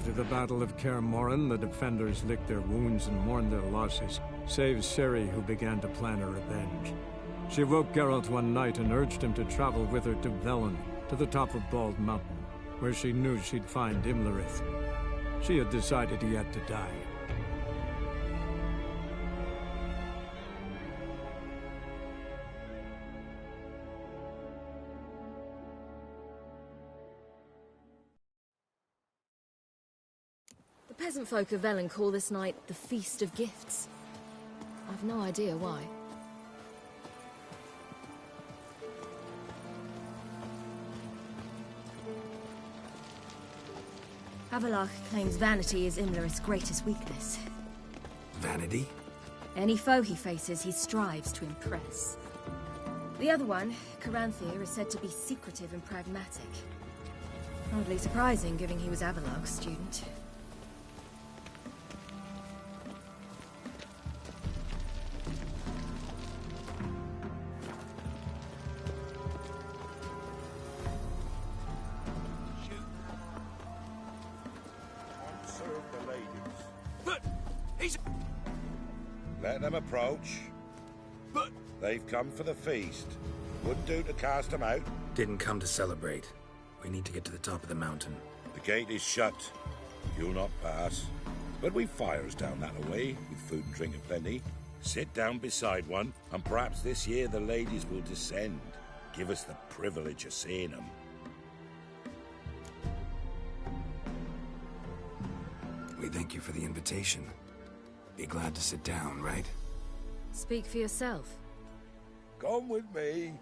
After the Battle of Kaer Morhen, the defenders licked their wounds and mourned their losses, save Ciri, who began to plan a revenge. She woke Geralt one night and urged him to travel with her to Velen, to the top of Bald Mountain, where she knew she'd find Imlerith. She had decided he had to die. The peasant folk of Velen call this night the Feast of Gifts. I've no idea why. Havelach claims vanity is Imlerith's greatest weakness. Vanity? Any foe he faces, he strives to impress. The other one, Caranthir, is said to be secretive and pragmatic. Hardly surprising, given he was Havelach's student. Let them approach. But... They've come for the feast. Wouldn't do to cast them out. Didn't come to celebrate. We need to get to the top of the mountain. The gate is shut. You'll not pass. But we've fires down that away, with food and drink aplenty. Sit down beside one, and perhaps this year the ladies will descend. Give us the privilege of seeing them. We thank you for the invitation. Be glad to sit down, right? Speak for yourself. Come with me.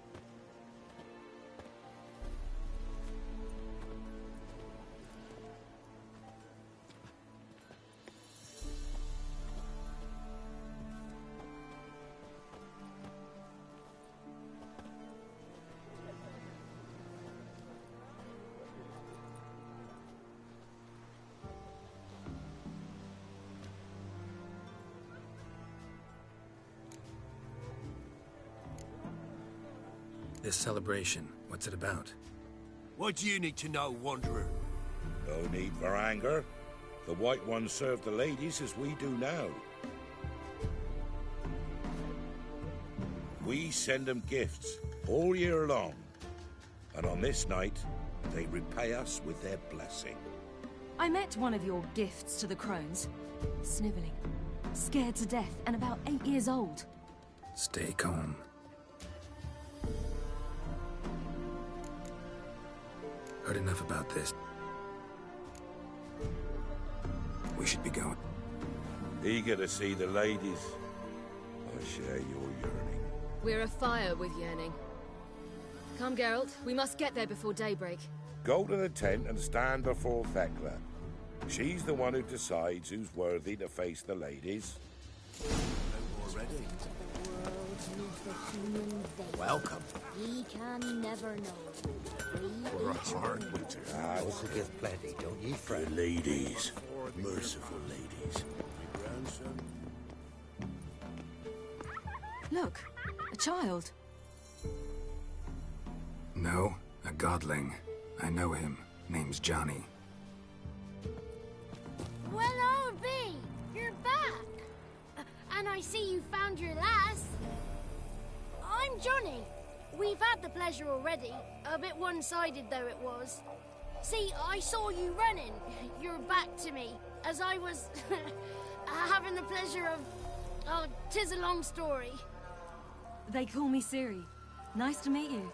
This celebration, what's it about? What do you need to know, Wanderer? No need for anger. The White Ones serve the ladies as we do now. We send them gifts all year long. And on this night, they repay us with their blessing. I met one of your gifts to the crones. Sniveling, scared to death, and about 8 years old. Stay calm. Heard enough about this. We should be going. Eager to see the ladies. I share your yearning. We're afire with yearning. Come, Geralt. We must get there before daybreak. Go to the tent and stand before Thekla. She's the one who decides who's worthy to face the ladies. Already? Welcome. He can never know. For a hard winter. Also give plenty, don't ye, The friend? ladies. Merciful ladies. Look, a child. No, a godling. I know him. Name's Johnny. Well, I'll be. You're back. And I see you found your lass. I'm Johnny. We've had the pleasure already. A bit one-sided though it was. See, I saw you running. Your back to me. As I was having the pleasure of... Oh, 'tis a long story. They call me Ciri. Nice to meet you.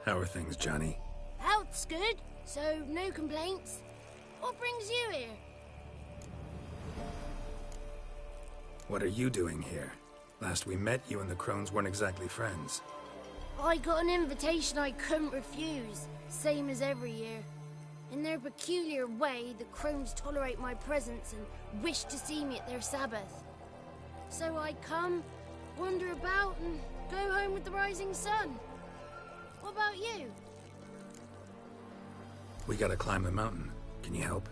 How are things, Johnny? Health's good, so no complaints. What brings you here? What are you doing here? Last we met, you and the crones weren't exactly friends. I got an invitation I couldn't refuse, same as every year. In their peculiar way, the crones tolerate my presence and wish to see me at their Sabbath. So I come, wander about, and go home with the rising sun. What about you? We gotta climb the mountain. Can you help?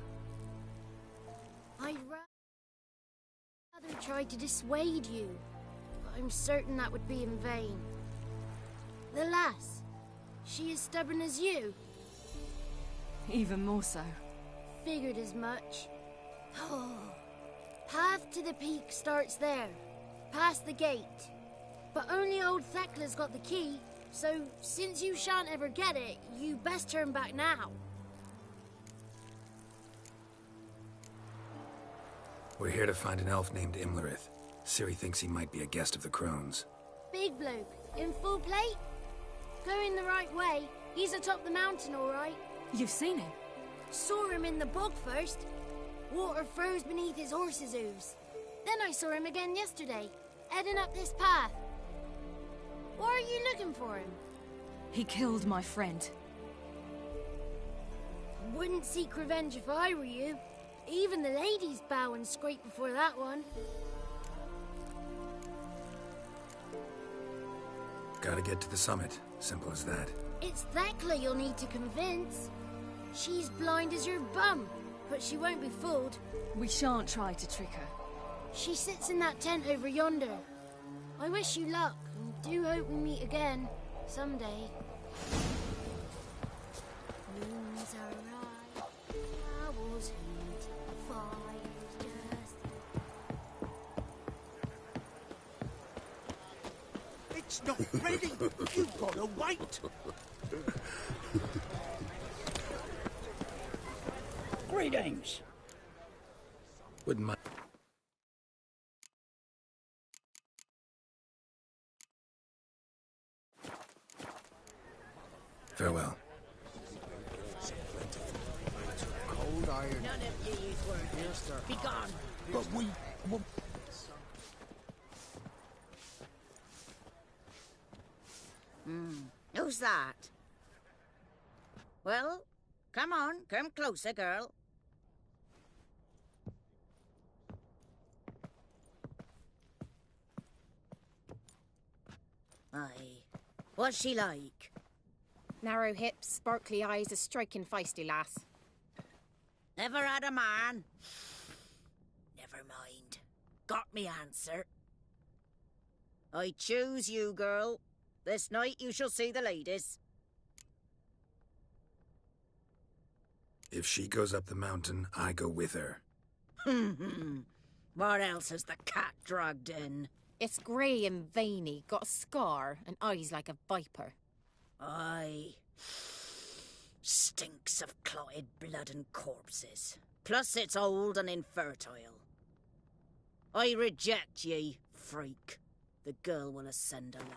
I'd rather try to dissuade you, but I'm certain that would be in vain. The lass, she as stubborn as you? Even more so. Figured as much. Path to the peak starts there, past the gate. But only old Thekla's got the key, so since you shan't ever get it, you best turn back now. We're here to find an elf named Imlerith. Ciri thinks he might be a guest of the Crones. Big bloke, in full plate? Going the right way. He's atop the mountain, all right. You've seen him? Saw him in the bog first. Water froze beneath his horse's hooves. Then I saw him again yesterday, heading up this path. Why are you looking for him? He killed my friend. Wouldn't seek revenge if I were you. Even the ladies bow and scrape before that one. Gotta get to the summit. Simple as that. It's Thekla you'll need to convince. She's blind as your bum, but she won't be fooled. We shan't try to trick her. She sits in that tent over yonder. I wish you luck, and do hope we meet again, someday. Moons are right, owls hoot, fire's just... It's not ready. You've got to wait. Greetings. Wouldn't mind. Farewell. Cold iron. None of ye's worth here, sir. Be gone. But we... Who's that? Well, come on, come closer, girl. Aye. What's she like? Narrow hips, sparkly eyes, a striking feisty lass. Never had a man? Never mind. Got me answer. I choose you, girl. This night you shall see the ladies. If she goes up the mountain, I go with her. What else has the cat dragged in? It's grey and veiny, got a scar, and eyes like a viper. Aye. Stinks of clotted blood and corpses. Plus it's old and infertile. I reject ye, freak. The girl will ascend alone.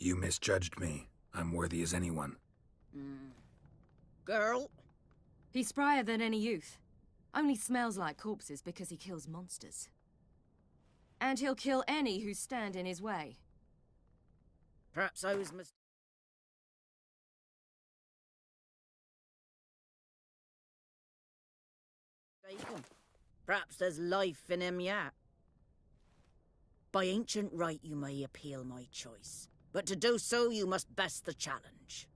You misjudged me. I'm worthy as anyone. Girl? He's sprier than any youth. Only smells like corpses because he kills monsters. And he'll kill any who stand in his way. Perhaps I was mistaken. Perhaps there's life in him yet. By ancient right you may appeal my choice. But to do so, you must best the challenge.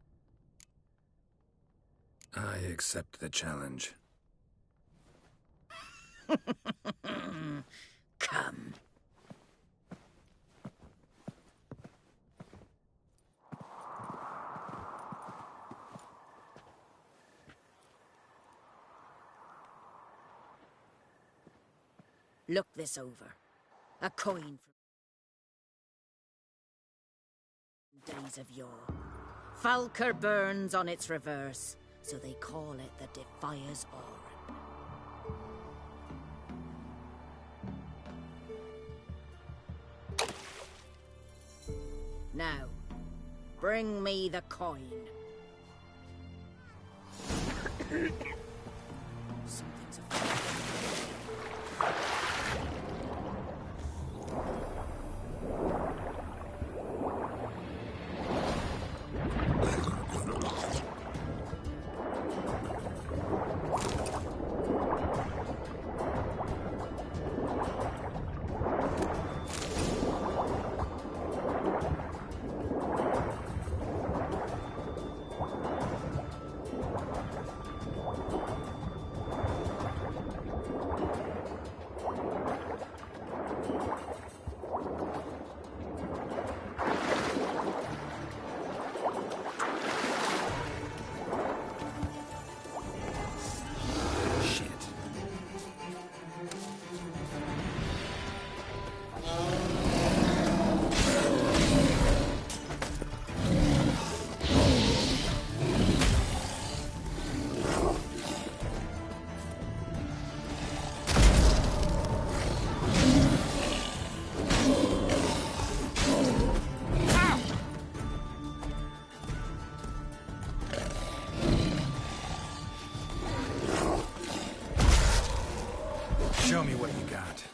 I accept the challenge. Come. Look this over. A coin from days of yore. Falker burns on its reverse, so they call it the Defier's Aura. Now, bring me the coin. Something's afoot. Show me what you got.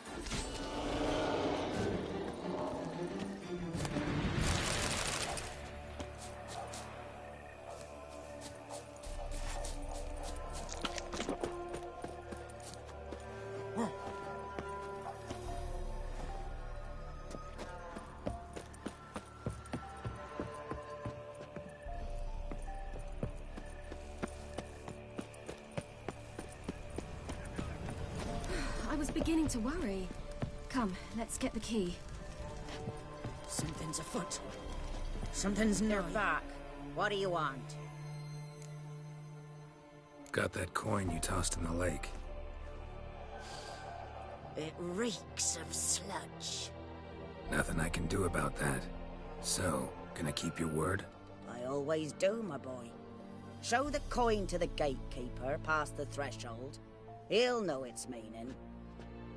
I was beginning to worry. Come, let's get the key. Something's afoot. Something's near back. What do you want? Got that coin you tossed in the lake. It reeks of sludge. Nothing I can do about that. So, gonna keep your word? I always do, my boy. Show the coin to the gatekeeper past the threshold. He'll know its meaning.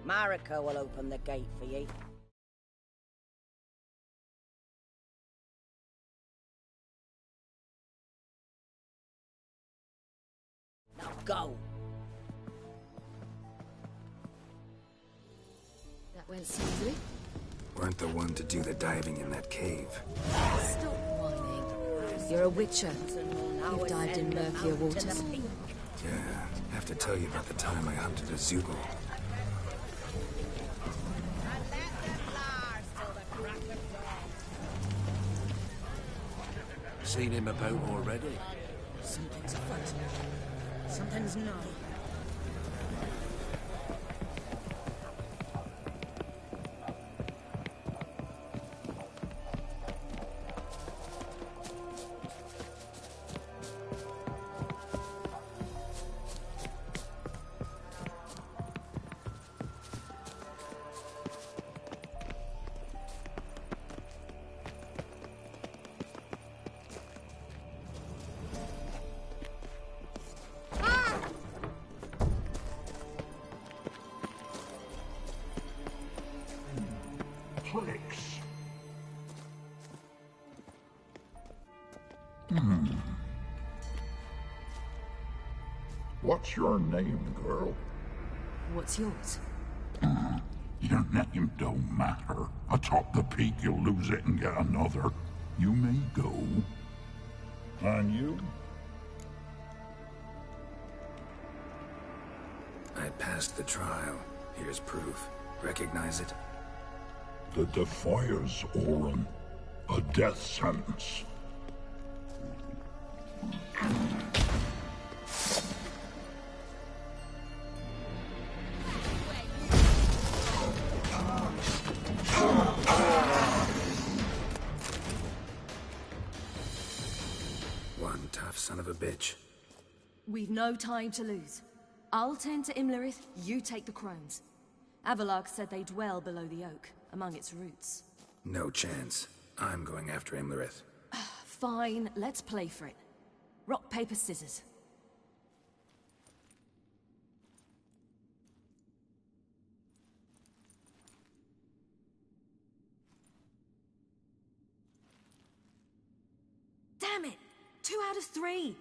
Marika will open the gate for ye. Now go. That went smoothly. Weren't the one to do the diving in that cave. Stop whining. You're a witcher. You've dived in murkier waters. Yeah, have to tell you about the time I hunted a Zoogle. Seen him about already? Something's afoot. Something's nigh. What's your name, girl? What's yours? Your name don't matter. Atop the peak, you'll lose it and get another. You may go. And you? I passed the trial. Here's proof. Recognize it? The Defier's Orin. A death sentence. One tough son of a bitch. We've no time to lose. I'll tend to Imlerith, you take the crones. Avalok said they dwell below the oak, among its roots. No chance. I'm going after Imlerith. Fine, let's play for it. Rock, paper, scissors. Damn it! 2 out of 3!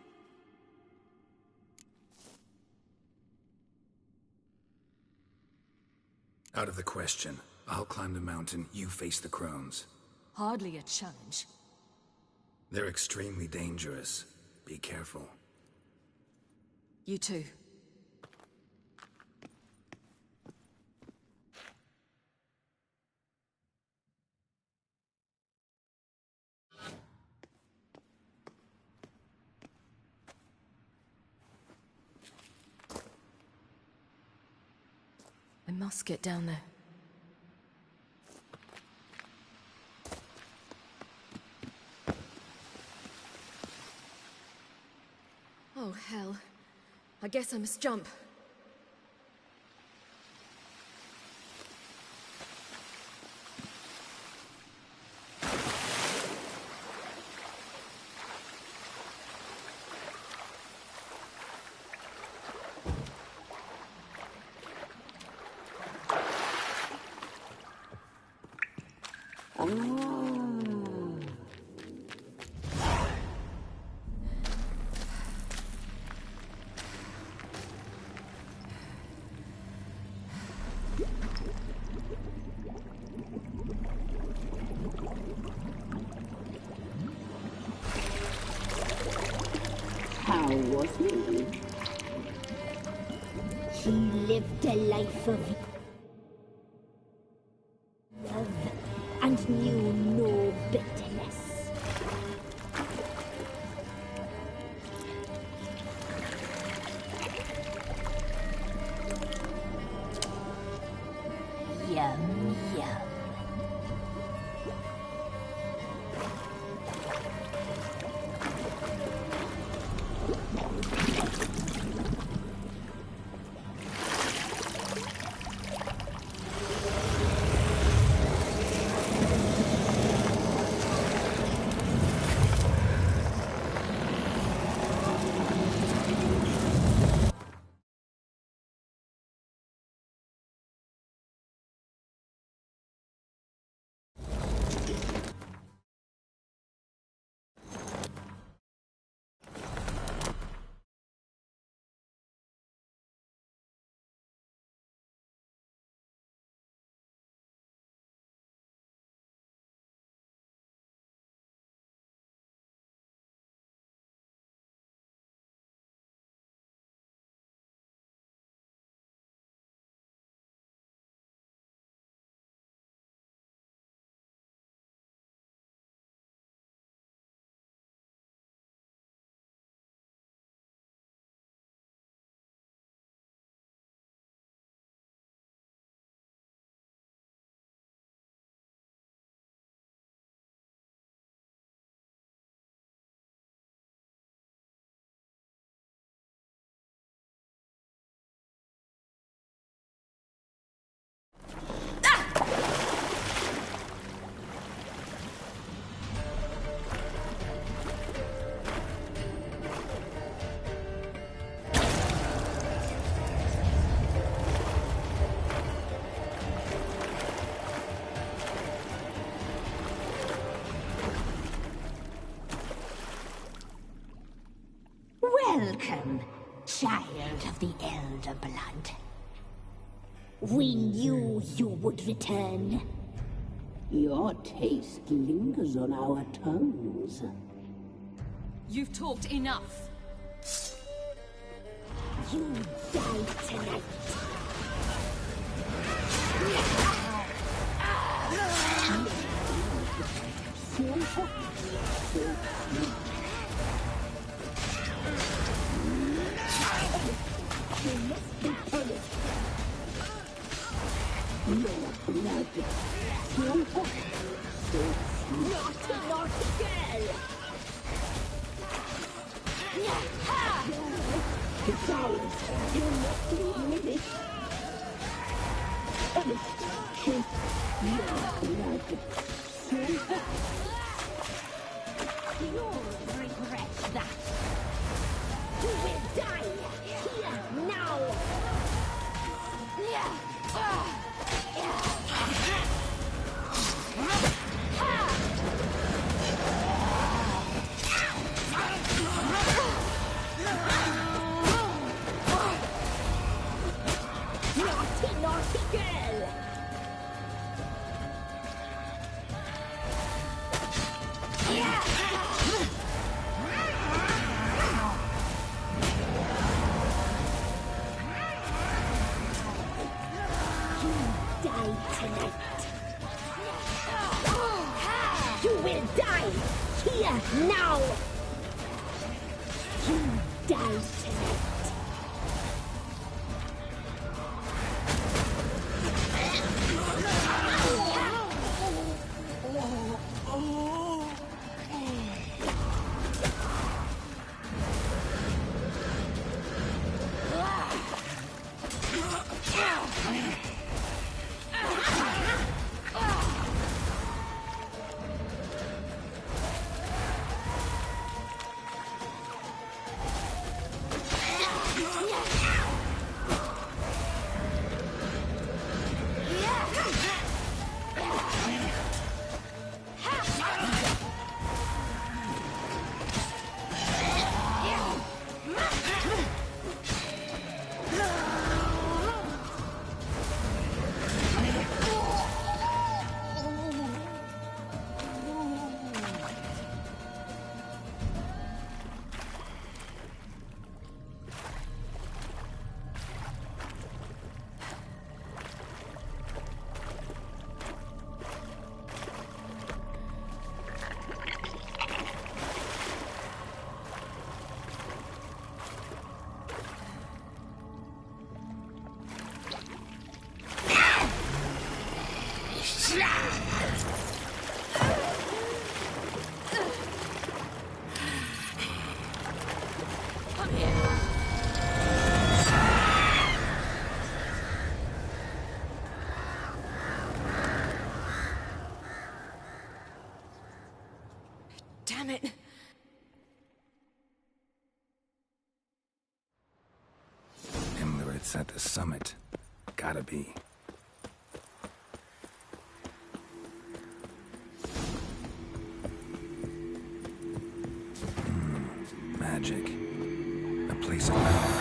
Out of the question. I'll climb the mountain, you face the crones. Hardly a challenge. They're extremely dangerous. Be careful. You too. I must get down there. Oh, hell. I guess I must jump. How was he? He lived a life of love and knew no bitterness. Yum, yum. Welcome, child of the Elder Blood. We knew you would return. Your taste lingers on our tongues. You've talked enough. You die tonight. You must be punished. Your blood. Naughty, naughty girl! Besides, you must leave with it. Kiss your blood. You'll regret that. You will die here now. Naughty, naughty girl! You will die here now! You die tonight. Damn it. It's at the summit. Gotta be. Magic. A place of power.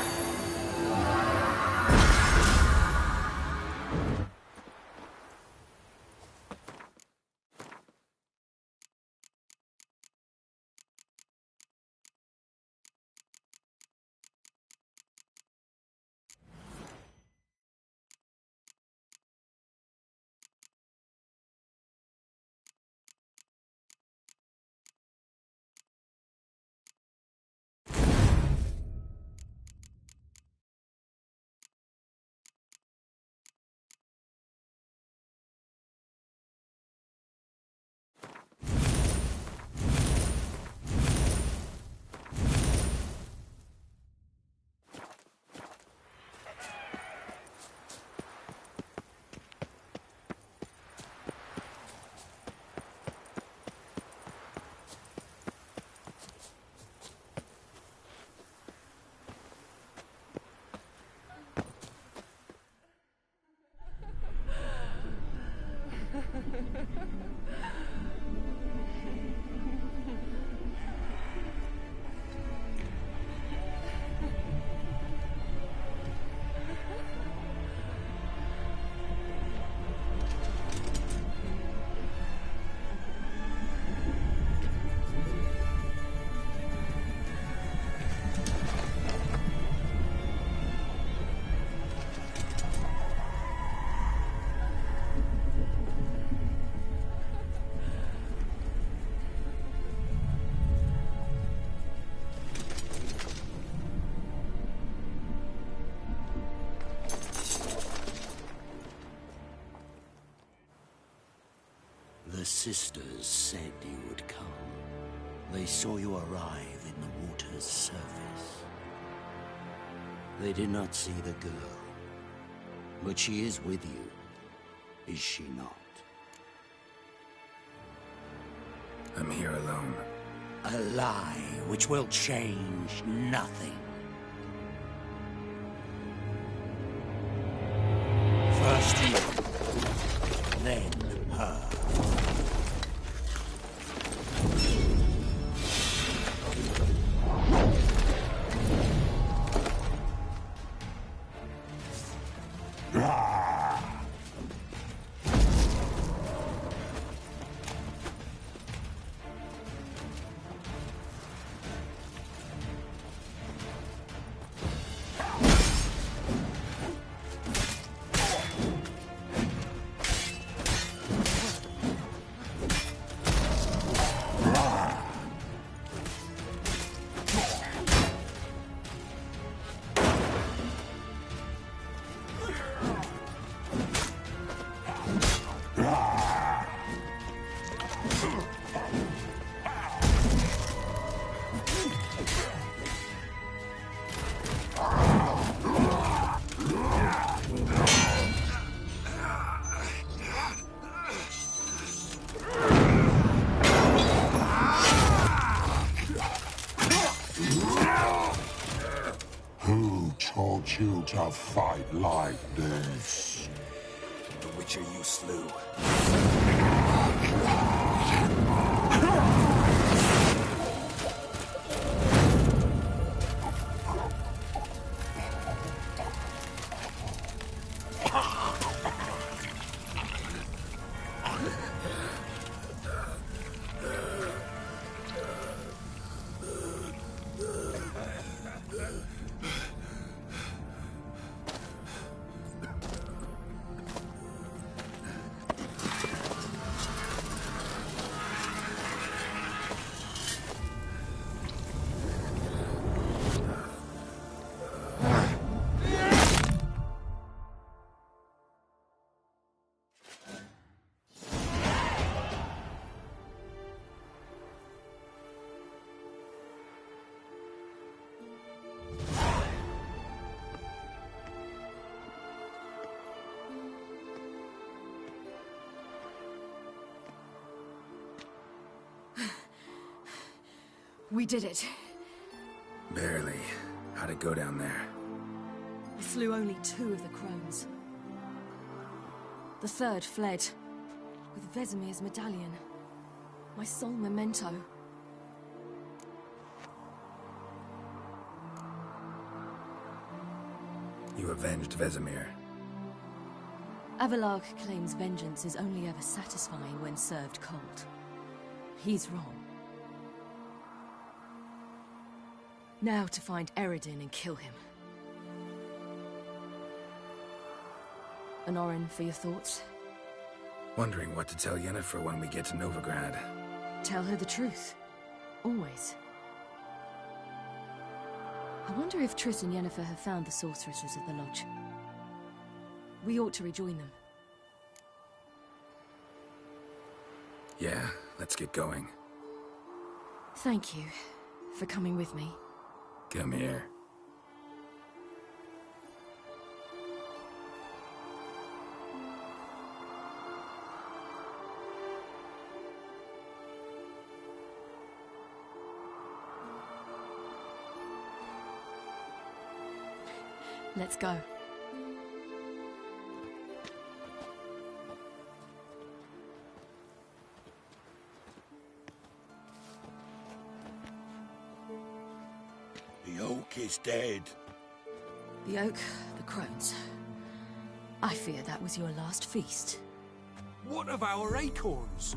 The sisters said you would come. They saw you arrive in the water's surface. They did not see the girl. But she is with you, is she not? I'm here alone. A lie which will change nothing. First you, then her. Who taught you to fight like this? The Witcher you slew. We did it. Barely. How'd it go down there? I slew only 2 of the crones. The 3rd fled, with Vesemir's medallion. My sole memento. You avenged Vesemir. Avelarg claims vengeance is only ever satisfying when served cold. He's wrong. Now to find Eredin and kill him. Honorin, for your thoughts? Wondering what to tell Yennefer when we get to Novigrad. Tell her the truth. Always. I wonder if Triss and Yennefer have found the sorceresses of the Lodge. We ought to rejoin them. Yeah, let's get going. Thank you for coming with me. Come here. Let's go. The oak is dead. The oak, the crones. I fear that was your last feast. What of our acorns?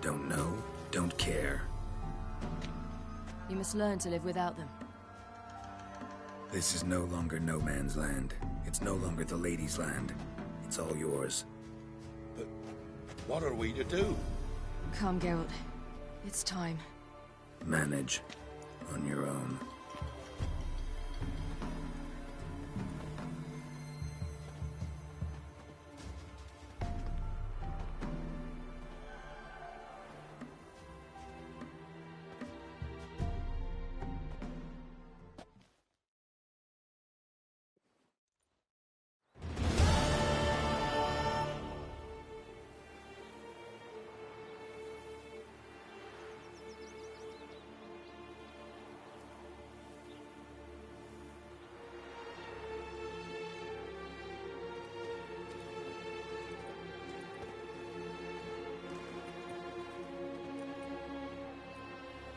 Don't know, don't care. You must learn to live without them. This is no longer no man's land. It's no longer the lady's land. It's all yours. But what are we to do? Come, Geralt. It's time. Manage. On your own.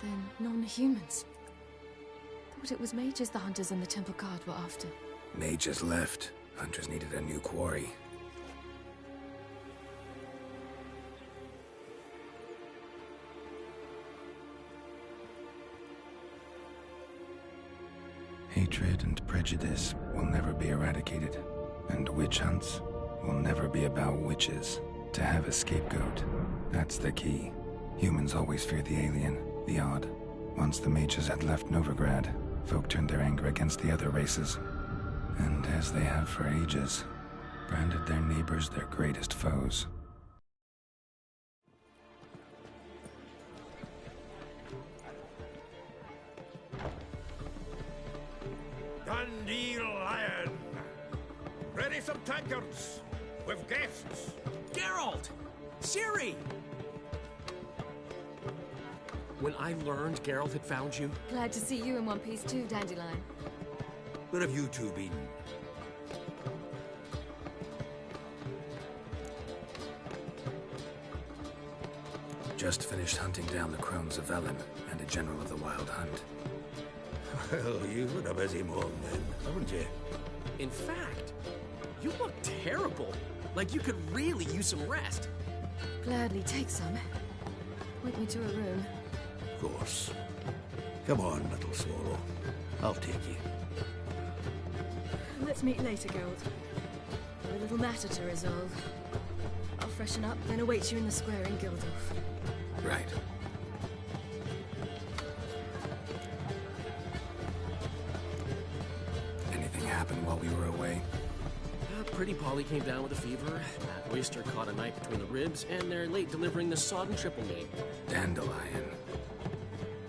Then non-humans. Thought it was mages the hunters and the temple guard were after. Mages left. Hunters needed a new quarry. Hatred and prejudice will never be eradicated. And witch hunts will never be about witches. To have a scapegoat, that's the key. Humans always fear the alien, the odd. Once the mages had left Novigrad, folk turned their anger against the other races. And as they have for ages, branded their neighbors their greatest foes. Dandelion! Ready some tankards! With guests! Geralt! Ciri! When I learned Geralt had found you... Glad to see you in one piece too, Dandelion. Where have you two been? Just finished hunting down the crones of Velen and a general of the Wild Hunt. Well, you've had a busy morning then, haven't you? In fact, you look terrible. Like you could really use some rest. Gladly take some. Point me to a room. Of course. Come on, little swallow. I'll take you. Let's meet later, Geralt. A little matter to resolve. I'll freshen up, then await you in the square in Gildorf. Right. Anything happened while we were away? Pretty Polly came down with a fever. That oyster caught a knife between the ribs, and they're late delivering the sodden triple meat. Dandelion.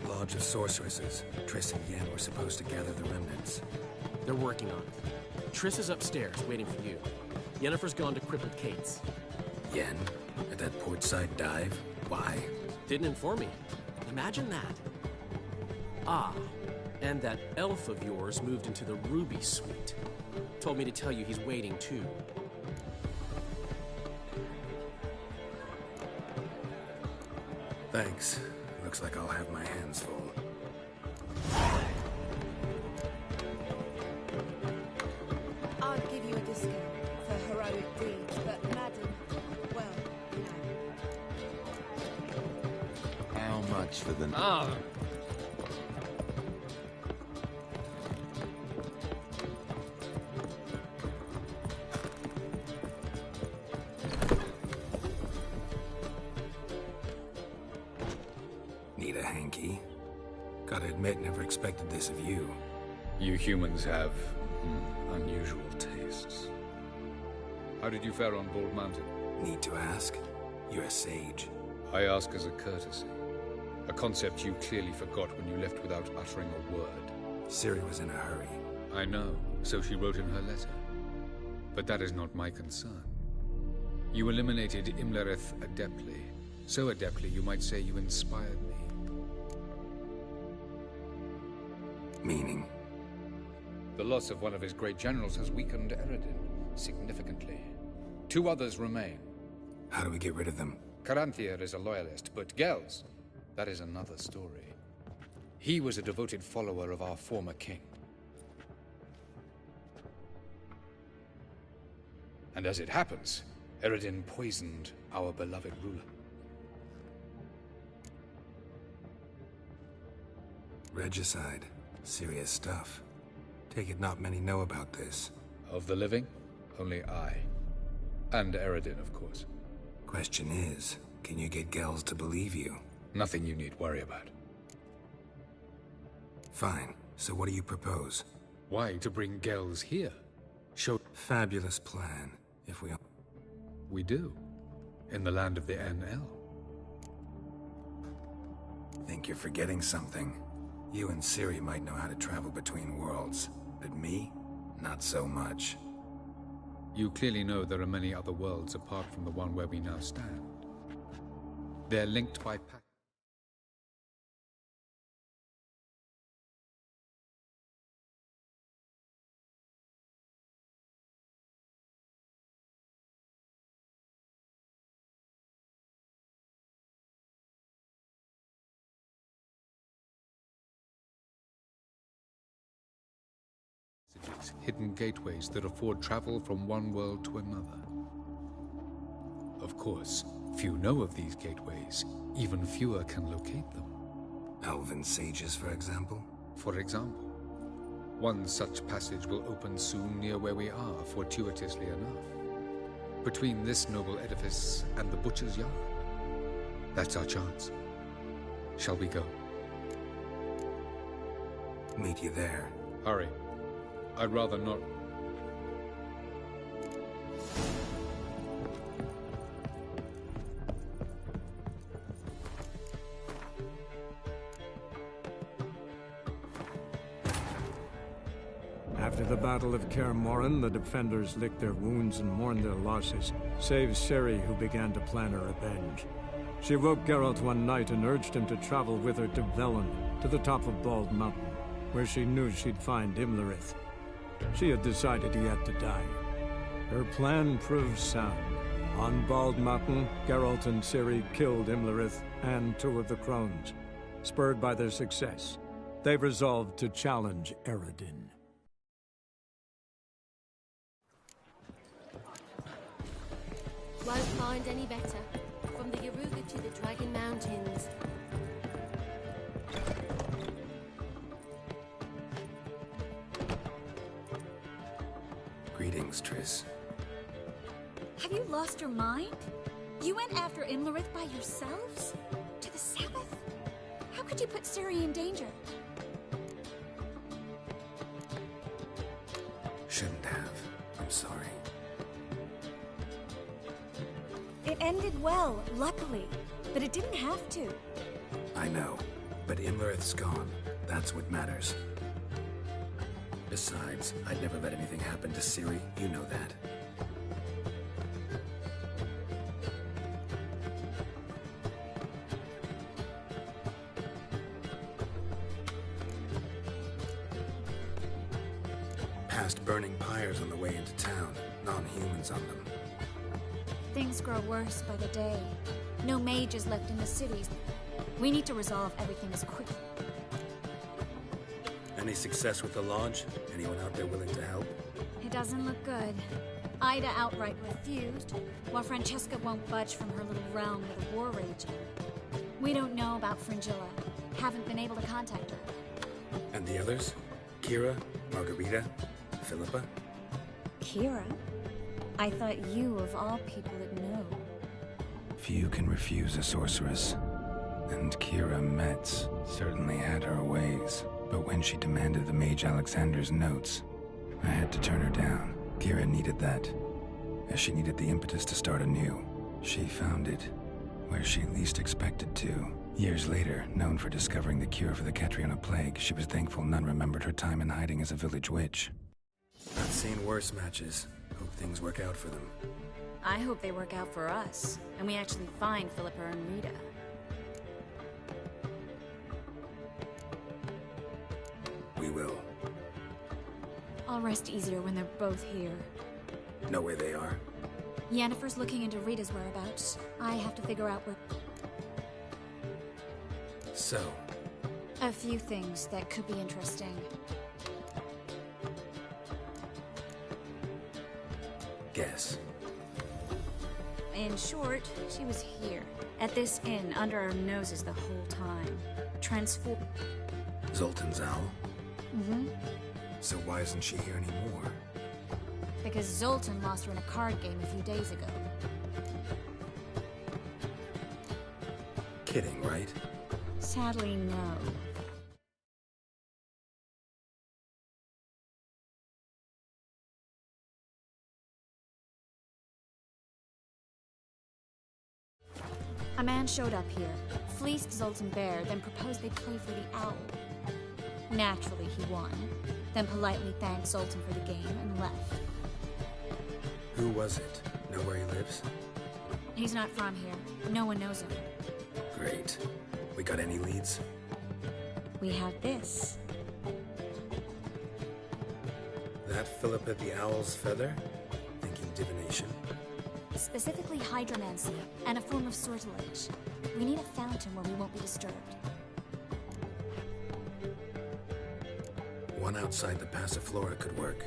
Lodge of Sorceresses. Triss and Yen were supposed to gather the remnants. They're working on it. Triss is upstairs, waiting for you. Yennefer's gone to crippled Kate's. Yen? At that portside dive? Why? Didn't inform me. Imagine that. Ah, and that elf of yours moved into the Ruby Suite. Told me to tell you he's waiting too. Thanks. Looks like I'll have my hands full. I'd give you a discount for heroic deeds, but madam, well, you know. How much for the... Ah! Need a hanky? Gotta admit, never expected this of you. You humans have unusual tastes. How did you fare on Bald Mountain? Need to ask? You're a sage. I ask as a courtesy. A concept you clearly forgot when you left without uttering a word. Ciri was in a hurry. I know, so she wrote in her letter. But that is not my concern. You eliminated Imlerith adeptly. So adeptly, you might say you inspired me. Meaning? The loss of one of his great generals has weakened Eredin significantly. 2 others remain. How do we get rid of them? Caranthir is a loyalist, but Gels, that is another story. He was a devoted follower of our former king. And as it happens, Eredin poisoned our beloved ruler. Regicide. Serious stuff. Take it not many know about this. Of the living, only I. And Eredin, of course. Question is, can you get Gels to believe you? Nothing you need worry about. Fine. So what do you propose? Why to bring Gels here? Show... Fabulous plan, if we... We do. In the land of the NL. Think you're forgetting something. You and Ciri might know how to travel between worlds, but me? Not so much. You clearly know there are many other worlds apart from the one where we now stand. They're linked by pact. Hidden gateways that afford travel from one world to another. Of course, few know of these gateways. Even fewer can locate them. Elven sages, for example? For example. One such passage will open soon near where we are, fortuitously enough. Between this noble edifice and the butcher's yard. That's our chance. Shall we go? Meet you there. Hurry. I'd rather not. After the Battle of Kaer Morhen, the defenders licked their wounds and mourned their losses, save Ciri, who began to plan her revenge. She woke Geralt one night and urged him to travel with her to Velen, to the top of Bald Mountain, where she knew she'd find Imlerith. She had decided he had to die. Her plan proved sound. On Bald Mountain, Geralt and Ciri killed Imlerith and 2 of the crones. Spurred by their success, they resolved to challenge Eredin. Won't find any better. From the Yaruga to the Dragon Mountains. Greetings, Triss. Have you lost your mind? You went after Imlerith by yourselves? To the Sabbath? How could you put Ciri in danger? Shouldn't have. I'm sorry. ended well, luckily. But it didn't have to. I know, but Imlerith's gone. That's what matters. Besides, I'd never let anything happen to Ciri. You know that. Past burning pyres on the way into town. Non-humans on them. Things grow worse by the day. No mages left in the cities. We need to resolve everything as quickly. Any success with the lodge? Anyone out there willing to help? It doesn't look good. Ida outright refused, while Francesca won't budge from her little realm with a war raging. We don't know about Fringilla. Haven't been able to contact her. And the others? Kira? Margarita? Philippa? Kira? I thought you, of all people, would know. Few can refuse a sorceress. And Kira Metz certainly had her ways. But when she demanded the Mage Alexander's notes, I had to turn her down. Kira needed that, as she needed the impetus to start anew. She found it where she least expected to. Years later, known for discovering the cure for the Catriona plague, she was thankful none remembered her time in hiding as a village witch. I've seen worse matches. Hope things work out for them. I hope they work out for us, and we actually find Philippa and Rita. We will. I'll rest easier when they're both here. Know where they are? Yennefer's looking into Rita's whereabouts. I have to figure out where... So? A few things that could be interesting. Guess. In short, she was here, at this inn, under our noses the whole time. Zoltan's owl? Mm-hmm. So why isn't she here anymore? Because Zoltan lost her in a card game a few days ago. Kidding, right? Sadly, no. A man showed up here, fleeced Zoltan bare, then proposed they'd play for the owl. Naturally, he won, then politely thanked Zoltan for the game and left. Who was it? Know where he lives? He's not from here. No one knows him. Great. We got any leads? We have this. That Philippa the Owl's feather? Thinking divination? Specifically hydromancy, and a form of sortilege. We need a fountain where we won't be disturbed. One outside the Passiflora could work.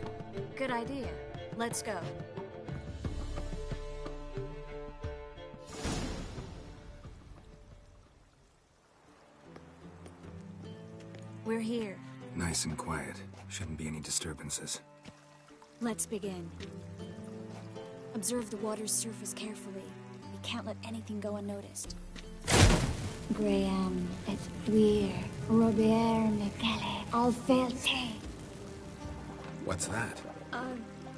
Good idea. Let's go. We're here. Nice and quiet. Shouldn't be any disturbances. Let's begin. Observe the water's surface carefully. We can't let anything go unnoticed. Graham, et wir, Robert Michele, Alfelte. What's that?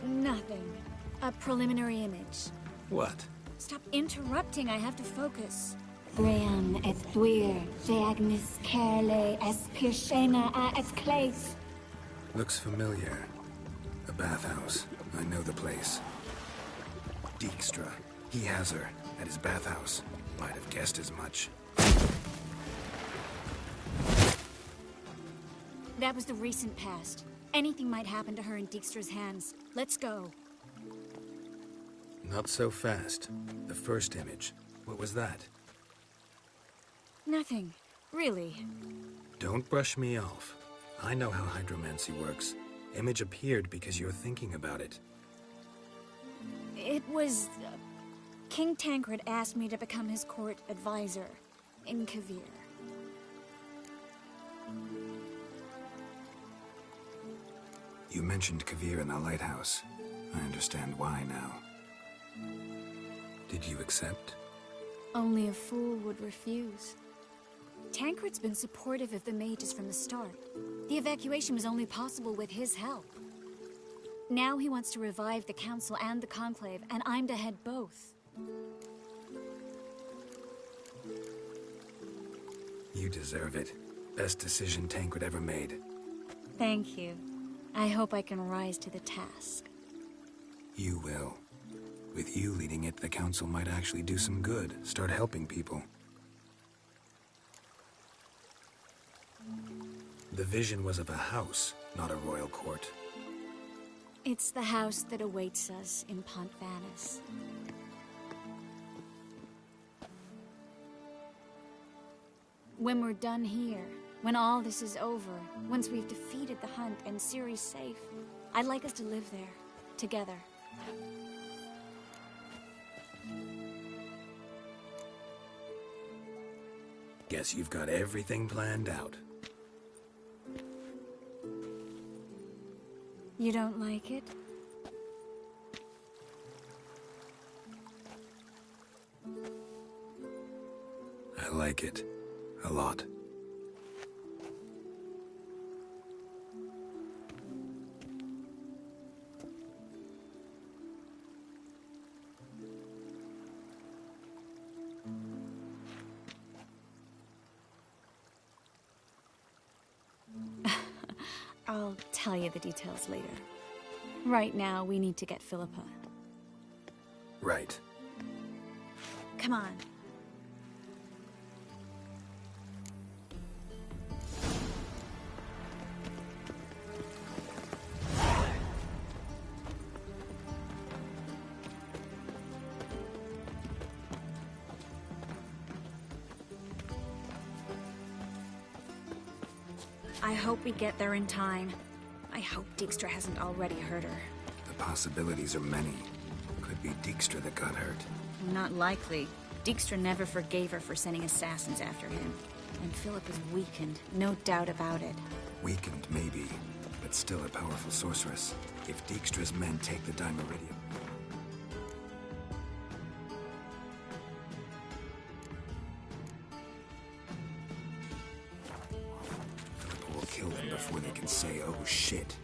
Nothing. A preliminary image. What? Stop interrupting, I have to focus. Graham, et wir, de agnis kerle, es pirshena a es clays. Looks familiar. A bathhouse. I know the place. Dijkstra. He has her at his bathhouse. Might have guessed as much. That was the recent past. Anything might happen to her in Dijkstra's hands. Let's go. Not so fast. The first image. What was that? Nothing. Really. Don't brush me off. I know how hydromancy works. Image appeared because you're thinking about it. It was... King Tancred asked me to become his court advisor in Kavir. You mentioned Kavir in the lighthouse. I understand why now. Did you accept? Only a fool would refuse. Tancred's been supportive of the mages from the start. The evacuation was only possible with his help. Now he wants to revive the Council and the Conclave, and I'm to head both. You deserve it. Best decision Tancred ever made. Thank you. I hope I can rise to the task. You will. With you leading it, the Council might actually do some good. Start helping people. The vision was of a house, not a royal court. It's the house that awaits us in Pont Vanis. When we're done here, when all this is over, once we've defeated the hunt and Ciri's safe, I'd like us to live there, together. Guess you've got everything planned out. You don't like it? I like it. A lot. I'll tell you the details later. Right now, we need to get Philippa. Right. Come on. I hope we get there in time. I hope Dijkstra hasn't already hurt her. The possibilities are many. Could be Dijkstra that got hurt. Not likely. Dijkstra never forgave her for sending assassins after him. And Philip is weakened, no doubt about it. Weakened, maybe, but still a powerful sorceress. If Dijkstra's men take the Dimeridium... Philippa will kill them before they can say, oh shit.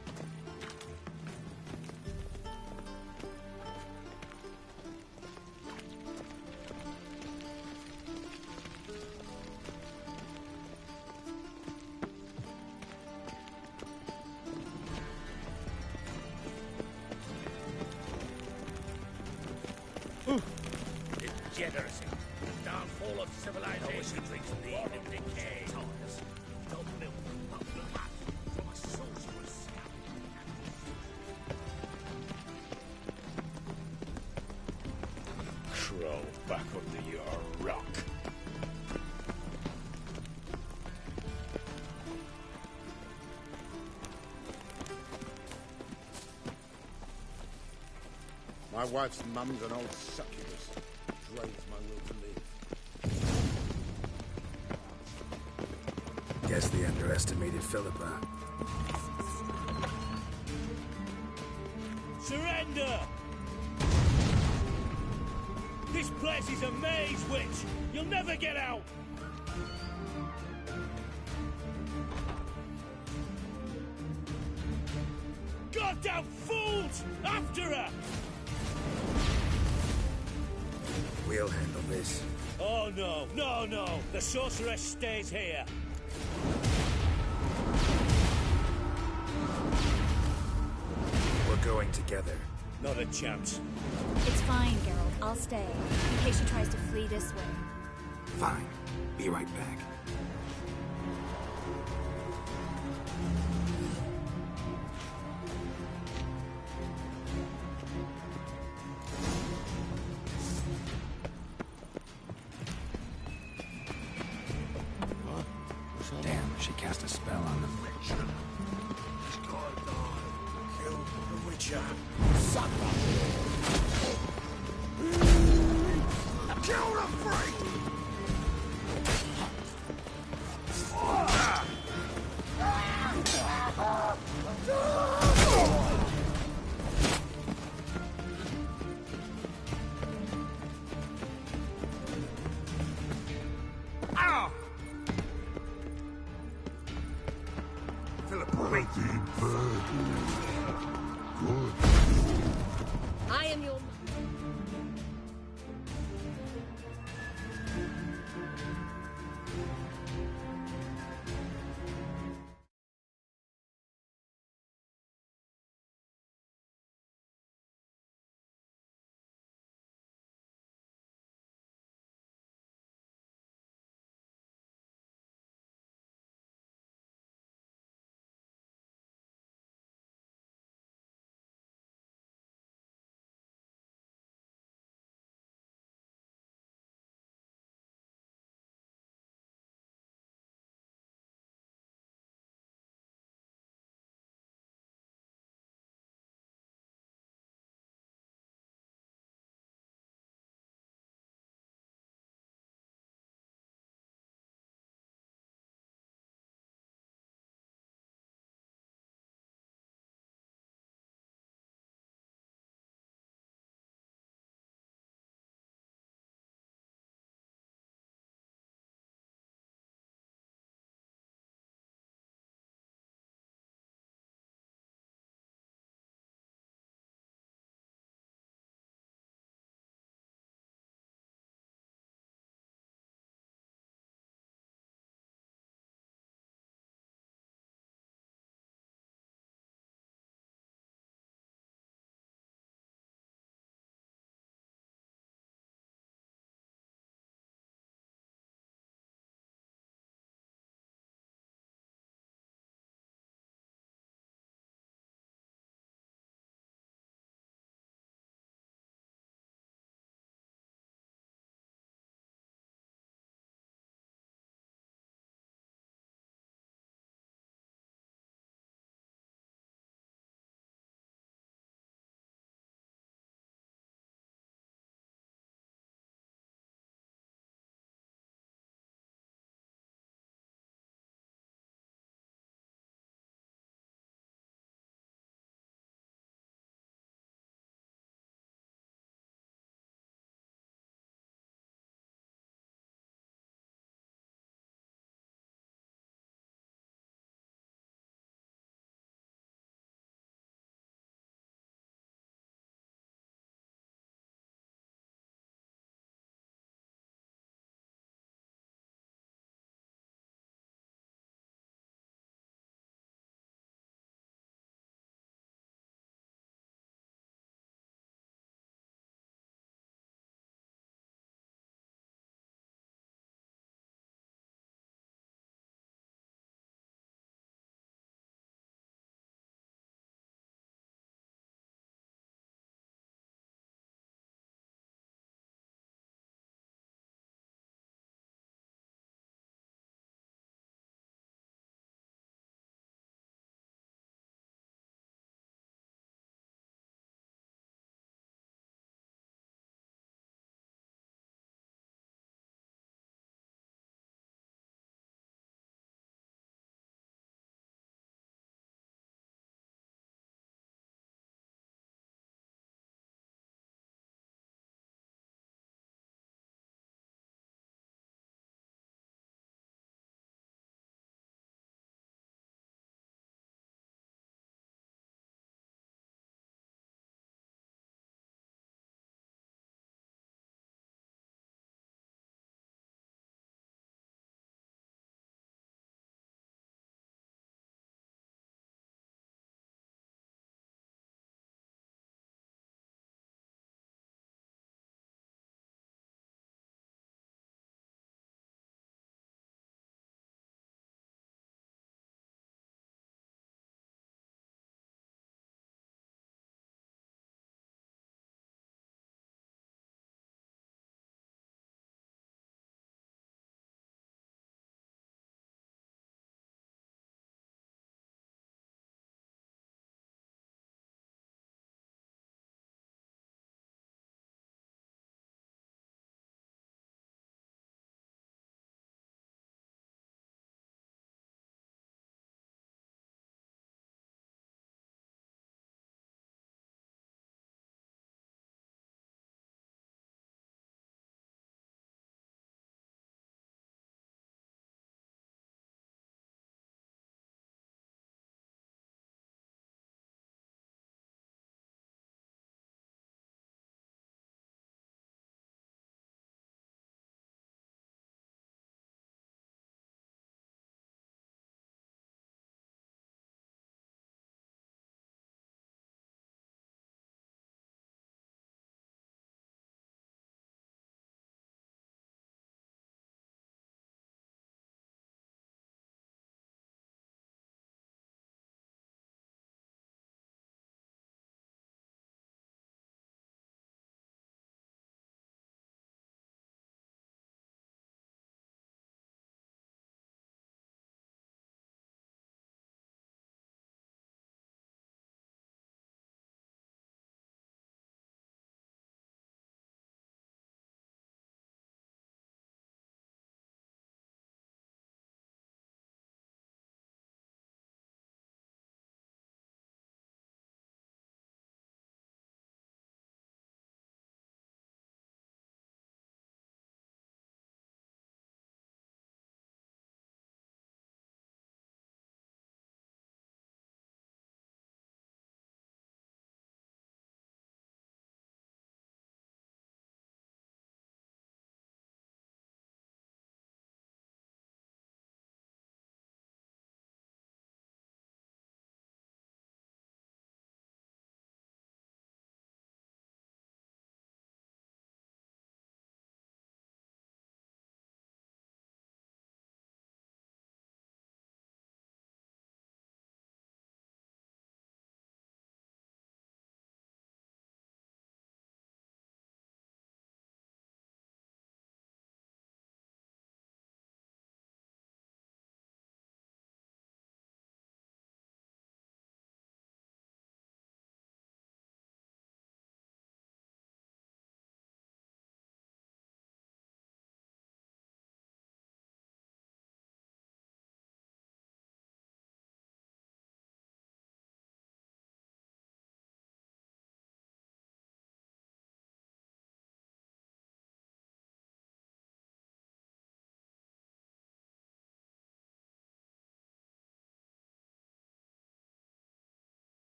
Degeneracy, the downfall of civilization, war and decay. Don't build a hat from a sorcerer's scalp. Crawl back under your rock. My wife's mum's an old succubus. Drains my will to live. Guess they underestimated Philippa. Surrender! This place is a maze, witch! You'll never get out! Goddamn fools! After her! We'll handle this. Oh no, no, no! The sorceress stays here! We're going together. Not a chance. It's fine, Geralt. I'll stay, in case she tries to flee this way. Fine. Be right back. Damn, she cast a spell on them. Kill the Witcher. Suck Kill the freak! I am your...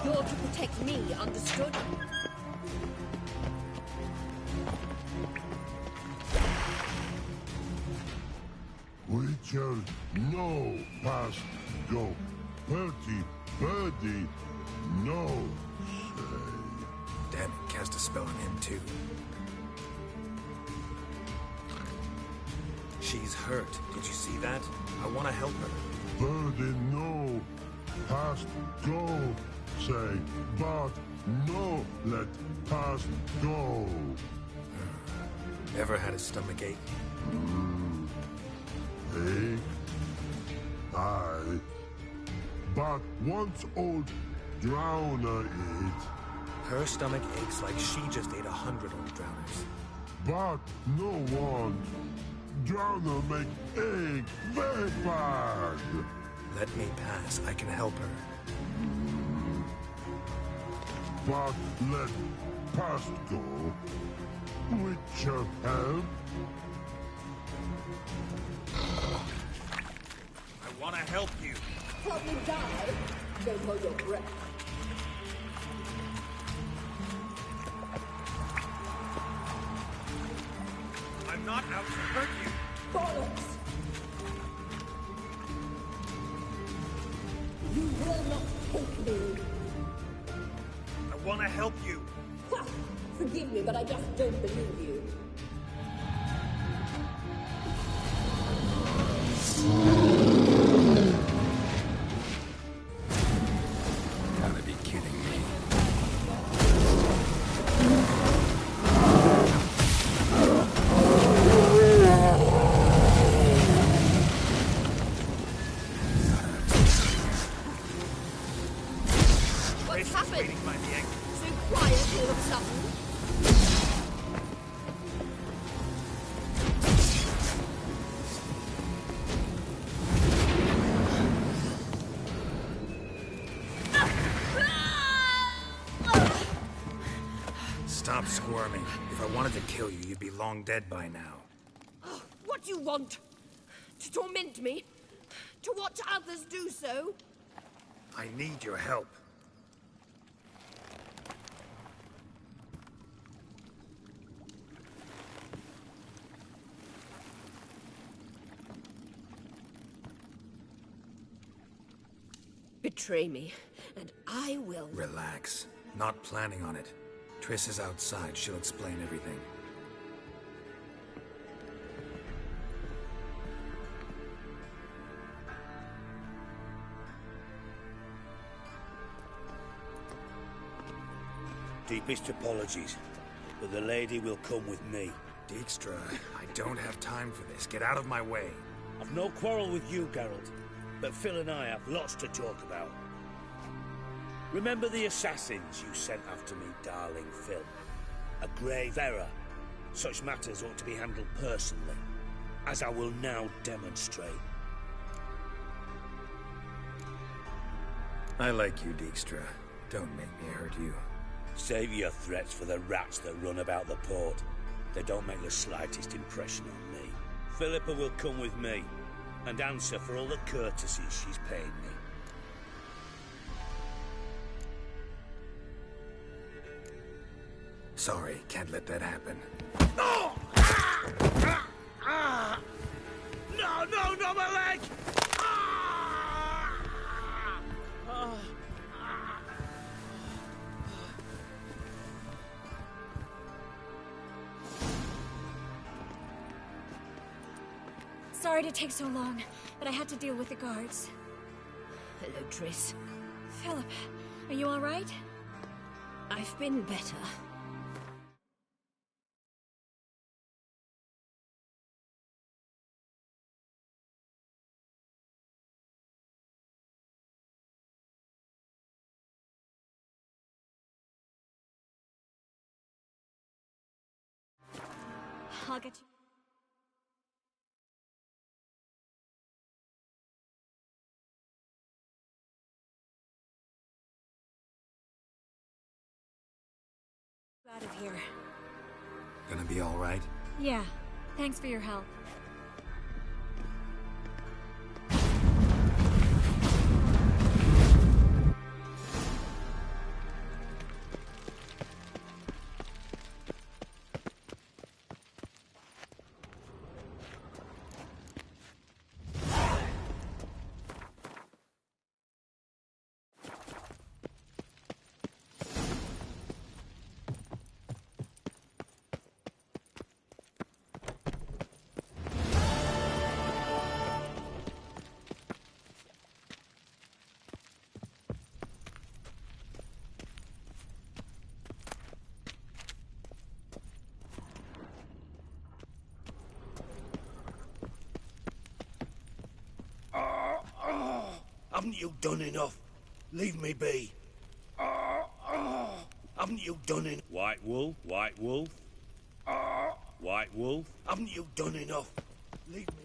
You're to protect me, understood? Witcher, no past go. Bertie, birdie, no say. Damn it, cast a spell on him too. She's hurt. Did you see that? I want to help her. Birdie, no past go. Say, but no let past go. Ever had a stomach ache? Ache? Aye. But once old Drowner ate. Her stomach aches like she just ate 100 old drowners. But no one. Drowner make ache very bad. Let me pass. I can help her. But let past go. Witcher help. I want to help you. Help me die. Don't hold your breath. I'm not out to hurt you. Bollocks! You will not take me. I want to help you. Ha! Forgive me, but I just don't believe you. Gotta be kidding me. What's happened? So quiet all of a sudden. Stop squirming. If I wanted to kill you, you'd be long dead by now. What do you want? To torment me? To watch others do so? I need your help. Betray me, and I will... Relax. Not planning on it. Triss is outside. She'll explain everything. Deepest apologies, but the lady will come with me. Dijkstra, I don't have time for this. Get out of my way. I've no quarrel with you, Geralt, but Phil and I have lots to talk about. Remember the assassins you sent after me, darling Phil? A grave error. Such matters ought to be handled personally, as I will now demonstrate. I like you, Dijkstra. Don't make me hurt you. Save your threats for the rats that run about the port. They don't make the slightest impression on me. Philippa will come with me, and answer for all the courtesies she's paid me. Sorry, can't let that happen. Oh! No, my leg! Sorry to take so long, but I had to deal with the guards. Hello, Triss. Philip, are you all right? I've been better. I'll get you. Out of here. Gonna be all right? Yeah. Thanks for your help. Haven't you done enough? Leave me be. Haven't you done enough? White wolf, white wolf. White wolf. Haven't you done enough? Leave me.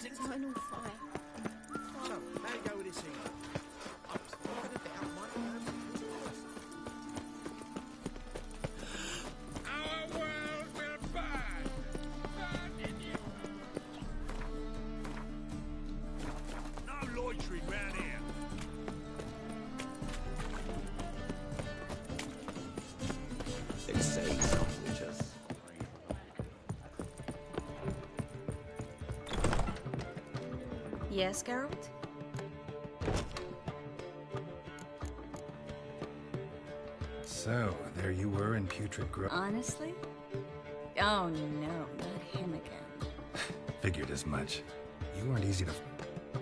Eternal fire. So, how you go with this thing? I was gonna doubt my Our world will burn! Burn in you! No loitering round here! They say some witches. Yes, Geralt? So, there you were in Putrid Grove. Honestly? Oh no, not him again. Figured as much. You weren't easy to...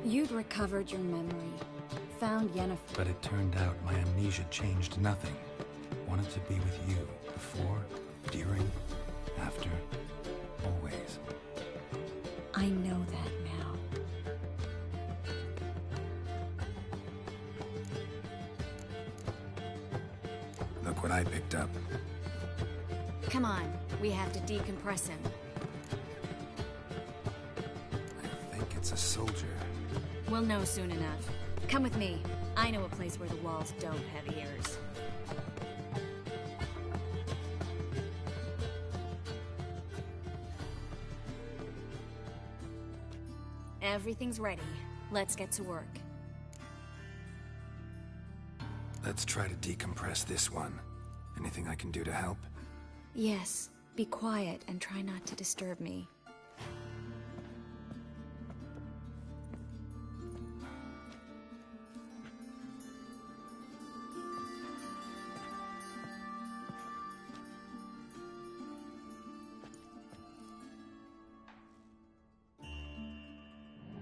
You'd recovered your memory, found Yennefer. But it turned out my amnesia changed nothing. Wanted to be with you. Before, during, after, always. I know that now. Look what I picked up. Come on, we have to decompress him. I think it's a soldier. We'll know soon enough. Come with me. I know a place where the walls don't have ears. Everything's ready. Let's get to work. Let's try to decompress this one. Anything I can do to help? Yes, be quiet and try not to disturb me.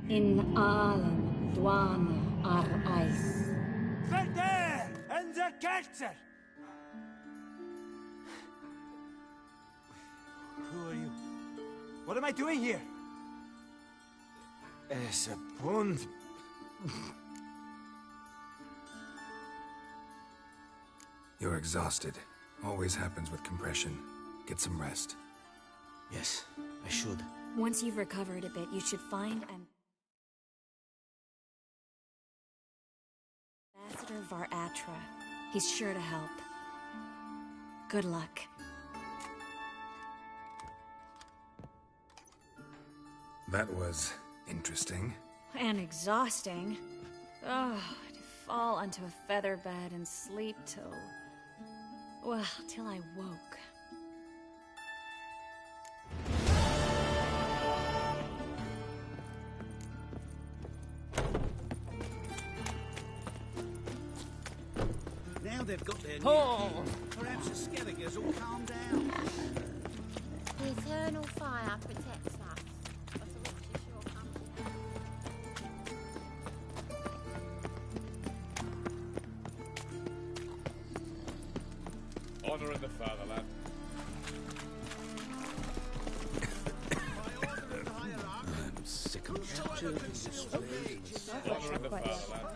In allen dwane ar eis. Verder and the Kerzer! Who are you? What am I doing here? Es a bond. You're exhausted. Always happens with compression. Get some rest. Yes, I should. Once you've recovered a bit, you should find an... Ambassador Varatra. He's sure to help. Good luck. That was interesting. And exhausting. Oh, to fall onto a feather bed and sleep till... well, till I woke. they've got their Oh. new gear, perhaps the scavengers will calm down. The eternal fire protects us, but the witches sure come down. Honor in the fatherland. I'm sick of capturing this place. Honor in the fatherland.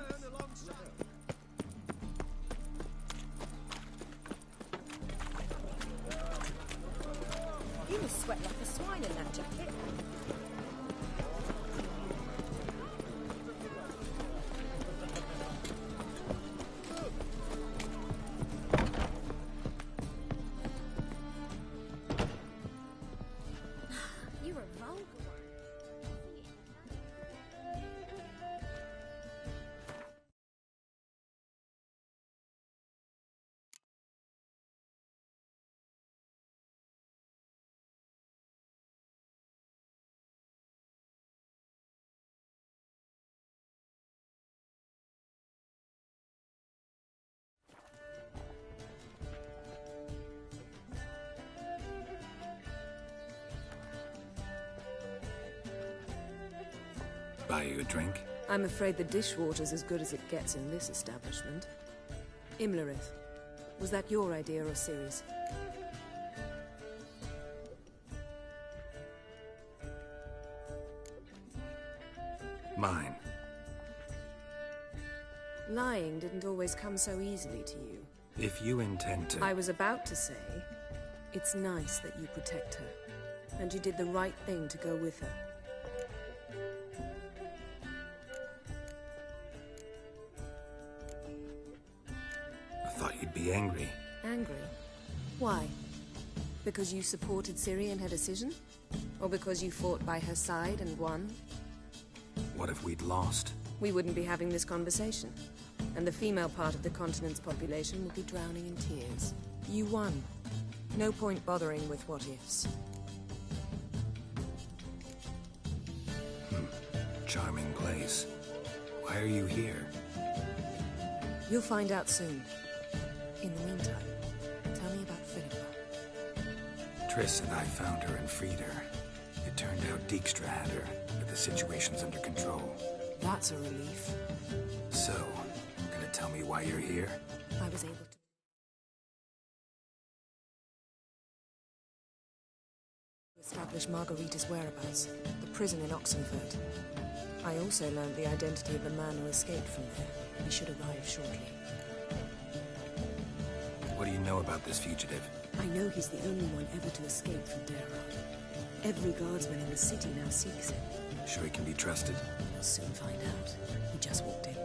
You must sweat like a swine in that jacket. You're a vulgar one. Buy you a drink? I'm afraid the dishwater's as good as it gets in this establishment. Imlerith, was that your idea or Ciri's? Mine. Lying didn't always come so easily to you. If you intend to... I was about to say, it's nice that you protect her. And you did the right thing to go with her. I thought you'd be angry. Angry? Why? Because you supported Ciri in her decision? Or because you fought by her side and won? What if we'd lost? We wouldn't be having this conversation. And the female part of the continent's population would be drowning in tears. You won. No point bothering with what-ifs. Charming place. Why are you here? You'll find out soon. In the meantime, tell me about Philippa. Triss and I found her and freed her. It turned out Dijkstra had her, but the situation's under control. That's a relief. So, gonna tell me why you're here? I was able to establish Margarita's whereabouts, the prison in Oxenfurt. I also learned the identity of the man who escaped from there. He should arrive shortly. What do you know about this fugitive? I know he's the only one ever to escape from Daerah. Every guardsman in the city now seeks him. Sure he can be trusted? We'll soon find out. He just walked in.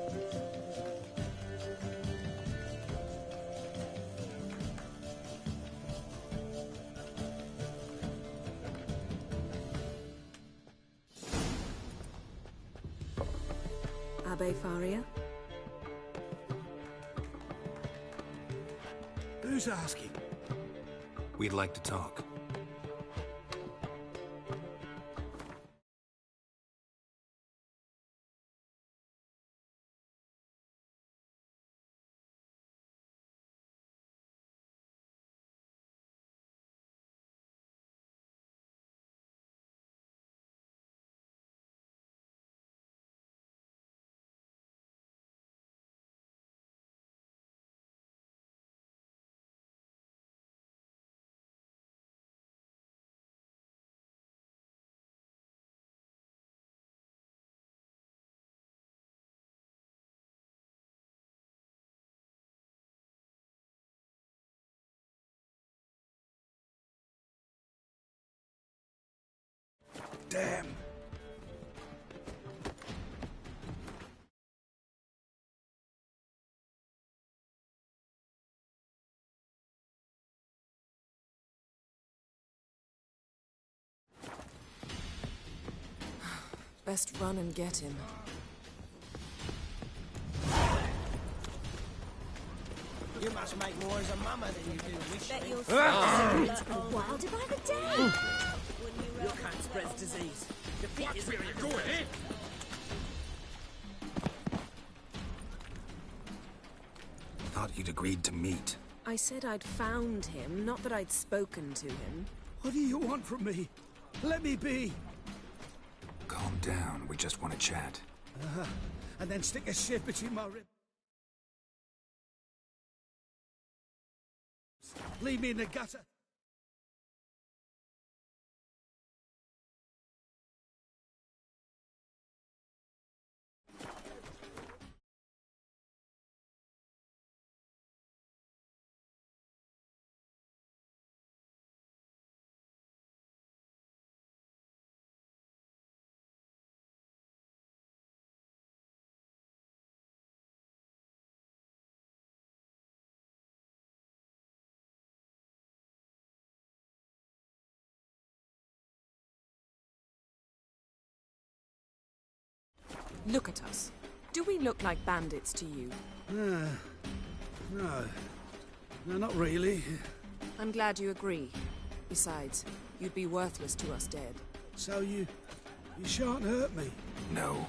Abbe Faria? Who's asking? We'd like to talk. Damn! Best run and get him. You must make more as a mama than you do wish. Bet you're wilder by the day. Your kind spreads disease. Watch where you're going, eh? thought you'd agreed to meet. I said I'd found him, not that I'd spoken to him. What do you want from me? Let me be. Calm down, we just want to chat. And then stick a shiv between my ribs. Leave me in the gutter. Look at us. Do we look like bandits to you? No, not really. I'm glad you agree. Besides, you'd be worthless to us dead. So you shan't hurt me? No.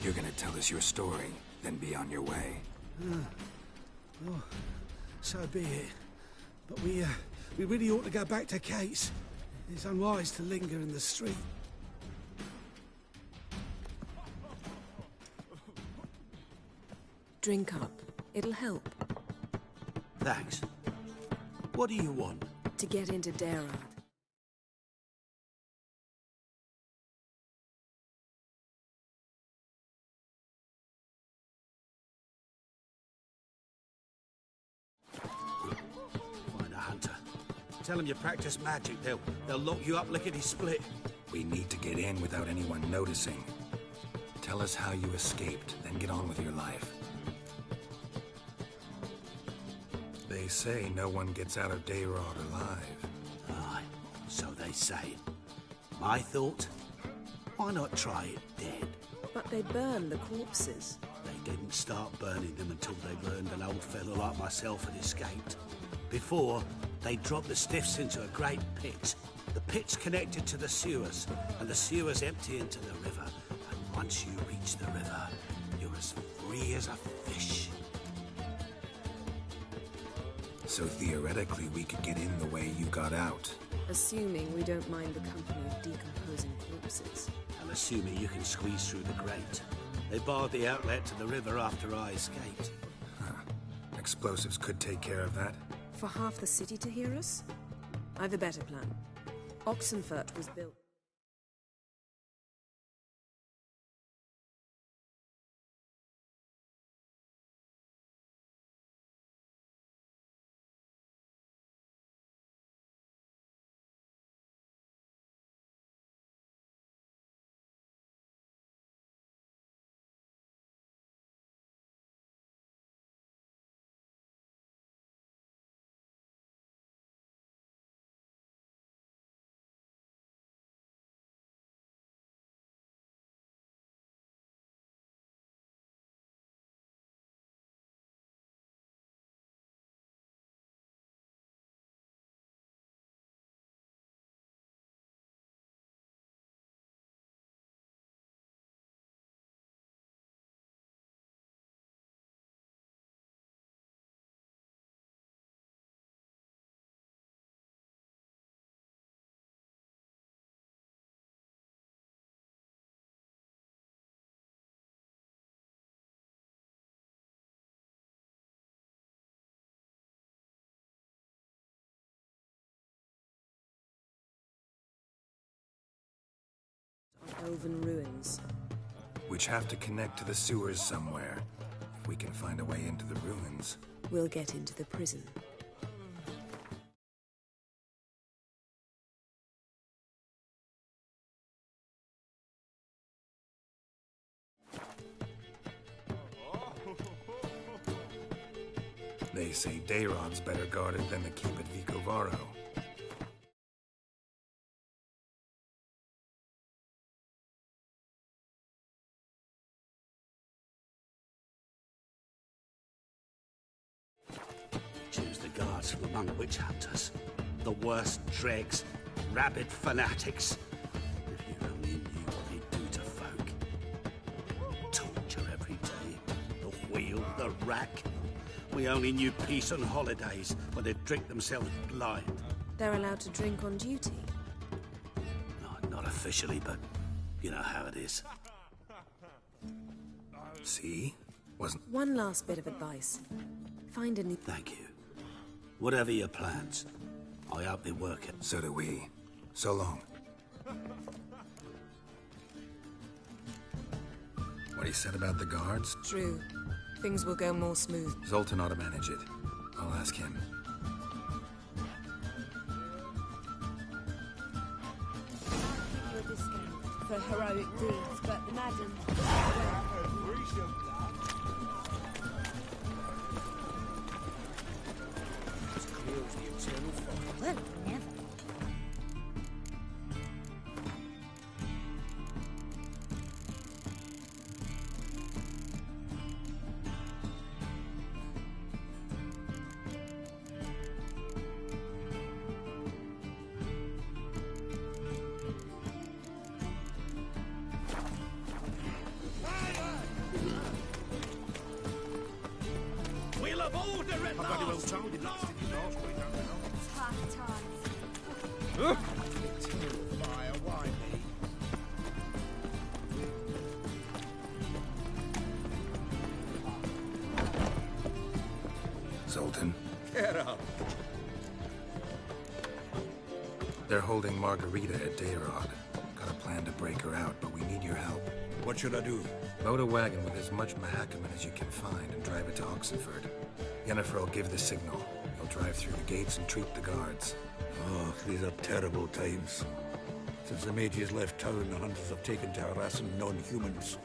You're gonna tell us your story, then be on your way. Oh, so be it. But we really ought to go back to Kate's. It's unwise to linger in the street. Drink up. It'll help. Thanks. What do you want? To get into Darad. Find a hunter. Tell them you practice magic. They'll lock you up lickety-split. We need to get in without anyone noticing. Tell us how you escaped, then get on with your life. They say no one gets out of Darad alive. Aye, so they say. My thought? Why not try it dead? But they burn the corpses. They didn't start burning them until they learned an old fellow like myself had escaped. Before, they dropped the stiffs into a great pit. The pit's connected to the sewers, and the sewers empty into the river. And once you reach the river, you're as free as a fish. So theoretically, we could get in the way you got out. Assuming we don't mind the company of decomposing corpses. And assuming you can squeeze through the grate. They barred the outlet to the river after I escaped. Huh. Explosives could take care of that. For half the city to hear us? I've a better plan. Oxenfurt was built. Elven ruins. Which have to connect to the sewers somewhere. If we can find a way into the ruins. We'll get into the prison. They say Darad's better guarded than the keep at Vicovaro. Choose the guards from among witch hunters. The worst dregs, rabid fanatics. If you only knew what they do to folk. Torture every day. The wheel, the rack. We only knew peace on holidays, when they'd drink themselves blind. They're allowed to drink on duty? Not officially, but you know how it is. See? Wasn't... One last bit of advice. Find any... Thank you. Whatever your plans, I hope they work. So do we. So long. What he said about the guards? True. Things will go more smooth. Zoltan ought to manage it. I'll ask him. I'll give you a discount for heroic deeds, but madam... As clear as the eternal fire. Well, never. We'll have order at last! Well told him that's in last week, Tough times. Eternal fire, why me? Zoltan. Get up! They're holding Margarita at Dayrod. Got a plan to break her out, but we need your help. What should I do? Load a wagon with as much Mahakaman as you can find and drive it to Oxenford. Yennefer will give the signal. He'll drive through the gates and treat the guards. Oh, these are terrible times. Since the mages left town, the hunters have taken to harassing non-humans.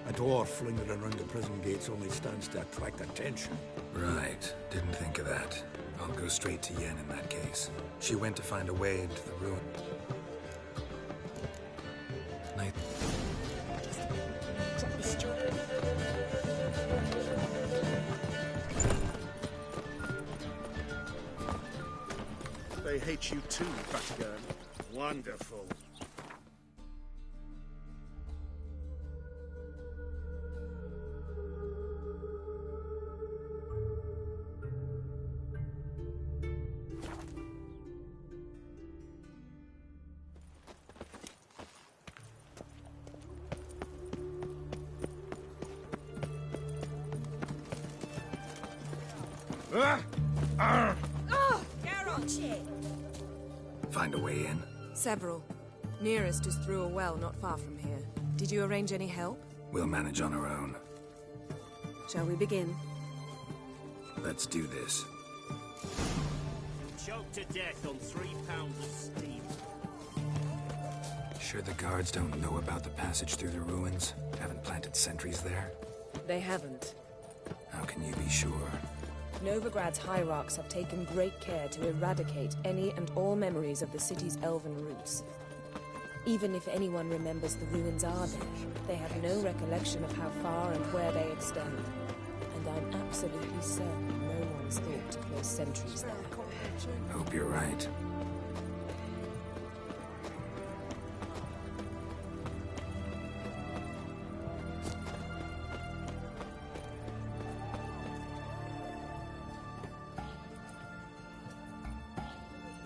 A dwarf lingering around the prison gates only stands to attract attention. Right. Didn't think of that. I'll go straight to Yen in that case. She went to find a way into the ruin. Night. They hate you too, Batgirl. Wonderful. Oh, Geralt! Find a way in? Several. Nearest is through a well not far from here. Did you arrange any help? We'll manage on our own. Shall we begin? Let's do this. Choked to death on 3 pounds of steam. Sure the guards don't know about the passage through the ruins? Haven't planted sentries there? They haven't. How can you be sure? Novigrad's hierarchs have taken great care to eradicate any and all memories of the city's elven roots. Even if anyone remembers the ruins are there, they have no recollection of how far and where they extend. And I'm absolutely certain no one's thought to place sentries there. Hope you're right.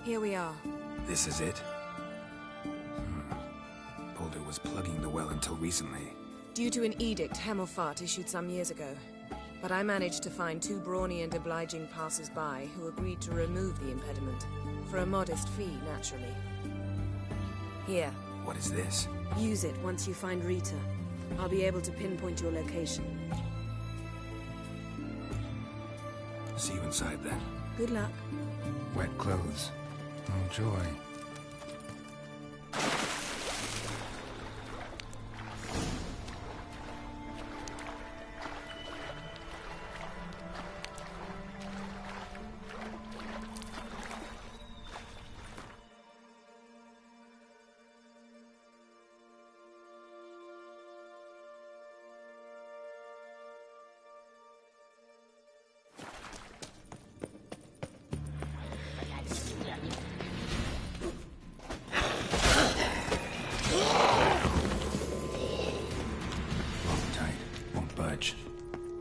Here we are. This is it? Boulder was plugging the well until recently. Due to an edict Hemmelfart issued some years ago. But I managed to find 2 brawny and obliging passers-by who agreed to remove the impediment. For a modest fee, naturally. Here. What is this? Use it once you find Rita. I'll be able to pinpoint your location. See you inside then. Good luck. Wet clothes. Oh, joy.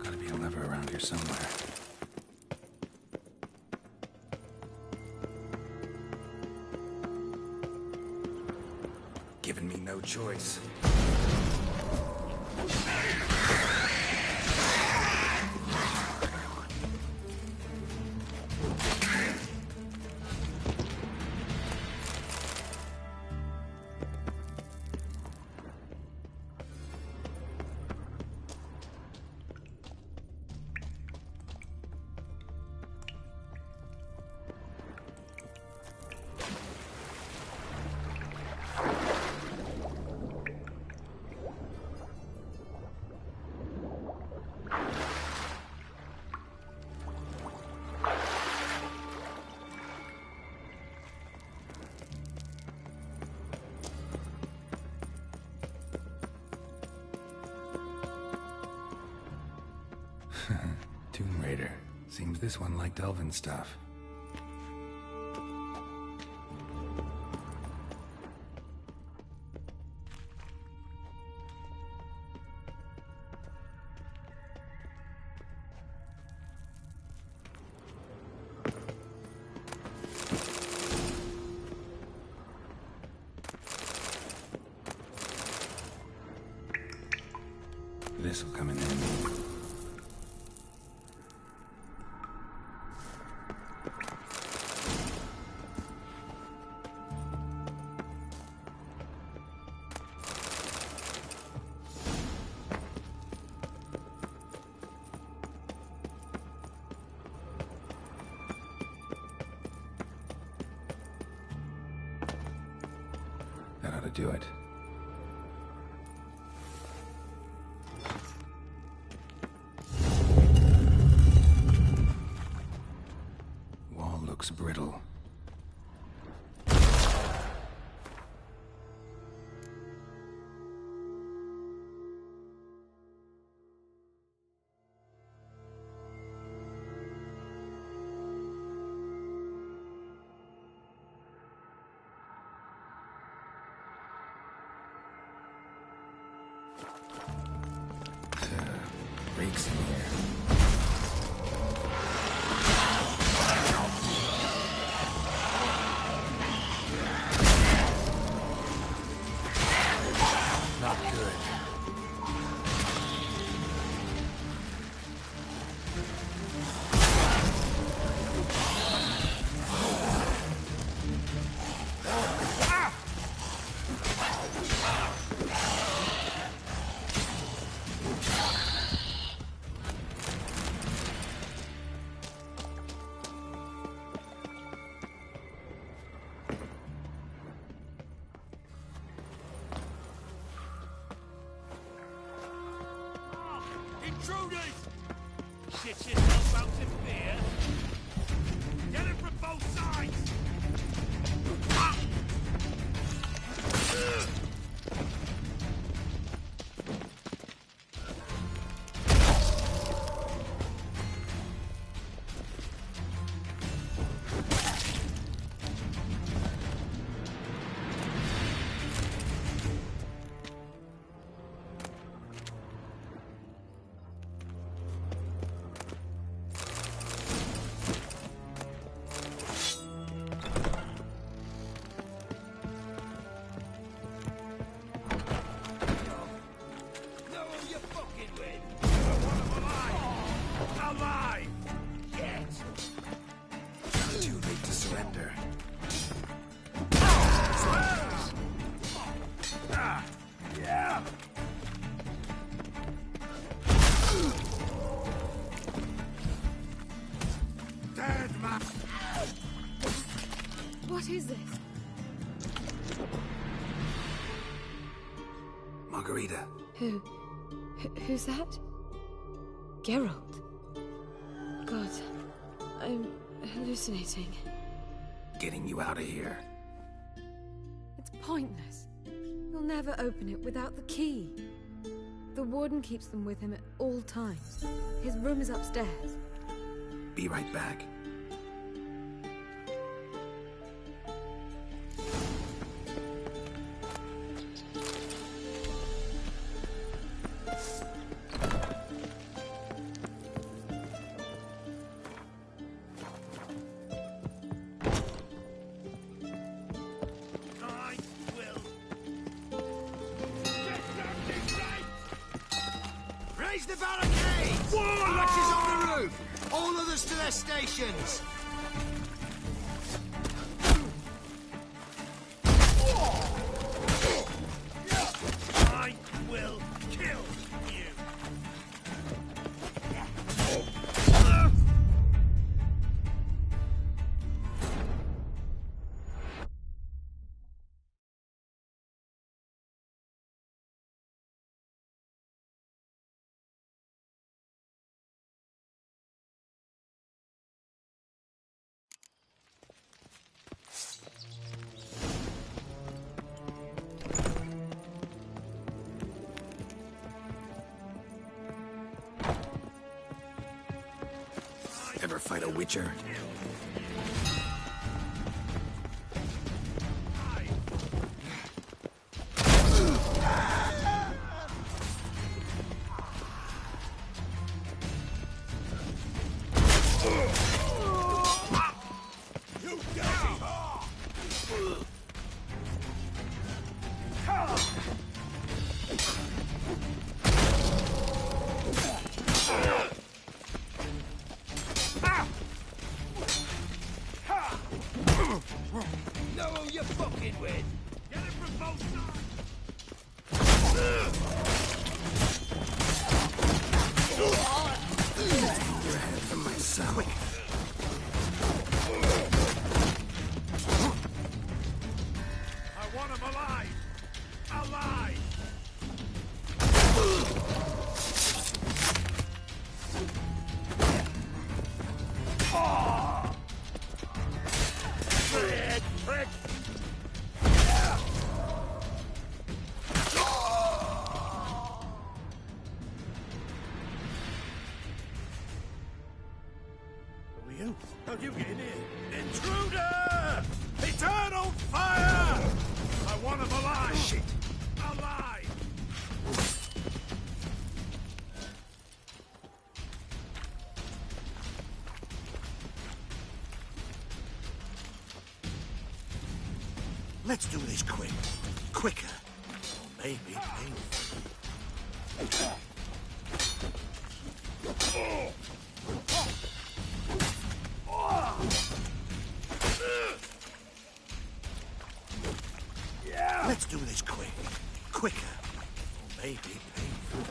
Gotta be a lever around here somewhere. given me no choice. Tomb Raider. Seems this one liked elven stuff. This'll come in handy. That ought to do it. Wall looks brittle. Breaks in here. Not good. Intruders! Shit yourself out in fear? Get it from both sides! Too late to surrender. Yeah. Dead man. What is this? Margarita. Who's that? Geralt. God, I'm hallucinating. Getting you out of here. It's pointless. You'll never open it without the key. The warden keeps them with him at all times. His room is upstairs. Be right back. the barricades! Watches on the roof! All others to their stations! I will kill you! Ever fight a witcher? Know who you're fucking with! Get it from both sides! Your head from my cell. I want him alive! Alive! Prick! Who are you? How'd you get in here? Intruder! Eternal fire! I want him alive! Shit! Alive! Let's do this quick. Quicker. Or maybe painful. Let's do this quick. Quicker. Or maybe painful.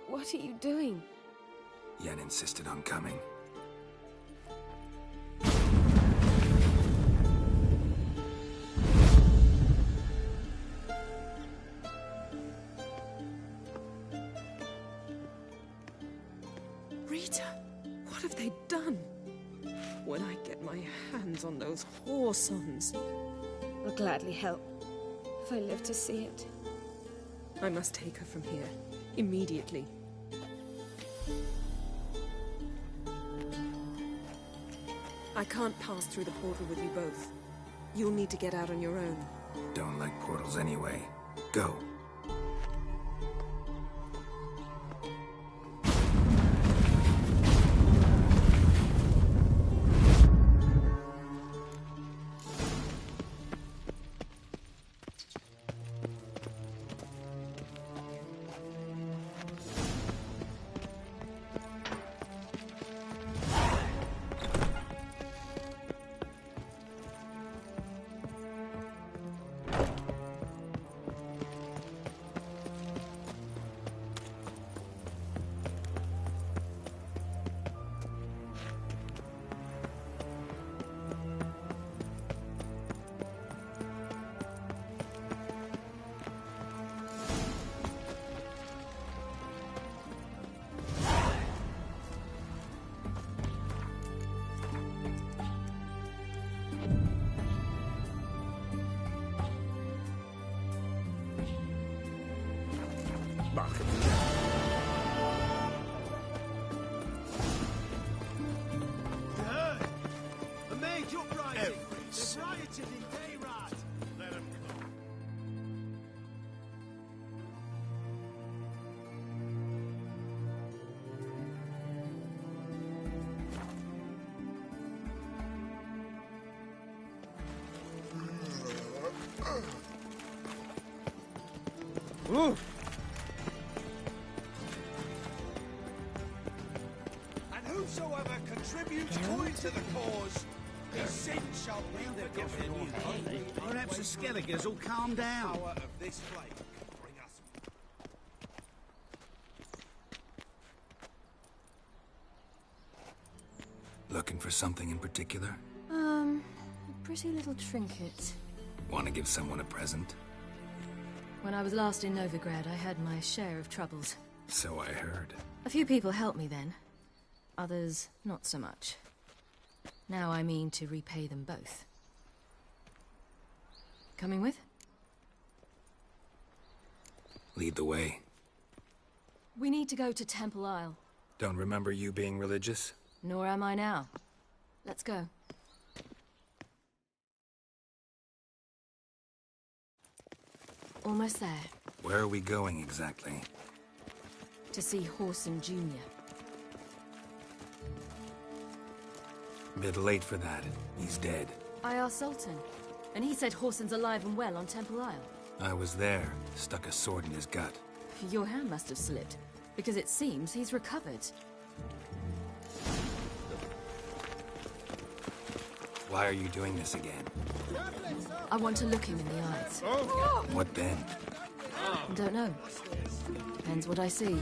What are you doing? Yen insisted on coming. Rita, what have they done? When I get my hands on those whore sons, I'll gladly help, if I live to see it. I must take her from here, immediately. I can't pass through the portal with you both. You'll need to get out on your own. Don't like portals anyway. Go. The mage uprising! They've rioted in Dayrat! Let them come. And whosoever contributes coin to the cause, his sin shall be forgiven. Perhaps the Skelligers will calm down. Power of this plague bring us. Looking for something in particular? A pretty little trinket. Want to give someone a present? When I was last in Novigrad, I had my share of troubles. So I heard. A few people helped me then. Others, not so much. Now I mean to repay them both. Coming with? Lead the way. We need to go to Temple Isle. Don't remember you being religious? Nor am I now. Let's go. Almost there. Where are we going exactly? To see Horson Jr. Bit late for that. He's dead. I asked Sultan, and he said Horson's alive and well on Temple Isle. I was there. Stuck a sword in his gut. Your hand must have slipped, because it seems he's recovered. Why are you doing this again? I want to look him in the eyes. What then? Don't know. Depends what I see.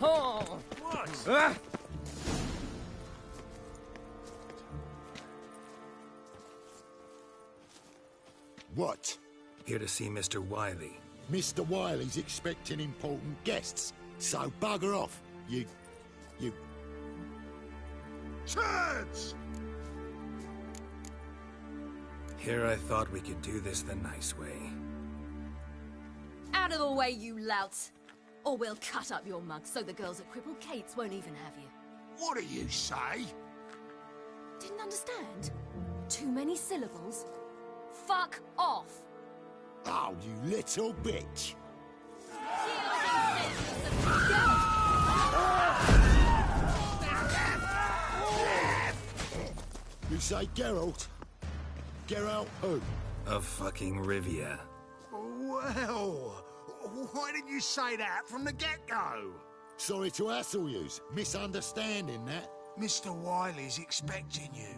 Oh! What? What? Here to see Mr. Wiley. Mr. Wiley's expecting important guests, so bugger off, you... Turds! Here I thought we could do this the nice way. Out of the way, you louts! Or we'll cut up your mug so the girls at Cripple Kate's won't even have you. What do you say? Didn't understand? Too many syllables? Fuck off! Oh, you little bitch! You say Geralt? Geralt who? Of fucking Rivia. Well, why didn't you say that from the get-go? Sorry to hassle yous. Misunderstanding that. Mr. Wiley's expecting you.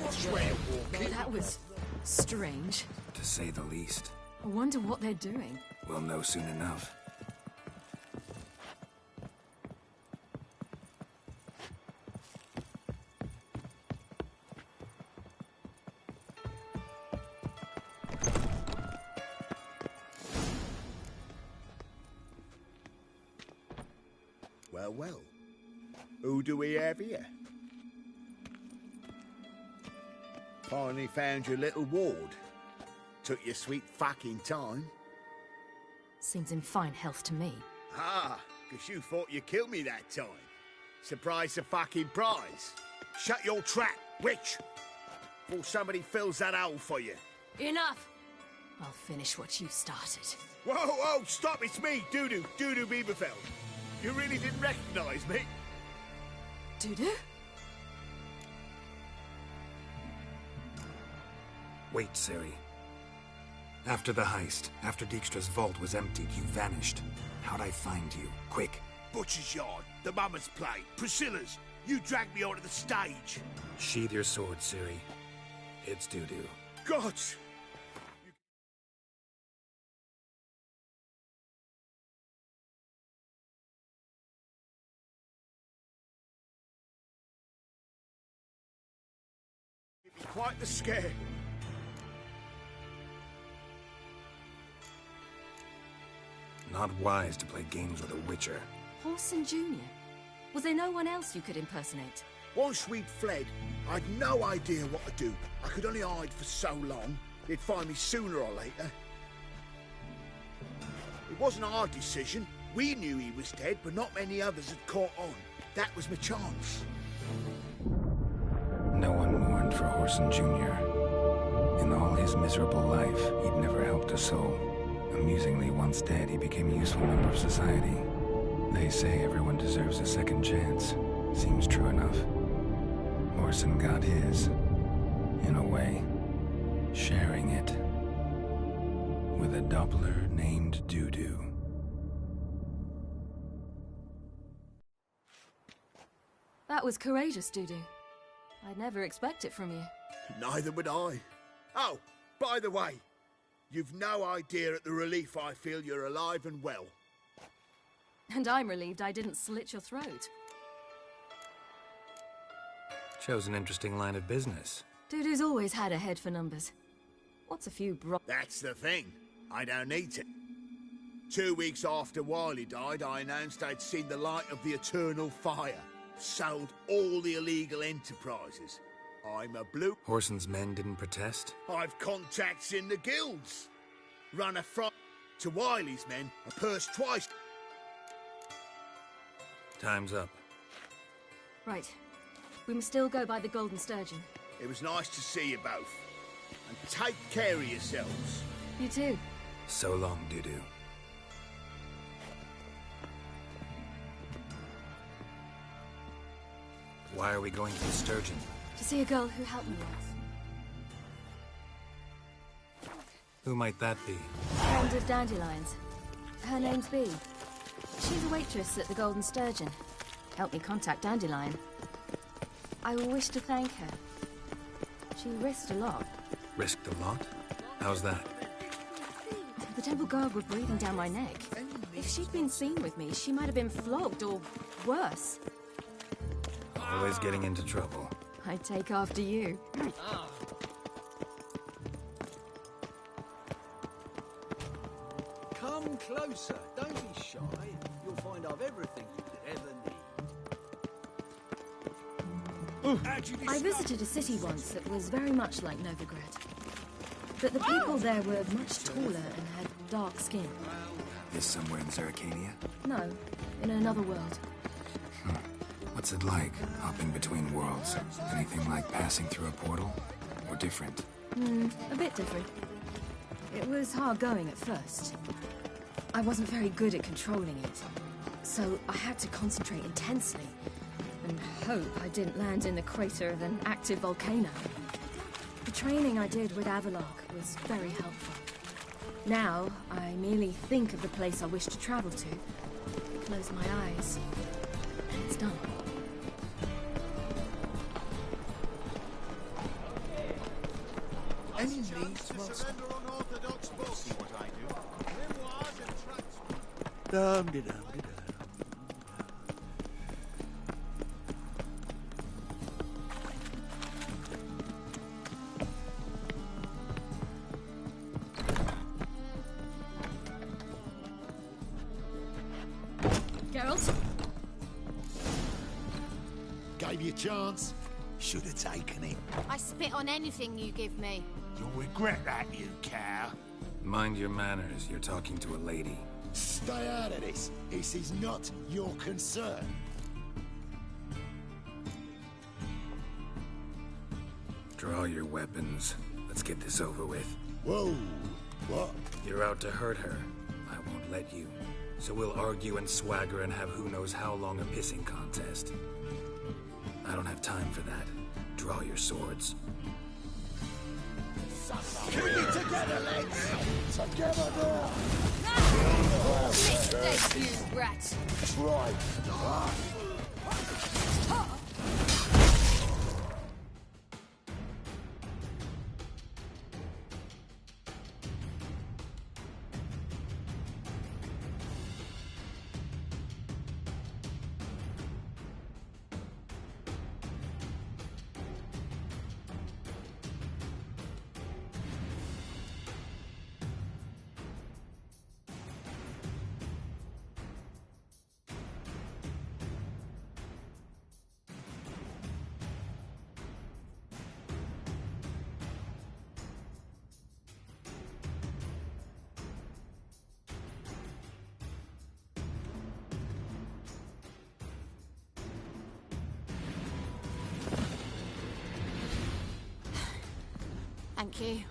What's walking? That was strange. To say the least. I wonder what they're doing. We'll know soon enough. Well. Who do we have here? Finally found your little ward. took your sweet fucking time. Seems in fine health to me. Ah, because you thought you killed me that time. Surprise the fucking prize. Shut your trap, witch! Before somebody fills that hole for you. Enough! I'll finish what you started. Whoa, whoa, stop, it's me, Dudu Bieberfeld. You really didn't recognise me? Dudu? Wait, Ciri. After the heist, after Dijkstra's vault was emptied, you vanished. How'd I find you? Quick. Butcher's Yard, the Mama's Plate, Priscilla's. You dragged me onto the stage. Sheathe your sword, Ciri. It's Dudu. God! Give me quite the scare. Not wise to play games with a witcher. Horson Jr.? Was there no one else you could impersonate? Once we'd fled, I'd no idea what to do. I could only hide for so long. They'd find me sooner or later. It wasn't our decision. We knew he was dead, but not many others had caught on. That was my chance. No one mourned for Horson Jr. In all his miserable life, he'd never helped a soul. Amusingly, once dead, he became a useful member of society. They say everyone deserves a second chance. Seems true enough. Horson got his, in a way, sharing it with a Doppler named Dudu. That was courageous, Dudu. I'd never expect it from you. Neither would I. Oh, by the way, you've no idea at the relief I feel you're alive and well. And I'm relieved I didn't slit your throat. Chose an interesting line of business. Dudu's always had a head for numbers. What's a few That's the thing. I don't need to. 2 weeks after Wiley died, I announced I'd seen the light of the eternal fire. Sold all the illegal enterprises. I'm a blue... Horson's men didn't protest? I've contacts in the guilds. Run a front to Wiley's men, a purse twice. Time's up. Right. We must still go by the Golden Sturgeon. It was nice to see you both. And take care of yourselves. You too. So long, Dudu. Why are we going to the Sturgeon? To see a girl who helped me once. Who might that be? Friend of Dandelion's. Her name's Bee. She's a waitress at the Golden Sturgeon. Helped me contact Dandelion. I wish to thank her. She risked a lot. Risked a lot? How's that? The temple guard were breathing down my neck. If she'd been seen with me, she might have been flogged or worse. Always getting into trouble. I'd take after you. Come closer. Don't be shy. You'll find I've everything you could ever need. I visited a city once that was very much like Novigrad. But the people there were much taller and had dark skin. This somewhere in Zerrikania? No, in another world. What's it like, hopping between worlds? Anything like passing through a portal? Or different? A bit different. It was hard going at first. I wasn't very good at controlling it, so I had to concentrate intensely and hope I didn't land in the crater of an active volcano. The training I did with Avalok was very helpful. Now, I merely think of the place I wish to travel to, close my eyes, and it's done. Any needs whilst... See what I do. Dum-de-dum-de-dum. Geralt? Gave you a chance. Should have taken it. I spit on anything you give me. You'll regret that, you cow. Mind your manners, you're talking to a lady. Stay out of this. This is not your concern. Draw your weapons. Let's get this over with. Whoa! What? You're out to hurt her. I won't let you. So we'll argue and swagger and have who knows how long a pissing contest. I don't have time for that. Draw your swords. Keep it together, lads! Together now! Mistake, you rat! Right! Thank you.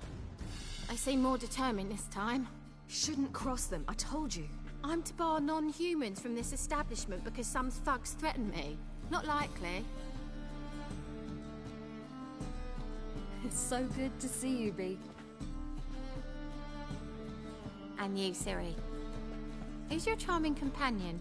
They seem more determined this time. Shouldn't cross them, I told you. I'm to bar non-humans from this establishment because some thugs threaten me. Not likely. It's so good to see you, Bee. And you, Siri. Who's your charming companion?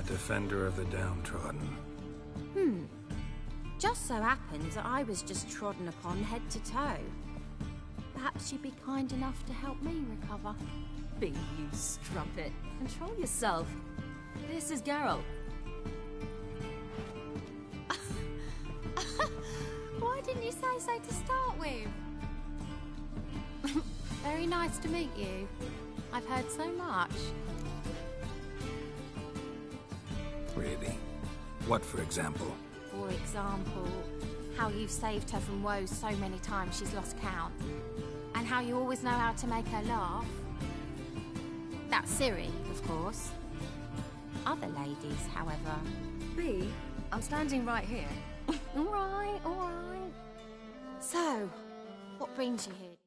Defender of the downtrodden. Just so happens that I was just trodden upon head to toe. Perhaps you'd be kind enough to help me recover. Bee, you strumpet. Control yourself. This is Geralt. Why didn't you say so to start with? Very nice to meet you. I've heard so much. Really? What, for example? For example, how you've saved her from woes so many times she's lost count. And how you always know how to make her laugh. That's Siri, of course. Other ladies, however... Bee, I'm standing right here. All right. So, what brings you here?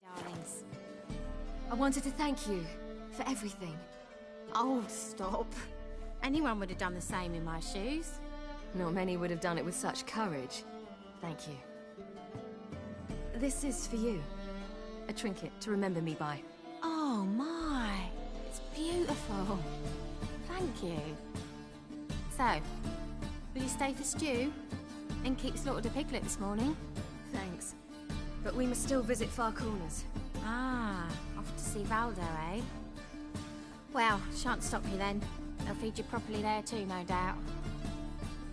Darlings. I wanted to thank you for everything. Oh, stop. Anyone would have done the same in my shoes. Not many would have done it with such courage. Thank you. This is for you. A trinket to remember me by. Oh my, it's beautiful. Thank you. So, will you stay for stew? Innkeep slaughtered a piglet this morning. Thanks. But we must still visit Far Corners. Ah, off to see Valdo, eh? Well, shan't stop you then. They'll feed you properly there too, no doubt.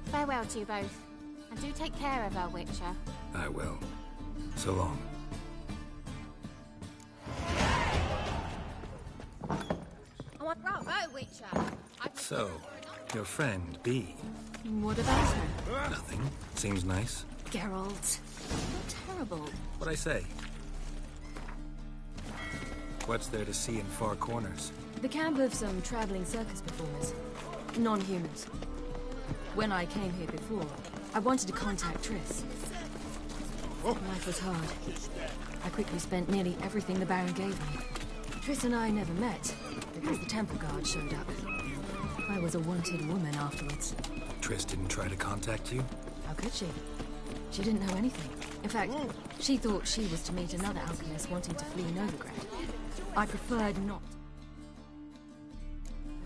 Farewell to you both. And do take care of her, Witcher. I will. So long. Oh, bravo, Witcher! So, your friend, Bee. What about her? Nothing. Seems nice. Geralt. You're terrible. What'd I say? What's there to see in Far Corners? The camp of some traveling circus performers. Non-humans. When I came here before, I wanted to contact Triss. Life was hard. I quickly spent nearly everything the Baron gave me. Triss and I never met, because the temple guard showed up. I was a wanted woman afterwards. Triss didn't try to contact you? How could she? She didn't know anything. In fact, she thought she was to meet another alchemist wanting to flee Novigrad. I preferred not.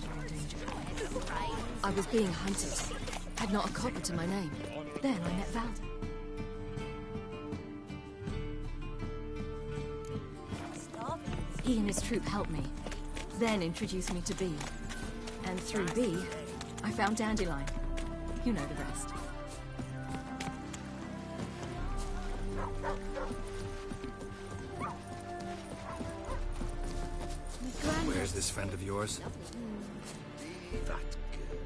In danger. I was being hunted. Had not a copper to my name. Then I met Valdo. He and his troop helped me. Then introduced me to Bee. And through Bee, I found Dandelion. You know the rest. Where's this friend of yours? That girl.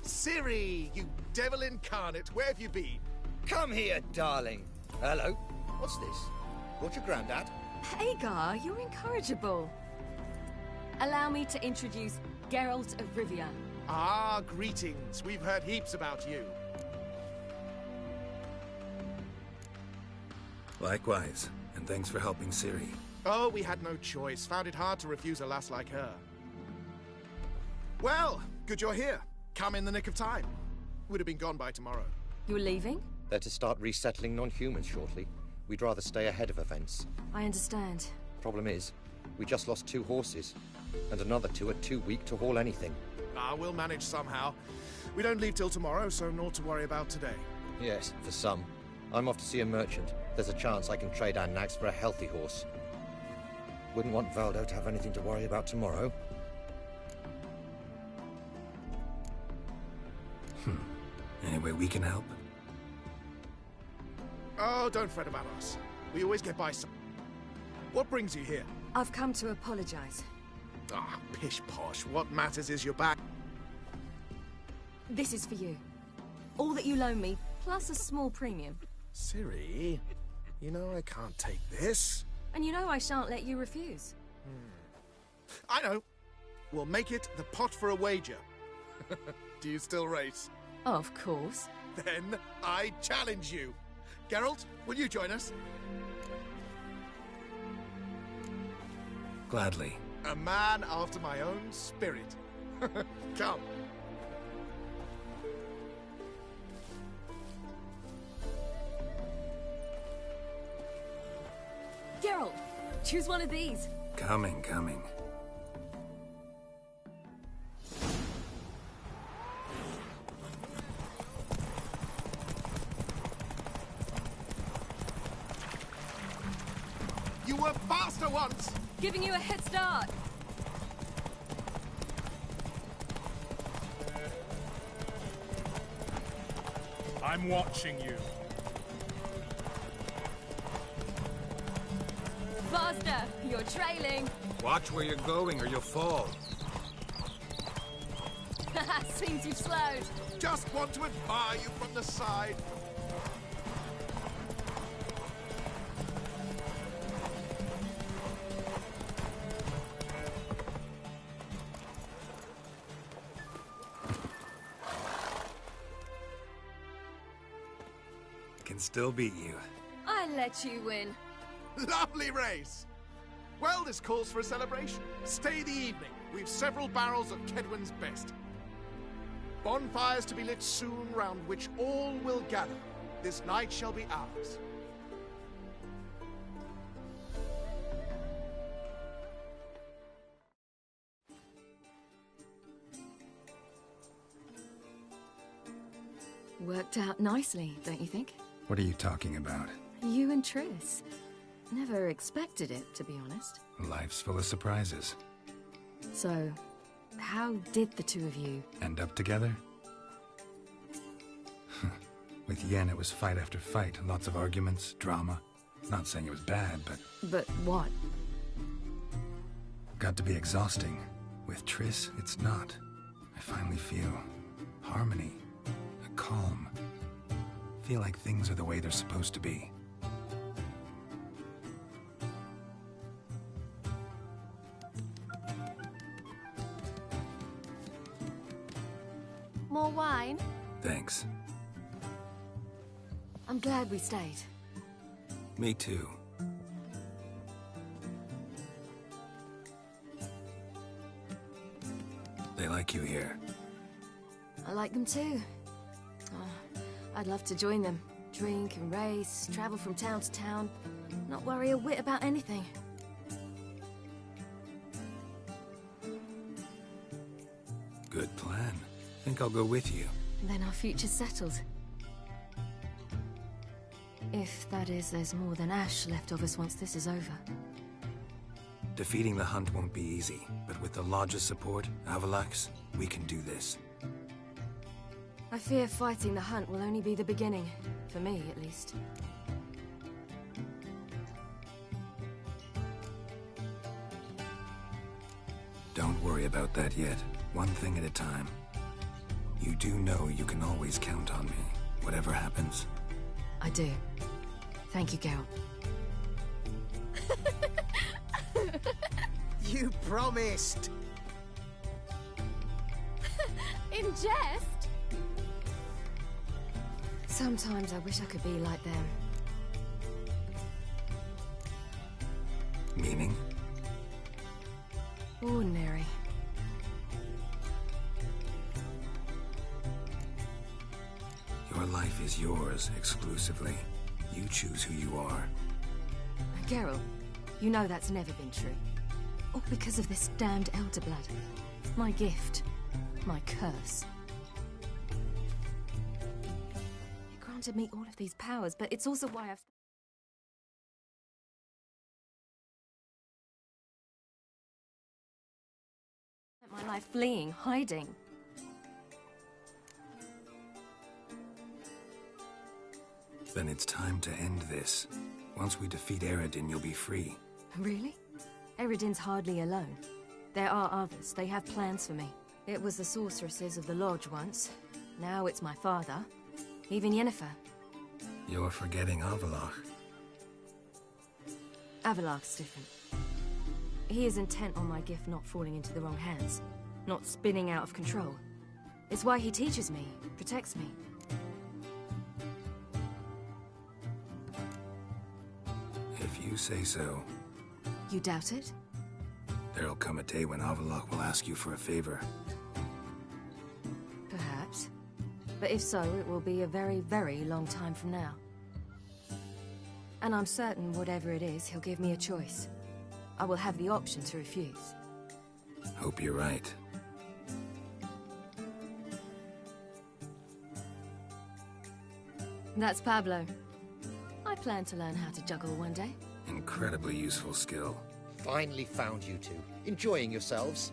Ciri, you devil incarnate, where have you been? Come here, darling. Hello. What's this? Brought your granddad? Hagar, you're incorrigible. Allow me to introduce Geralt of Rivia. Ah, greetings. We've heard heaps about you. Likewise, and thanks for helping Ciri. Oh, we had no choice. Found it hard to refuse a lass like her. Well, good you're here. Come in the nick of time. Would have been gone by tomorrow. You're leaving? They're to start resettling non-humans shortly. We'd rather stay ahead of events. I understand. Problem is, we just lost 2 horses, and another 2 are too weak to haul anything. Ah, we'll manage somehow. We don't leave till tomorrow, so naught to worry about today. Yes, for some. I'm off to see a merchant. There's a chance I can trade our nags for a healthy horse. Wouldn't want Valdo to have anything to worry about tomorrow. Any way we can help? Oh, don't fret about us. We always get by some... What brings you here? I've come to apologize. Ah, pish-posh. What matters is you're back. This is for you. All that you loan me, plus a small premium. Ciri, you know I can't take this. And you know I shan't let you refuse. I know. We'll make it the pot for a wager. Do you still race? Of course. Then I challenge you. Geralt, will you join us? Gladly. A man after my own spirit. Come. Geralt, choose one of these. Coming. You were faster once! Giving you a head start. I'm watching you. Faster! You're trailing. Watch where you're going or you'll fall. Seems you've slowed. Just want to admire you from the side. Can still beat you. I let you win. Lovely race! Well, this calls for a celebration. Stay the evening. We've several barrels of Kedwin's best. Bonfires to be lit soon, round which all will gather. This night shall be ours. Worked out nicely, don't you think? What are you talking about? You and Triss. Never expected it, to be honest. Life's full of surprises. So, how did the two of you... End up together? With Yen, it was fight after fight. Lots of arguments, drama. Not saying it was bad, but... But what? Got to be exhausting. With Triss, it's not. I finally feel harmony, a calm. Feel like things are the way they're supposed to be. More wine? Thanks. I'm glad we stayed. Me too. They like you here. I like them too. Oh, I'd love to join them. Drink and race, travel from town to town. Not worry a whit about anything. Good plan. Think I'll go with you. Then our future's settled. If, that is, there's more than ash left of us once this is over. Defeating the hunt won't be easy, but with the Lodge's support, Avalax, we can do this. I fear fighting the hunt will only be the beginning. For me, at least. Don't worry about that yet. One thing at a time. You do know you can always count on me, whatever happens. I do. Thank you, Geralt. You promised! In jest? Sometimes I wish I could be like them. Meaning? Ordinary. Your life is yours, exclusively. You choose who you are. Geralt, you know that's never been true. All because of this damned Elder Blood. My gift. My curse. It granted me all of these powers, but it's also why I've... spent my life fleeing, hiding. Then it's time to end this. Once we defeat Eredin, you'll be free. Really? Eredin's hardly alone. There are others. They have plans for me. It was the sorceresses of the Lodge once. Now it's my father. Even Yennefer. You're forgetting Avallac'h. Avallac'h's different. He is intent on my gift not falling into the wrong hands. Not spinning out of control. It's why he teaches me, protects me. If you say so. You doubt it? There'll come a day when Avallac'h will ask you for a favor. Perhaps. But if so, it will be a very, very long time from now. And I'm certain whatever it is, he'll give me a choice. I will have the option to refuse. Hope you're right. That's Pablo. I plan to learn how to juggle one day. Incredibly useful skill. Finally found you two. Enjoying yourselves?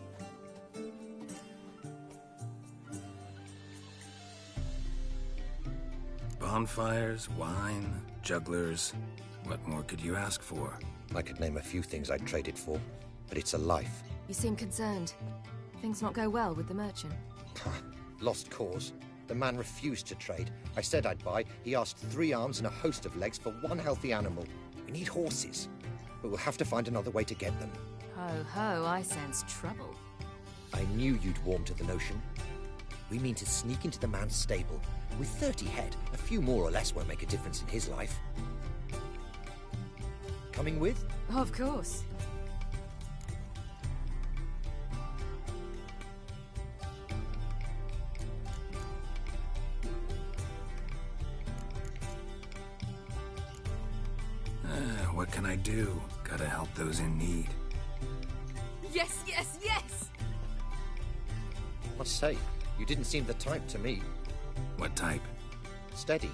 Bonfires, wine, jugglers. What more could you ask for? I could name a few things I'd trade it for, but it's a life. You seem concerned. Things not go well with the merchant. Lost cause. The man refused to trade. I said I'd buy. He asked 3 arms and a host of legs for 1 healthy animal. We need horses, but we'll have to find another way to get them. Ho ho, I sense trouble. I knew you'd warm to the notion. We mean to sneak into the man's stable. With 30 head, a few more or less won't make a difference in his life. Coming with? Of course. What can I do? Gotta help those in need. Yes, yes, yes! Must say, you didn't seem the type to me. What type? Steady.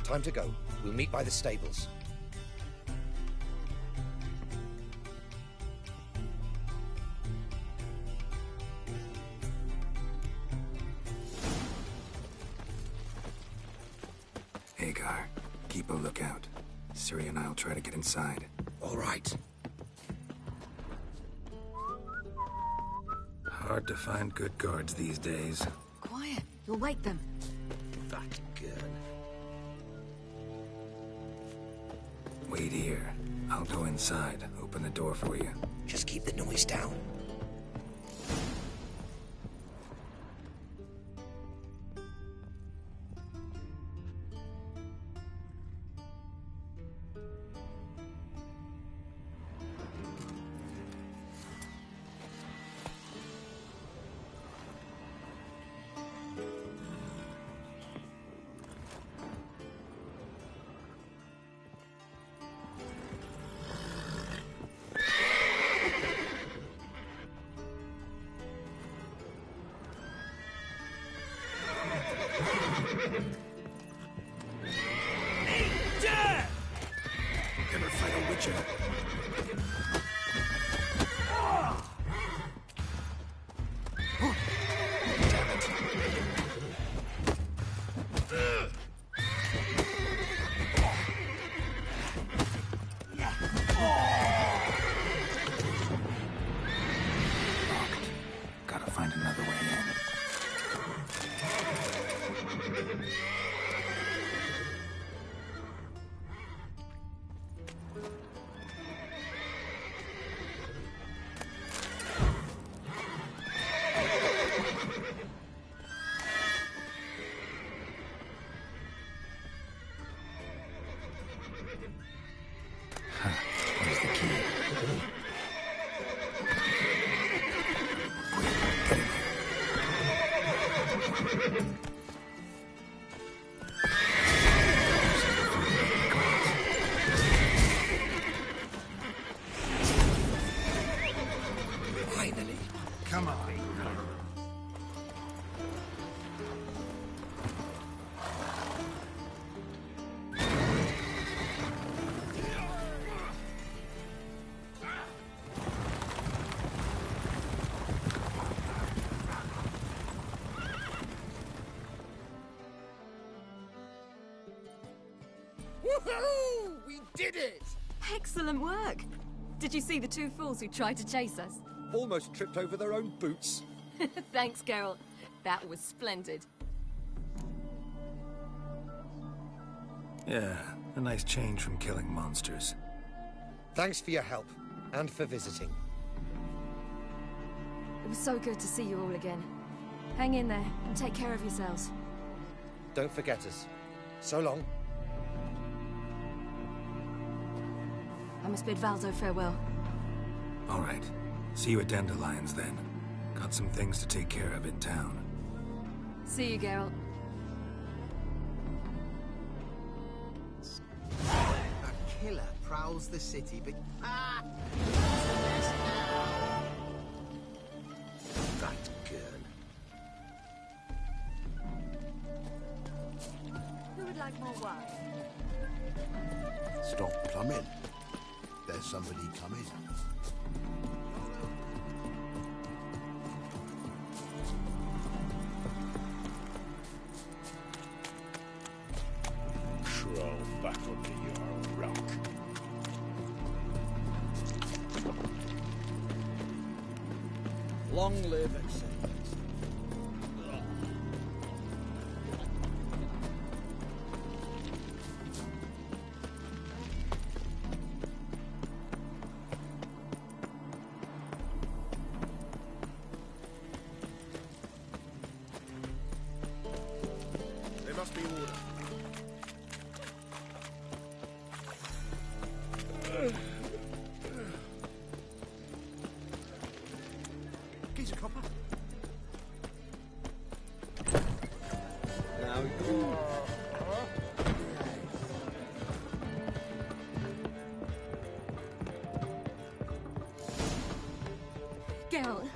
Time to go. We'll meet by the stables. Hagar, keep a lookout. Ciri and I'll try to get inside. All right. Hard to find good guards these days. Quiet. You'll wake them. That gun. Wait here. I'll go inside. Open the door for you. Just keep the noise down. Woohoo! We did it! Excellent work! Did you see the two fools who tried to chase us? Almost tripped over their own boots. Thanks, Geralt. That was splendid. Yeah, a nice change from killing monsters. Thanks for your help, and for visiting. It was so good to see you all again. Hang in there, and take care of yourselves. Don't forget us. So long. I must bid Valzo farewell. All right. See you at Dandelions, then. Got some things to take care of in town. See you, Geralt. A killer prowls the city, but... Ah! That girl. Who would like more wine? Stop plumbing. There's somebody coming. Crawl back under your rock. Long live acceptance. There must be order. Geezer copper. Now you... Geralt!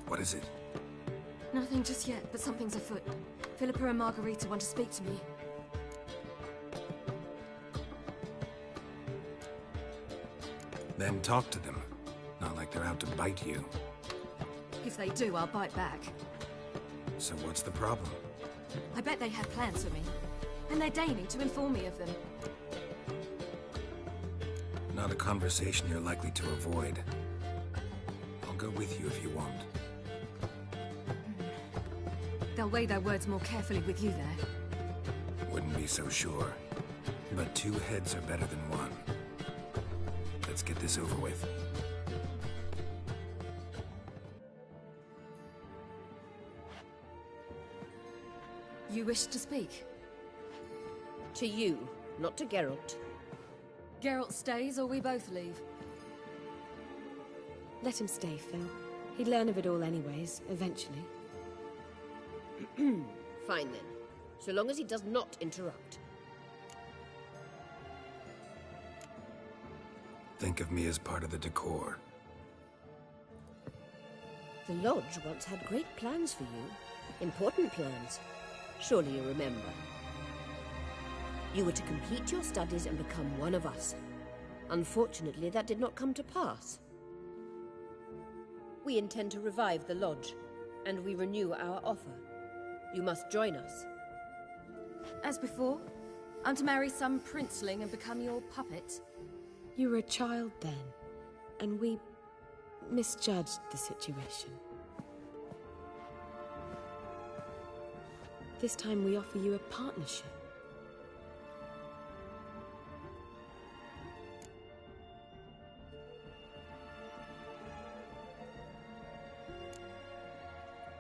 What is it? Nothing just yet, but something's afoot. Philippa and Margarita want to speak to me. Then talk to them. Not like they're out to bite you. If they do, I'll bite back. So what's the problem? I bet they have plans for me. And they're deigning to inform me of them. Not a conversation you're likely to avoid. I'll go with you if you want. They'll weigh their words more carefully with you there. Wouldn't be so sure. But two heads are better than one. Let's get this over with. You wish to speak? To you, not to Geralt. Geralt stays or we both leave? Let him stay, Phil. He'd learn of it all anyways, eventually. Fine then. So long as he does not interrupt. Think of me as part of the decor. The Lodge once had great plans for you. Important plans. Surely you remember. You were to complete your studies and become one of us. Unfortunately, that did not come to pass. We intend to revive the Lodge, and we renew our offer. You must join us. As before, I'm to marry some princeling and become your puppet? You were a child then, and we misjudged the situation. This time we offer you a partnership.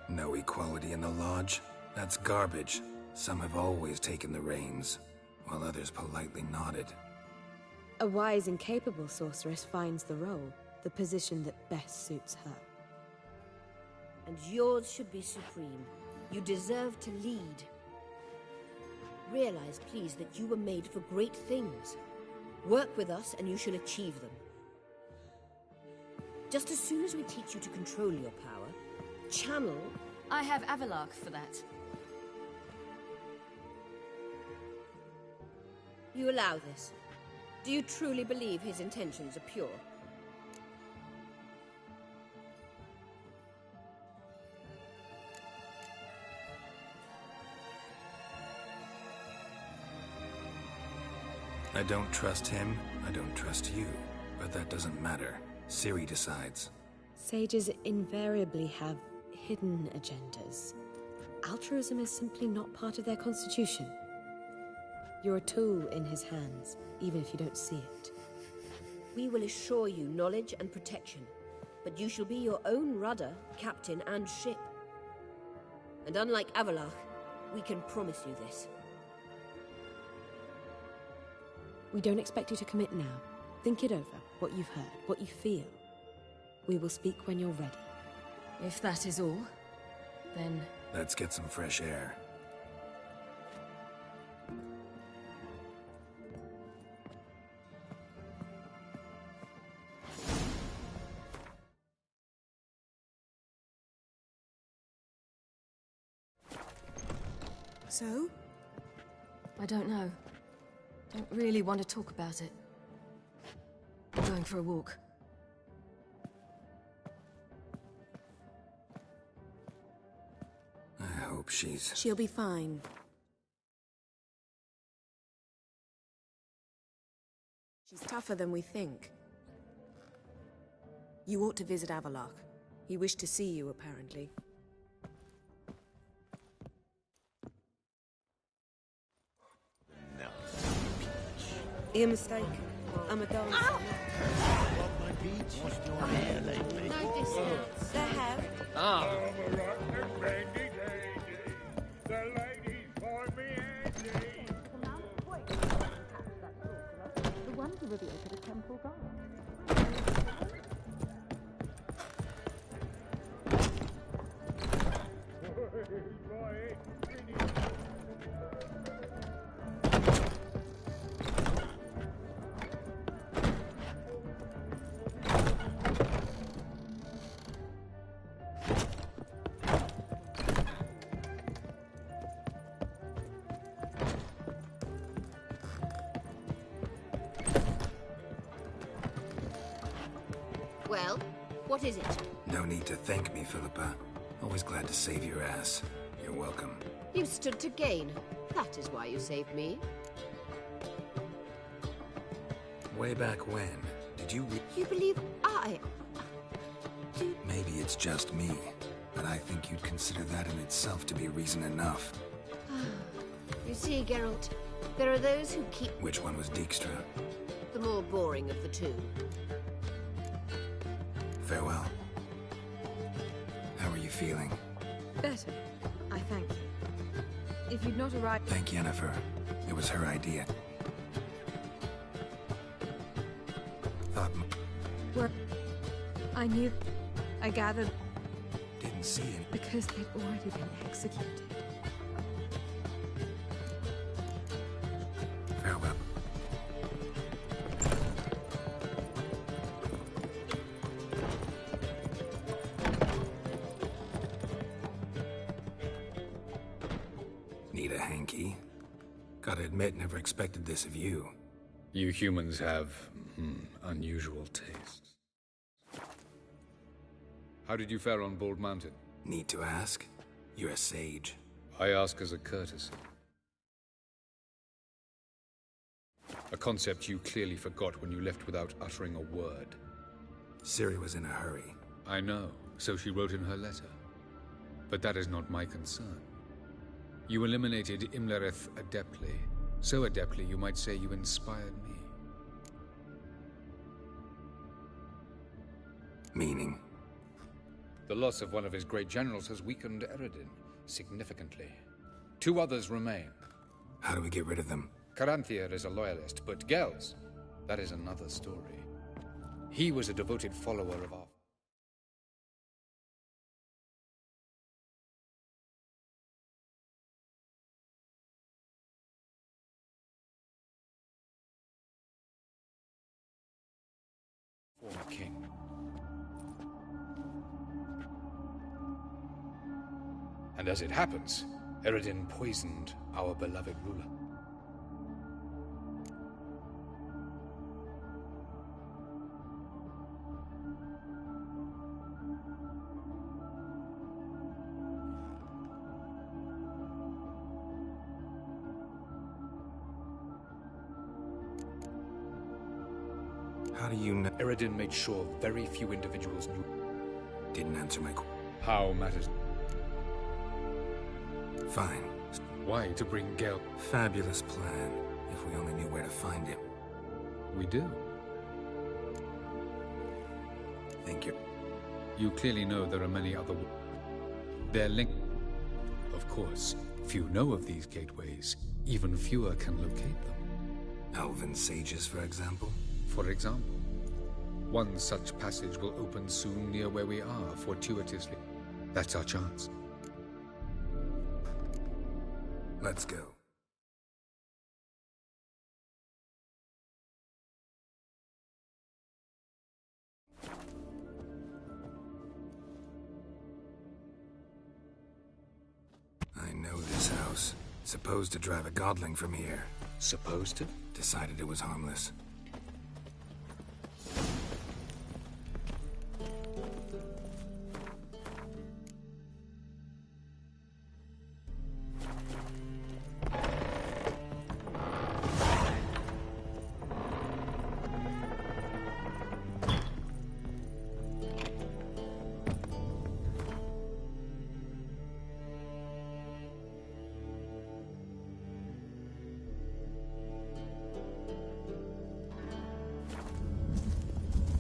No equality in the Lodge? That's garbage. Some have always taken the reins, while others politely nodded. A wise and capable sorceress finds the role, the position that best suits her. And yours should be supreme. You deserve to lead. Realize, please, that you were made for great things. Work with us and you shall achieve them. Just as soon as we teach you to control your power, channel... I have Avalark for that. You allow this. Do you truly believe his intentions are pure? I don't trust him, I don't trust you. But that doesn't matter. Ciri decides. Sages invariably have hidden agendas. Altruism is simply not part of their constitution. You're a tool in his hands, even if you don't see it. We will assure you knowledge and protection, but you shall be your own rudder, captain, and ship. And unlike Avalach, we can promise you this. We don't expect you to commit now. Think it over, what you've heard, what you feel. We will speak when you're ready. If that is all, then... Let's get some fresh air. So? I don't know. Don't really want to talk about it. I'm going for a walk. I hope she's... She'll be fine. She's tougher than we think. You ought to visit Avalach. He wished to see you, apparently. You're mistaken. I'm a dancer. My beach, washed your hair lately. No dissonance. There have. Ah. The one who revealed to the temple god. Well, what is it? No need to thank me, Philippa. Always glad to save your ass. You're welcome. You stood to gain. That is why you saved me. Way back when, did you You believe I... Maybe it's just me, but I think you'd consider that in itself to be reason enough. You see, Geralt, there are those who keep... Which one was Dijkstra? the more boring of the two. Farewell. How are you feeling? Better. I thank you. If you'd not arrived... Thank Yennefer. It was her idea. Well, I knew... I gathered... Didn't see it. Because they'd already been executed. Farewell. Need a hanky? Gotta admit, never expected this of you. You humans have, unusual tastes. How did you fare on Bald Mountain? Need to ask? You're a sage. I ask as a courtesy. A concept you clearly forgot when you left without uttering a word. Ciri was in a hurry. I know, so she wrote in her letter. But that is not my concern. You eliminated Imlerith adeptly. So adeptly, you might say you inspired me. Meaning? The loss of one of his great generals has weakened Eredin significantly. 2 others remain. How do we get rid of them? Caranthir is a loyalist, but Gels, that is another story. He was a devoted follower of our... former king. And as it happens, Eredin poisoned our beloved ruler. How do you know? Eredin made sure very few individuals knew. Didn't answer my question. How matters. Fine. Why to bring Gel? Fabulous plan, if we only knew where to find him. We do. Think you're... You clearly know there are many other... They're linked. Of course, few know of these gateways. Even fewer can locate them. Elven sages, for example? For example. One such passage will open soon near where we are, fortuitously. That's our chance. Let's go. I know this house. Supposed to drive a godling from here. Supposed to? Decided it was harmless.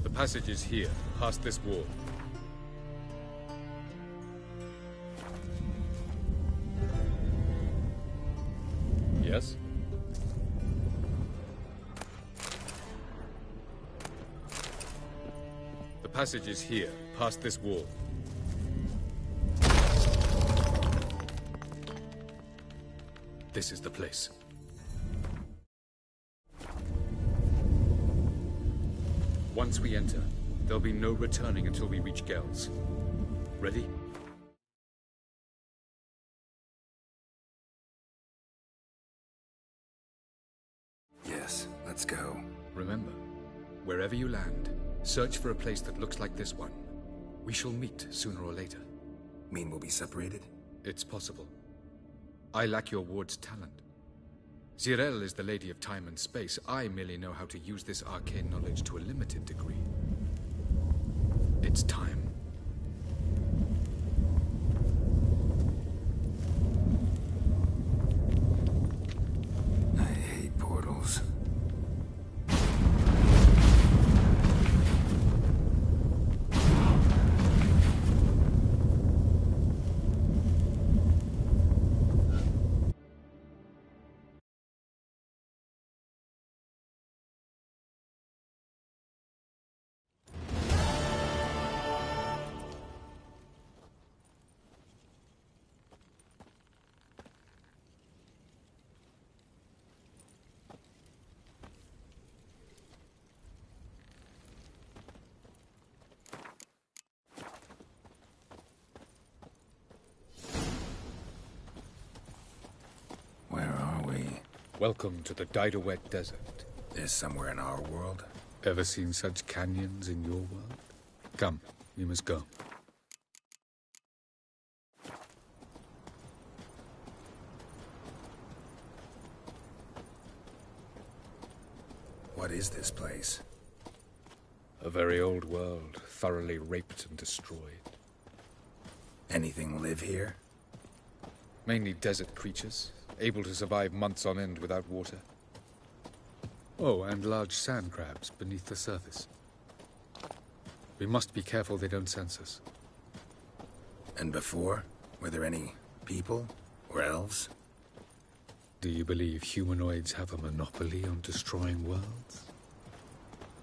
The passage is here, past this wall. Yes? The passage is here, past this wall. This is the place. Once we enter, there'll be no returning until we reach Gel's. Ready? Yes, let's go. Remember, wherever you land, search for a place that looks like this one. We shall meet sooner or later. Mean we'll be separated? It's possible. I lack your ward's talent. Zirel is the Lady of Time and Space. I merely know how to use this arcane knowledge to a limited degree. It's time. I hate portals. Welcome to the Didowet Desert. This somewhere in our world? Ever seen such canyons in your world? Come, we must go. What is this place? A very old world, thoroughly raped and destroyed. Anything live here? Mainly desert creatures, able to survive months on end without water. Oh, and large sand crabs beneath the surface. We must be careful they don't sense us. And before? Were there any people? Or elves? Do you believe humanoids have a monopoly on destroying worlds?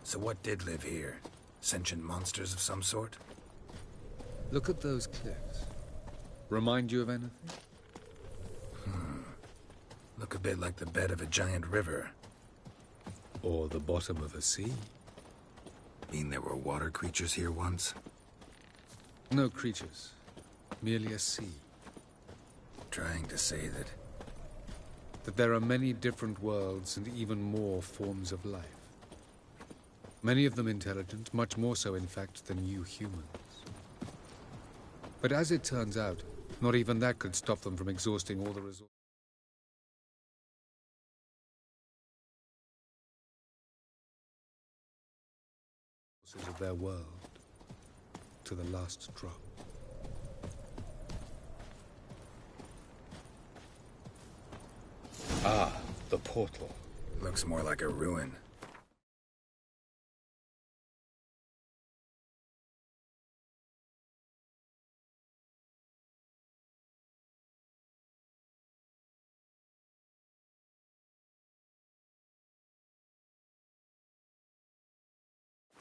So what did live here? Sentient monsters of some sort? Look at those cliffs. Remind you of anything? Look a bit like the bed of a giant river. Or the bottom of a sea. Mean there were water creatures here once? No creatures. Merely a sea. Trying to say that there are many different worlds and even more forms of life. Many of them intelligent, much more so in fact than you humans. But as it turns out, not even that could stop them from exhausting all the resources. of their world to the last drop. Ah, the portal. Looks more like a ruin.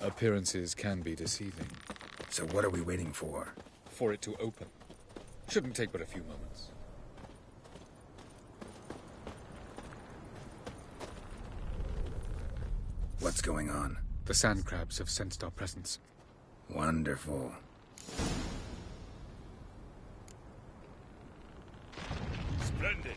Appearances can be deceiving. So what are we waiting for? For it to open. Shouldn't take but a few moments. What's going on? The sand crabs have sensed our presence. Wonderful. Splendid.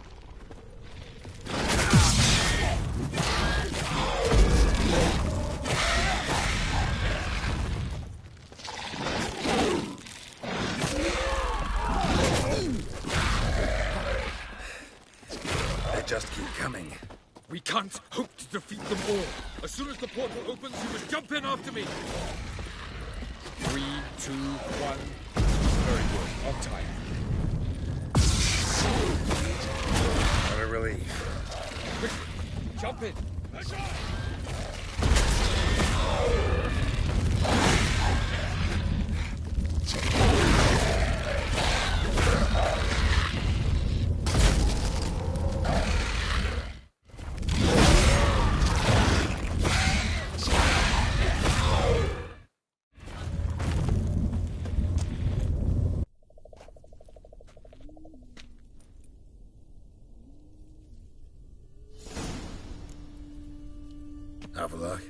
They just keep coming. We can't hope to defeat them all. As soon as the portal opens, you must jump in after me. 3, 2, 1. Very good. On time. What a relief. Quickly, jump in. Avaloch?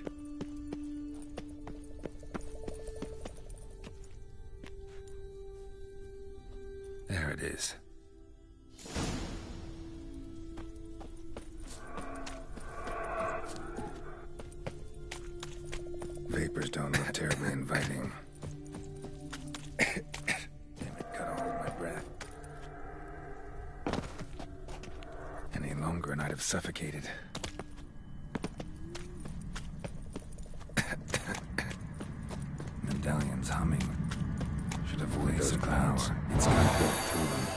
There it is. Vapors don't look terribly inviting. Damn it, gotta hold my breath. Any longer and I'd have suffocated. Medallions humming. Should avoid those clouds. It's got to go through them.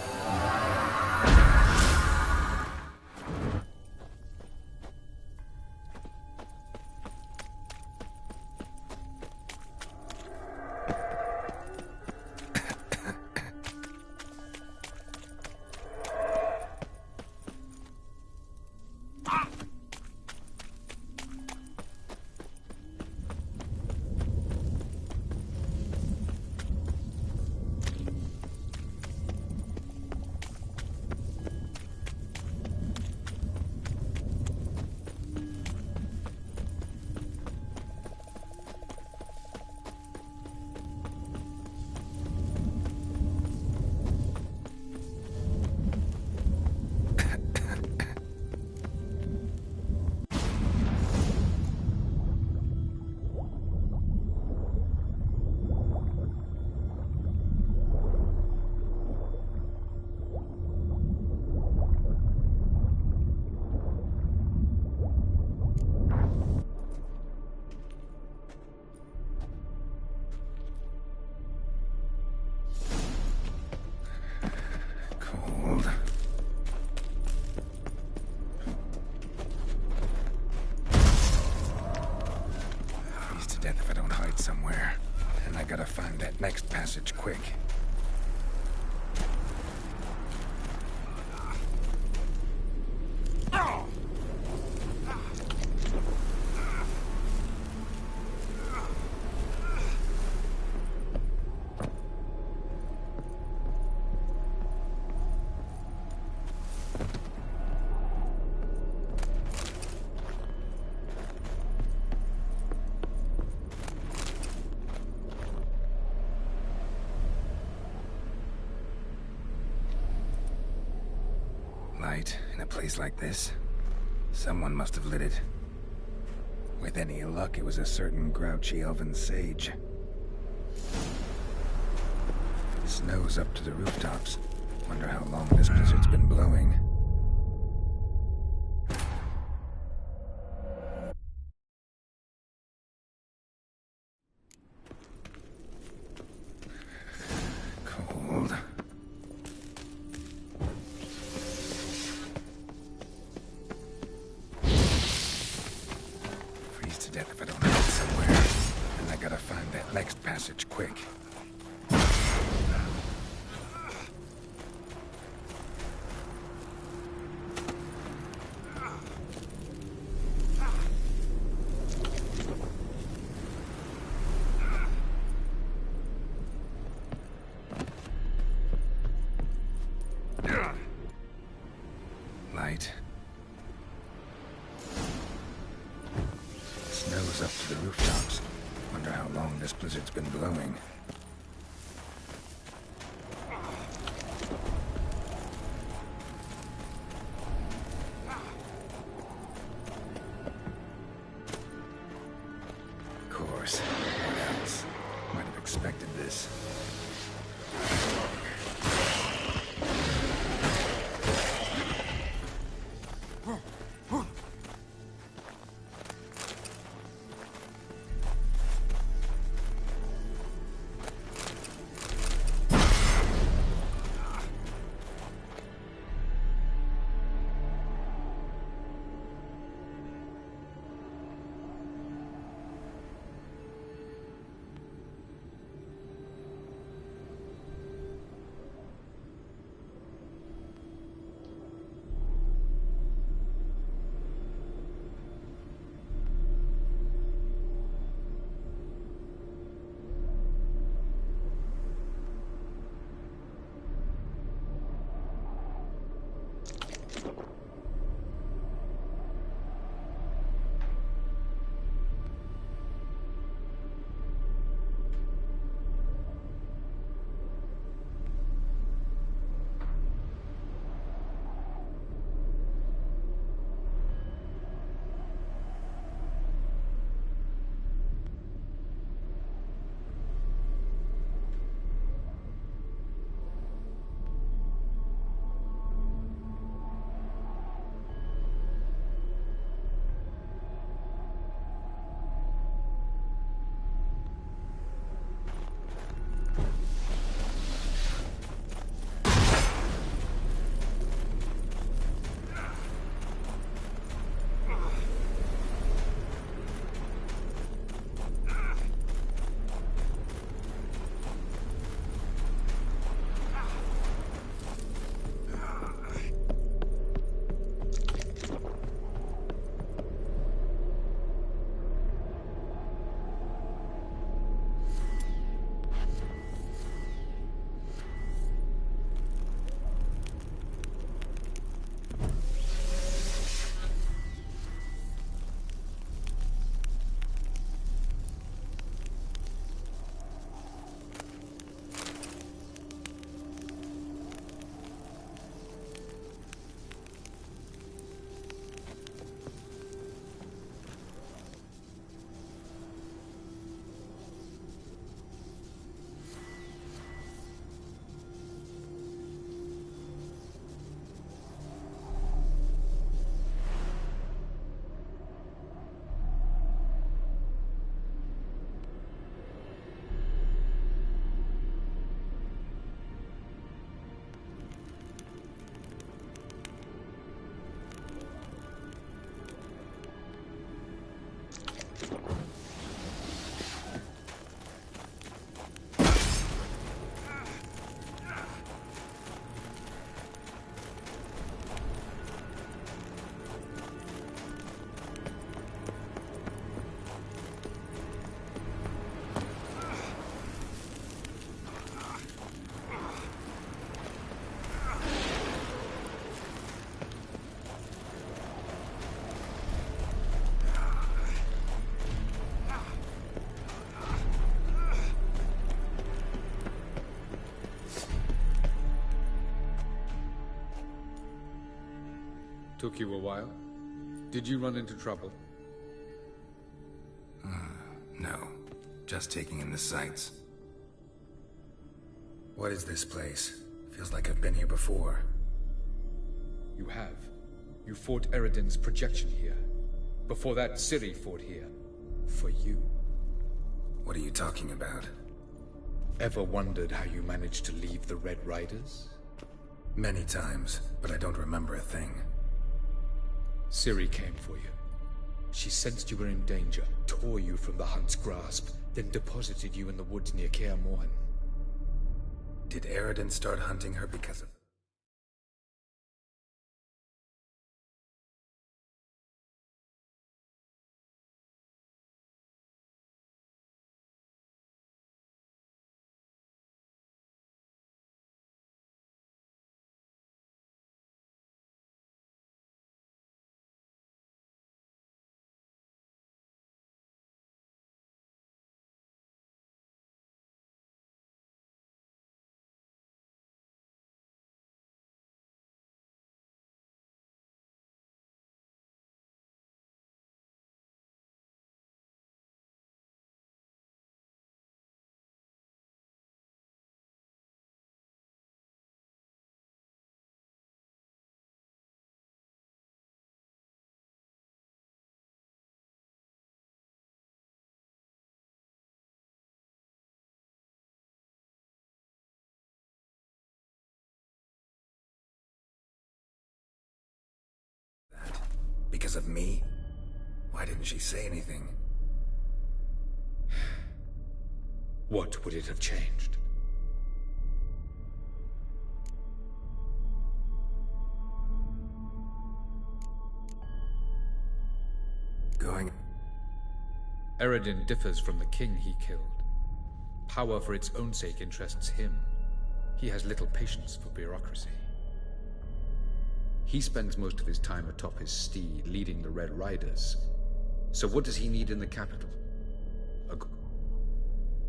Somewhere, and I gotta find that next passage quick. In a place like this, someone must have lit it. With any luck, it was a certain grouchy elven sage. Snow's up to the rooftops. Wonder how long this blizzard's been blowing. passage, quick. Light. Snow's up to the rooftops. Wonder how long this blizzard's been blowing. Of course. What else? Might have expected this. Took you a while? Did you run into trouble? No. Just taking in the sights. What is this place? Feels like I've been here before. You have. You fought Eredin's projection here. Before that, Ciri fought here. For you. What are you talking about? Ever wondered how you managed to leave the Red Riders? Many times, but I don't remember a thing. Ciri came for you. She sensed you were in danger, tore you from the Hunt's grasp, Then deposited you in the woods near Kaer Morhen. Did Eridan start hunting her because of... Because of me? Why didn't she say anything? What would it have changed? Going... Eridan differs from the king he killed. Power for its own sake interests him. He has little patience for bureaucracy. He spends most of his time atop his steed, leading the Red Riders. So what does he need in the capital?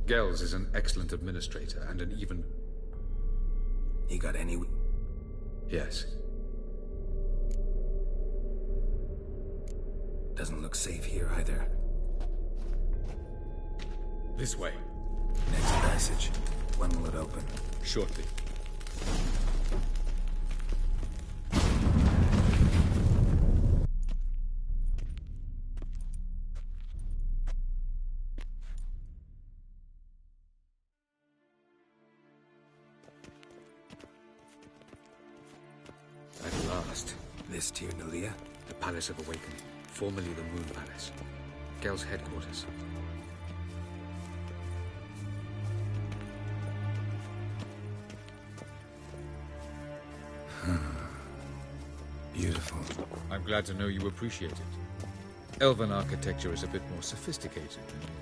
Gels is an excellent administrator and an even... He got any... Yes. Doesn't look safe here either. This way. Next passage. When will it open? Shortly. At last. This Tyr Nalia? The Palace of Awakening, formerly the Moon Palace. Gel's headquarters. Beautiful. I'm glad to know you appreciate it. Elven architecture is a bit more sophisticated than yours.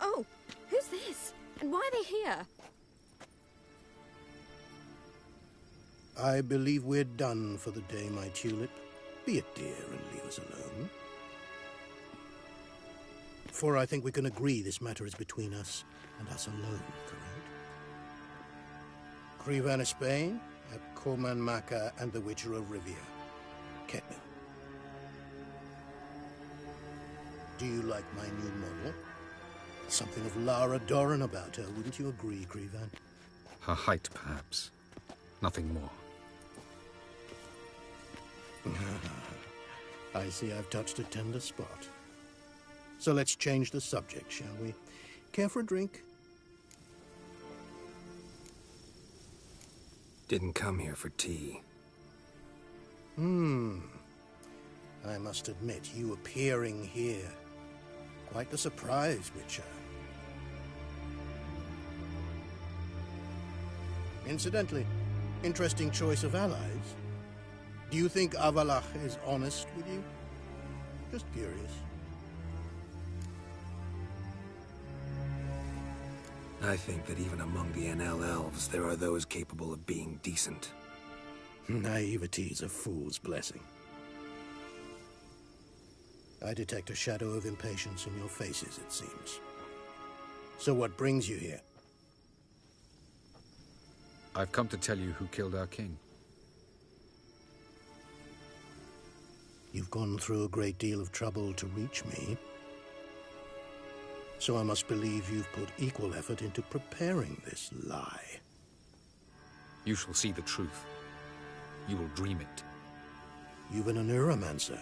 Oh, who's this? And why are they here? I believe we're done for the day, my tulip. Be a dear and leave us alone. For I think we can agree this matter is between us and us alone, correct? Crevan of Spain, at Coman Maca and the Witcher of Rivia. Ketman. Do you like my new model? Something of Lara Doran about her, wouldn't you agree, Crevan? Her height, perhaps. Nothing more. I see I've touched a tender spot. So let's change the subject, shall we? Care for a drink? Didn't come here for tea. I must admit, you appearing here. Quite the surprise, Witcher. Incidentally, interesting choice of allies. Do you think Avalach is honest with you? Just curious. I think that even among the NL elves, there are those capable of being decent. Naivety is a fool's blessing. I detect a shadow of impatience in your faces, it seems. So what brings you here? I've come to tell you who killed our king. You've gone through a great deal of trouble to reach me. So I must believe you've put equal effort into preparing this lie. You shall see the truth. You will dream it. You've been a neuromancer.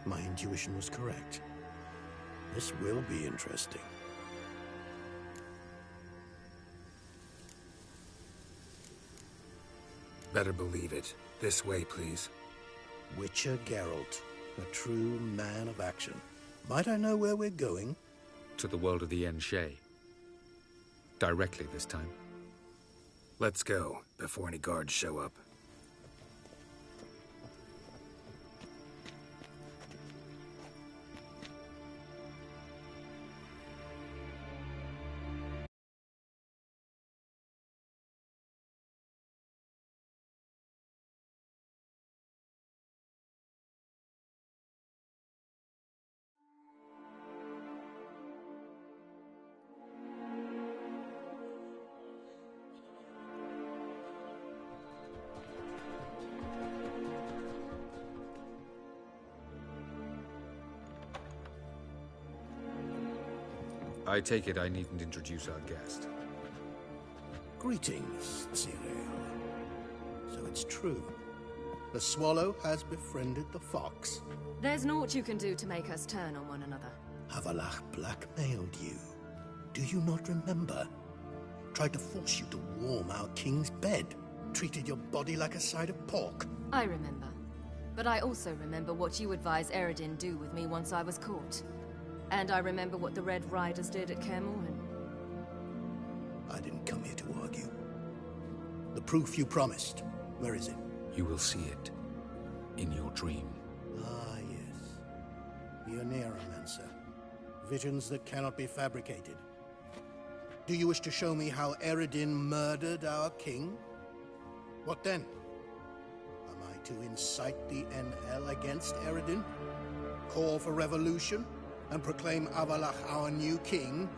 My intuition was correct. This will be interesting. Better believe it. This way, please. Witcher Geralt, a true man of action. Might I know where we're going? To the world of the Enshe. Directly this time. Let's go, before any guards show up. I take it I needn't introduce our guest. Greetings, Cyril. So it's true. The swallow has befriended the fox. There's naught you can do to make us turn on one another. Havalach blackmailed you. Do you not remember? Tried to force you to warm our king's bed. Treated your body like a side of pork. I remember. But I also remember what you advised Eredin do with me once I was caught. And I remember what the Red Riders did at Kaer Morhen. I didn't come here to argue. The proof you promised, where is it? You will see it. In your dream. Ah, yes. The Oneiromancer. Visions that cannot be fabricated. Do you wish to show me how Eredin murdered our king? What then? Am I to incite the NL against Eredin? Call for revolution? And proclaim Avalach our new king?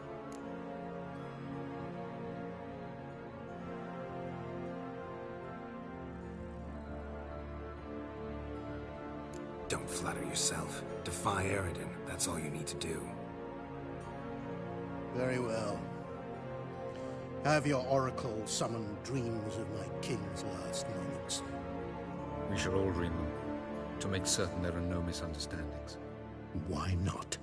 Don't flatter yourself. Defy Eredin. That's all you need to do. Very well. Have your oracle summon dreams of my king's last moments. We shall all dream them, to make certain there are no misunderstandings. Why not?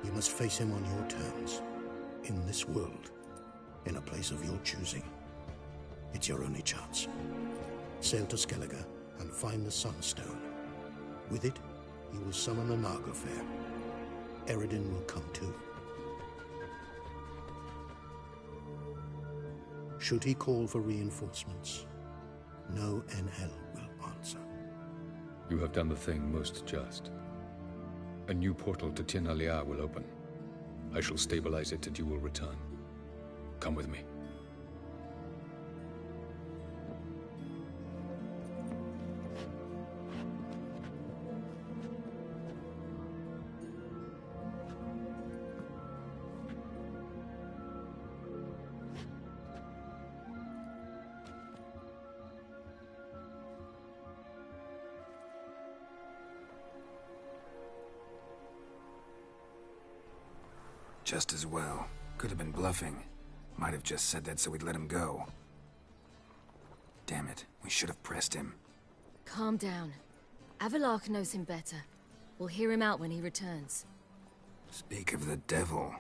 You must face him on your terms. In this world. In a place of your choosing. It's your only chance. Sail to Skellige and find the Sunstone. With it, you will summon an Argofair. Eredin will come too. Should he call for reinforcements, no NL will answer. You have done the thing most just. A new portal to Tir Nalia will open. I shall stabilize it and you will return. Come with me. Just as well. Could have been bluffing. Might have just said that so we'd let him go. Damn it, we should have pressed him. Calm down. Avalach knows him better. We'll hear him out when he returns. Speak of the devil.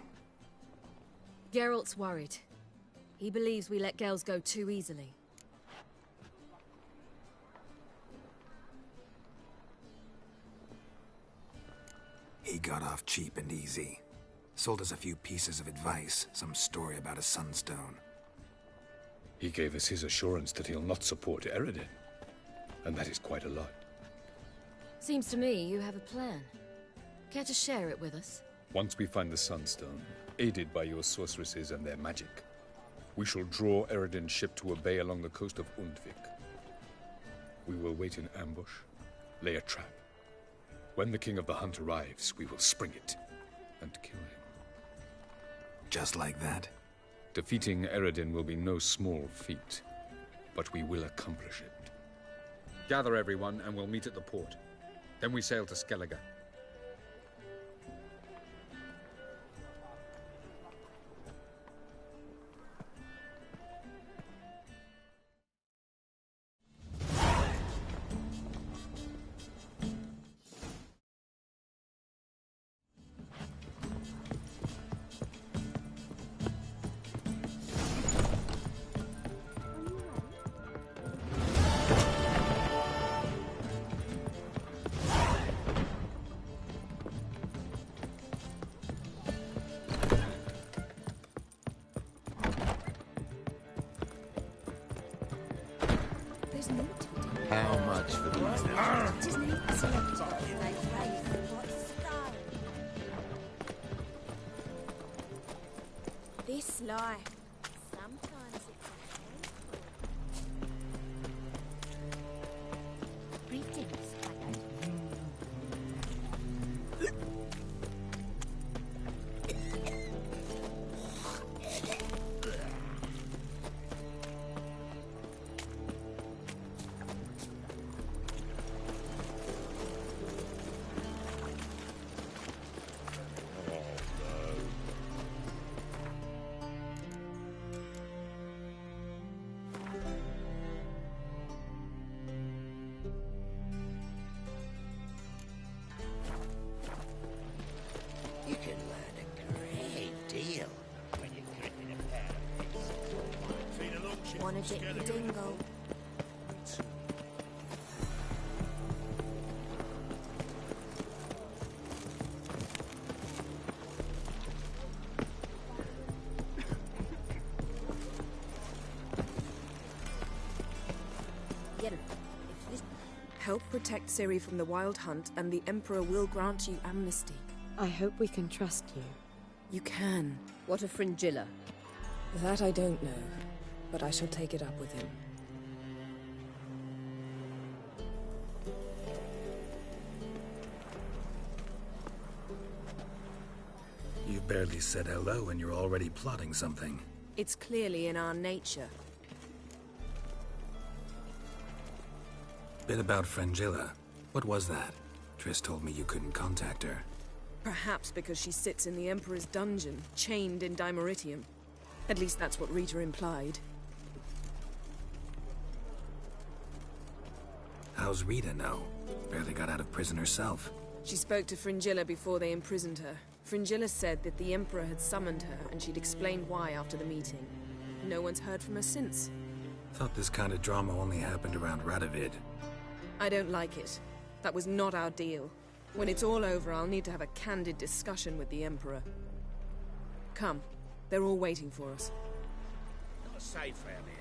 Geralt's worried. He believes we let girls go too easily. got off cheap and easy. Sold us a few pieces of advice, some story about a sunstone. He gave us his assurance that he'll not support Eredin. And that is quite a lot. Seems to me you have a plan. Care to share it with us? Once we find the sunstone, aided by your sorceresses and their magic, we shall draw Eredin's ship to a bay along the coast of Undvik. We will wait in ambush, lay a trap. When the King of the Hunt arrives, we will spring it and kill him. Just like that? Defeating Eredin will be no small feat, but we will accomplish it. Gather everyone, and we'll meet at the port. Then we sail to Skellige. How much for these now? This life. Sometimes it's a Greetings. You can learn a great deal when you're gripping a pair of fists. Wanna get the dingo? Help protect Ciri from the Wild Hunt, and the Emperor will grant you amnesty. I hope we can trust you. You can. What of Fringilla? That I don't know, but I shall take it up with him. You barely said hello and you're already plotting something. It's clearly in our nature. Bit about Fringilla. What was that? Triss told me you couldn't contact her. Perhaps because she sits in the Emperor's dungeon, chained in Dimeritium. At least that's what Rita implied. How's Rita know? Barely got out of prison herself. She spoke to Fringilla before they imprisoned her. Fringilla said that the Emperor had summoned her, and she'd explained why after the meeting. No one's heard from her since. Thought this kind of drama only happened around Radovid. I don't like it. That was not our deal. When it's all over, I'll need to have a candid discussion with the Emperor. Come. They're all waiting for us. Not safe round here.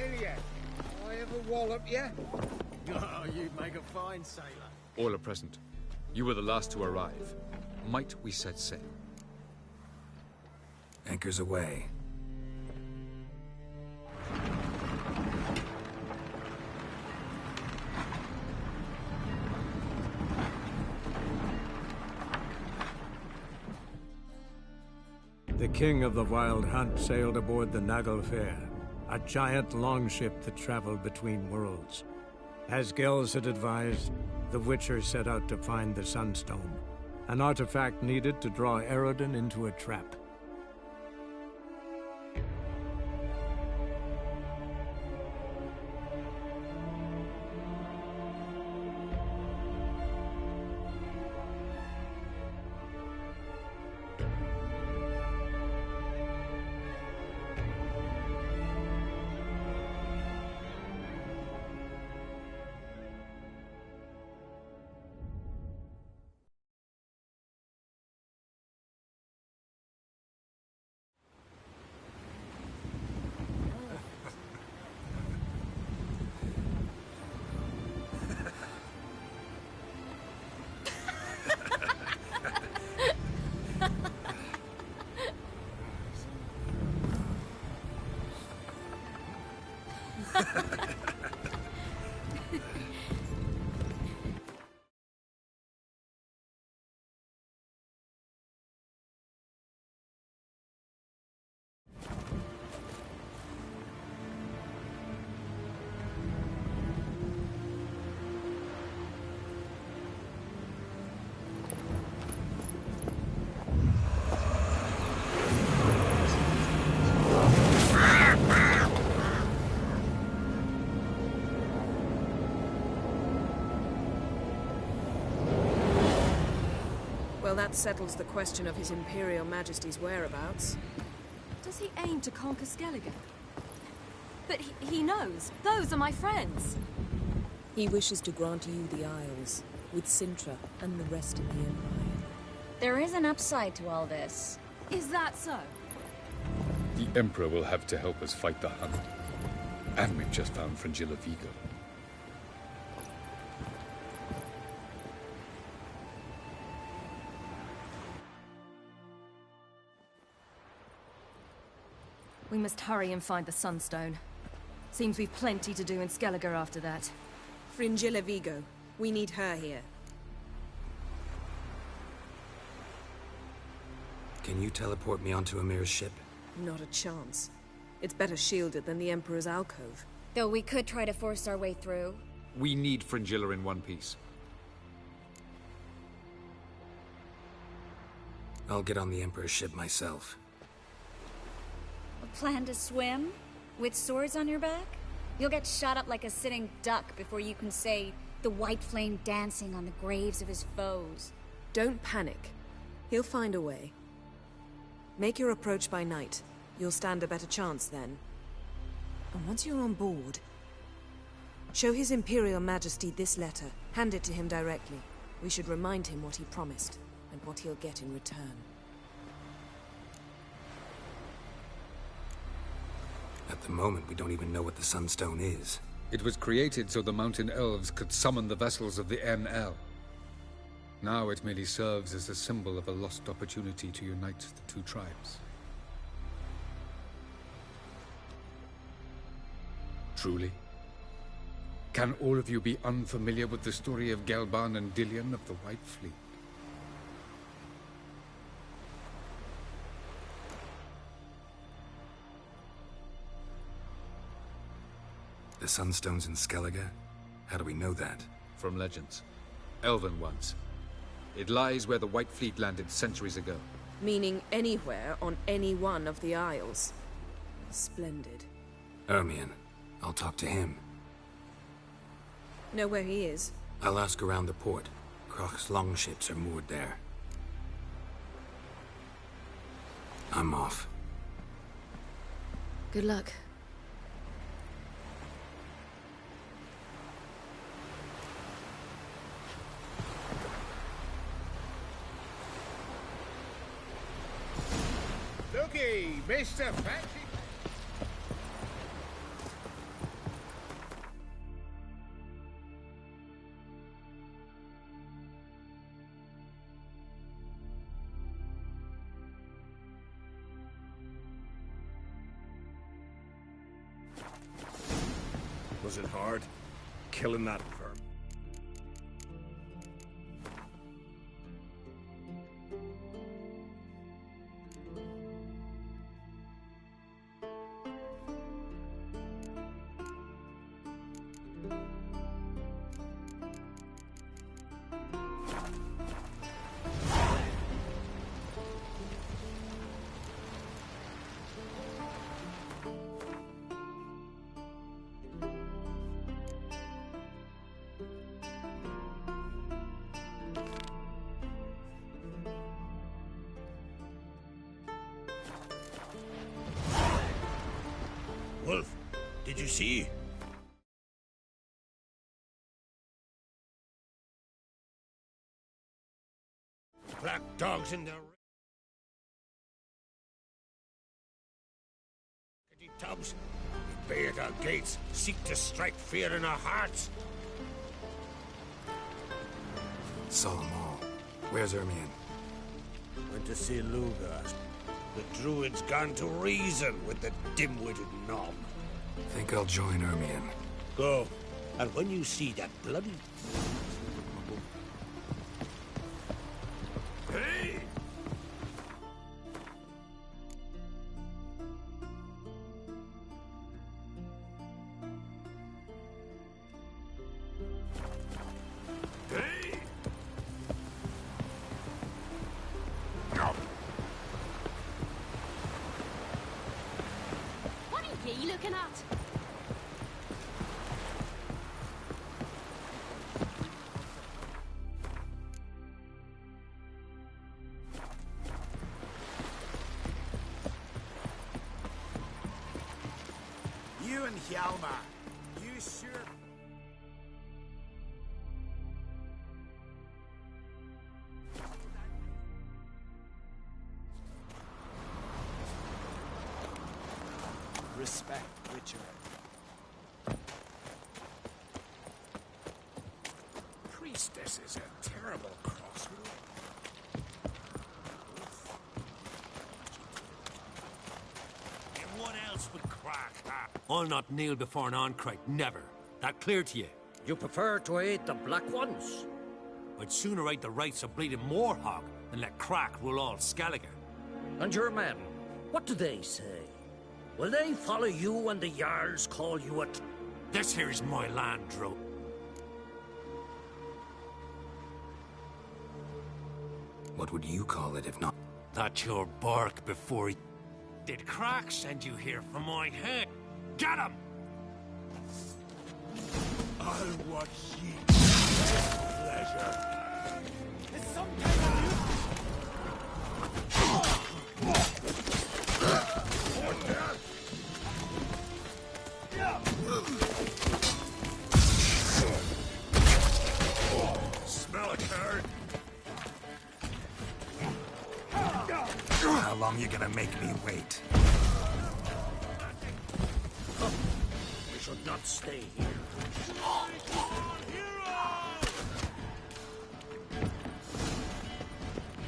Hilliard, I ever wallop you? Oh, you'd make a fine sailor. All are present. You were the last to arrive. Might we set sail? Anchors away. The king of the Wild Hunt sailed aboard the Naglfare, a giant longship that traveled between worlds. As Gels had advised, the Witcher set out to find the Sunstone, an artifact needed to draw Eredin into a trap. Well, that settles the question of His Imperial Majesty's whereabouts. Does he aim to conquer Skellige? But he knows. Those are my friends. He wishes to grant you the Isles, with Sintra and the rest of the Empire. There is an upside to all this. Is that so? The Emperor will have to help us fight the Hunt. And we've just found Fringilla Vigo. We must hurry and find the Sunstone. Seems we've plenty to do in Skellige after that. Fringilla Vigo. We need her here. Can you teleport me onto Amir's ship? Not a chance. It's better shielded than the Emperor's alcove. Though we could try to force our way through. We need Fringilla in one piece. I'll get on the Emperor's ship myself. A plan to swim? With swords on your back? You'll get shot up like a sitting duck before you can say the white flame dancing on the graves of his foes. Don't panic. He'll find a way. Make your approach by night. You'll stand a better chance then. And once you're on board, show His Imperial Majesty this letter. Hand it to him directly. We should remind him what he promised, and what he'll get in return. At the moment, we don't even know what the Sunstone is. It was created so the Mountain Elves could summon the vessels of the NL. Now it merely serves as a symbol of a lost opportunity to unite the two tribes. Truly? Can all of you be unfamiliar with the story of Gelban and Dillion of the White Fleet? The Sunstone's in Skellige? How do we know that? From legends. Elven ones. It lies where the White Fleet landed centuries ago. Meaning anywhere on any one of the Isles. Splendid. Ermion. I'll talk to him. Know where he is? I'll ask around the port. Krach's longships are moored there. I'm off. Good luck. Looky, Mr. Fancy. Was it hard? Killing that verm? Wolf, did you see? Black dogs in the rickety tubs. They bay at our gates, seek to strike fear in our hearts. Saw them all. Where's Ermion? Went to see Lugar. The druid's gone to reason with the dim-witted knob. Think I'll join Ermion. Go. And when you see that bloody... Hey! Hey! What are ye looking at? You and Hjalmar, you sure... Respect, Witcher. Priestess is a terrible crossroad. And what else would crack, huh? I'll not kneel before an Oncrite, never. That clear to you? You prefer to aid the Black Ones? I'd sooner aid the rights of bleeding Moorhog than let crack rule all Skellige. And your men, what do they say? Will they follow you when the Jarls call you a... This here is my land, Dro. What would you call it if not? That's your bark before he... Did Crack send you here for my head? Get him! I'll watch ye with pleasure. Smell it, Kurt? How long you gonna make me wait? We should not stay here.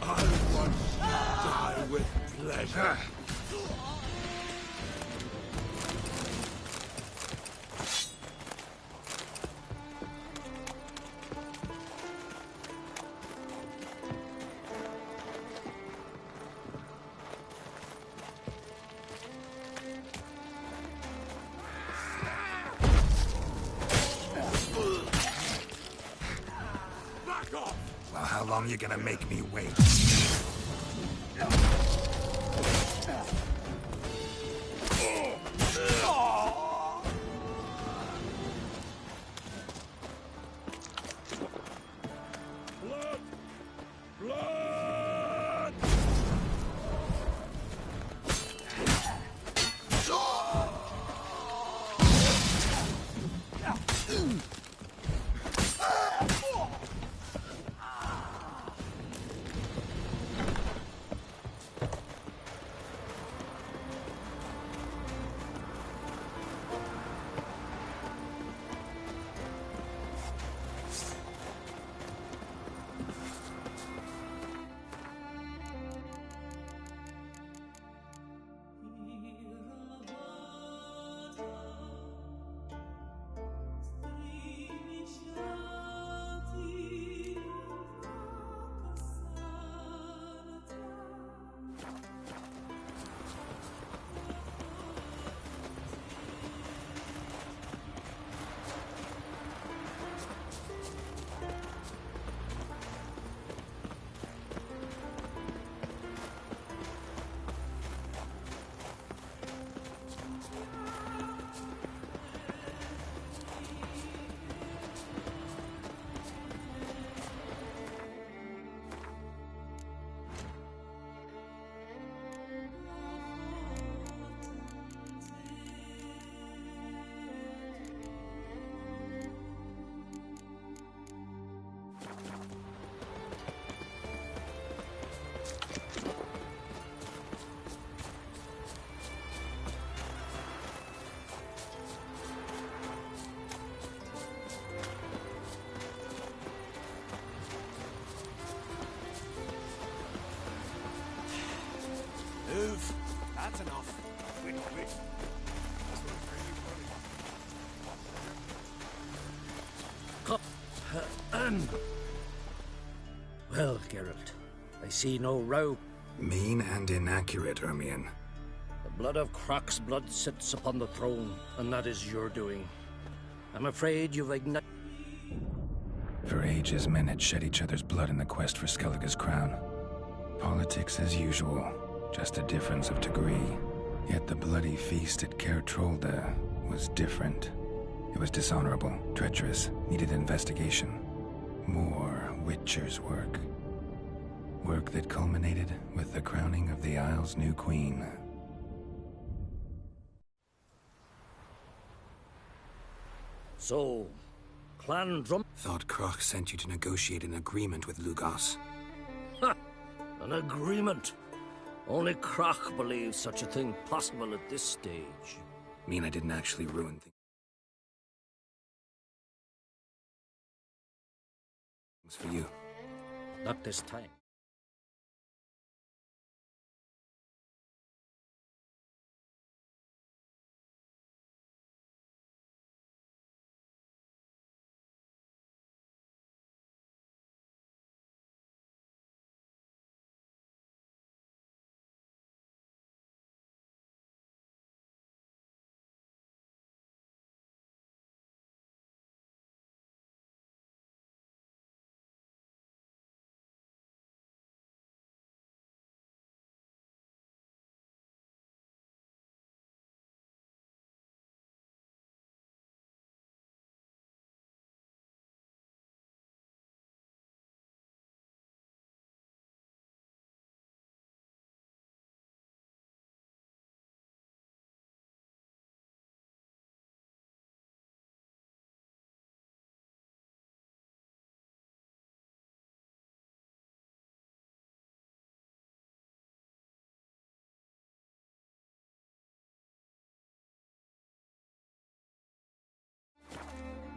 I'll watch you die with pleasure. Well, how long you gonna make me wait? Blood! Blood! move. That's enough. Quick, quick. Well, Geralt, I see no row. Mean and inaccurate, Ermion. The blood of Croc's blood sits upon the throne, and that is your doing. I'm afraid you've ignited... For ages, men had shed each other's blood in the quest for Skellige's crown. Politics as usual, just a difference of degree. Yet the bloody feast at Caer Trolda was different. It was dishonorable, treacherous, needed investigation. More Witcher's work. Work that culminated with the crowning of the Isle's new queen. So, Clan Drum... Thought Croc sent you to negotiate an agreement with Lugos. Ha! An agreement? Only Croc believes such a thing possible at this stage. Mean I didn't actually ruin things for you. Not this time.